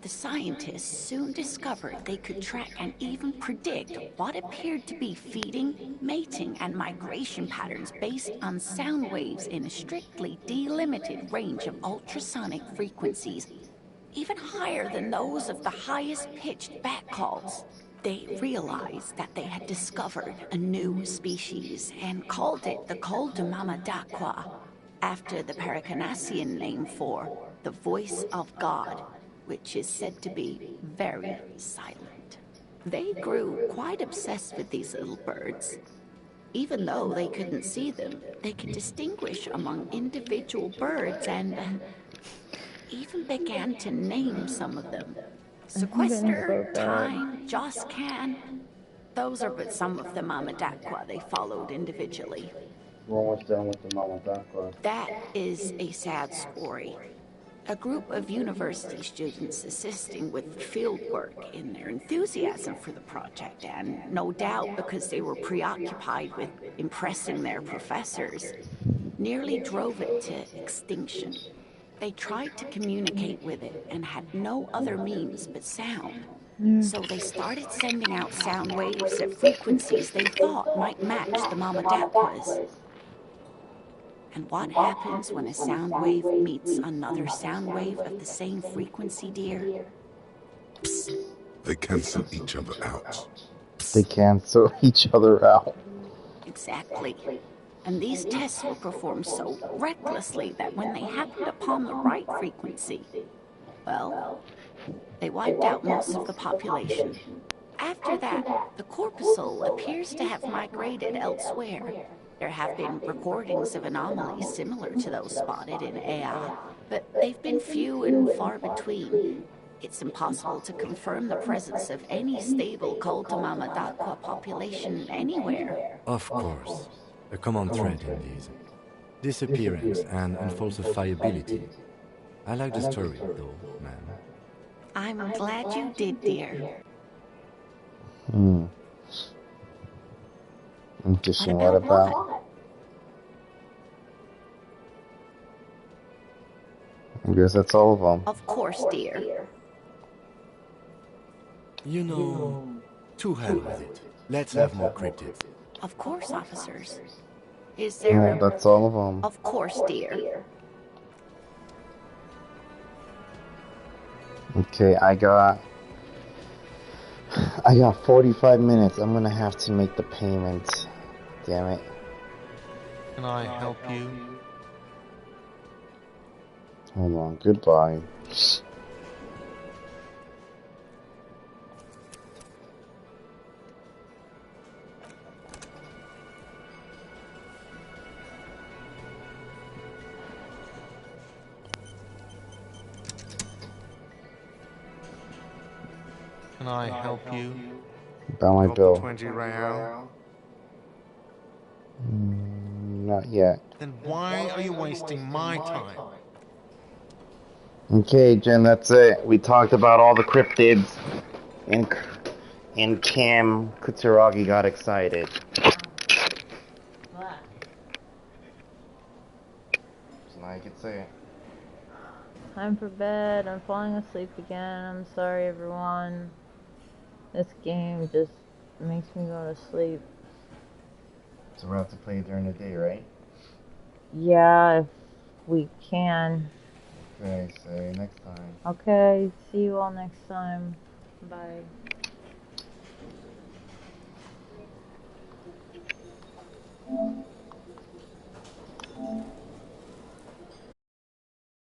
The scientists soon discovered they could track and even predict what appeared to be feeding, mating, and migration patterns based on sound waves in a strictly delimited range of ultrasonic frequencies, even higher than those of the highest-pitched bat calls. They realized that they had discovered a new species and called it the Col de Mama d'Aqua, after the Paracanassian name for the voice of God, which is said to be very silent. They grew quite obsessed with these little birds. Even though they couldn't see them, they could distinguish among individual birds and even began to name some of them. Sequester, Time, Joscan. Those are but some of the Mama d'Aqua they followed individually. We're almost done with the Mama d'Aqua. That is a sad story. A group of university students assisting with field work in their enthusiasm for the project, and no doubt because they were preoccupied with impressing their professors, nearly drove it to extinction. They tried to communicate with it and had no other means but sound. So they started sending out sound waves at frequencies they thought might match the Mama d'Aqua's. And what happens when a sound wave meets another sound wave of the same frequency, dear? Psst. They cancel each other out. They cancel each other out. Exactly. And these tests were performed so recklessly that when they happened upon the right frequency, well, they wiped out most of the population. After that, the corpuscle appears to have migrated elsewhere. There have been recordings of anomalies similar to those spotted in Ea, but they've been few and far between. It's impossible to confirm the presence of any stable Col de Mama d'Aqua population anywhere. Of course. A common thread in these. Disappearance and unfalsifiability. I like the story, though, man. I'm glad you did, dear. Interesting. What about? I guess that's all of them. Of course, dear. You know, to hell with it. Let's have more cryptids. Of course, officers. Is Yeah, there that's all of them. Of course, dear. Okay, I got 45 minutes. I'm gonna have to make the payment. Damn it. Can I help you? Hold on, goodbye. Can I help you? About my bill. 20 real. Not yet. Then why are you wasting my time? Okay, Jen, that's it. We talked about all the cryptids, and Cam Kutaragi got excited. So now you can say it. Time for bed. I'm falling asleep again. I'm sorry, everyone. This game just makes me go to sleep. So we'll have to play during the day, right? Yeah, if we can. Okay, so next time. Okay, see you all next time. Bye.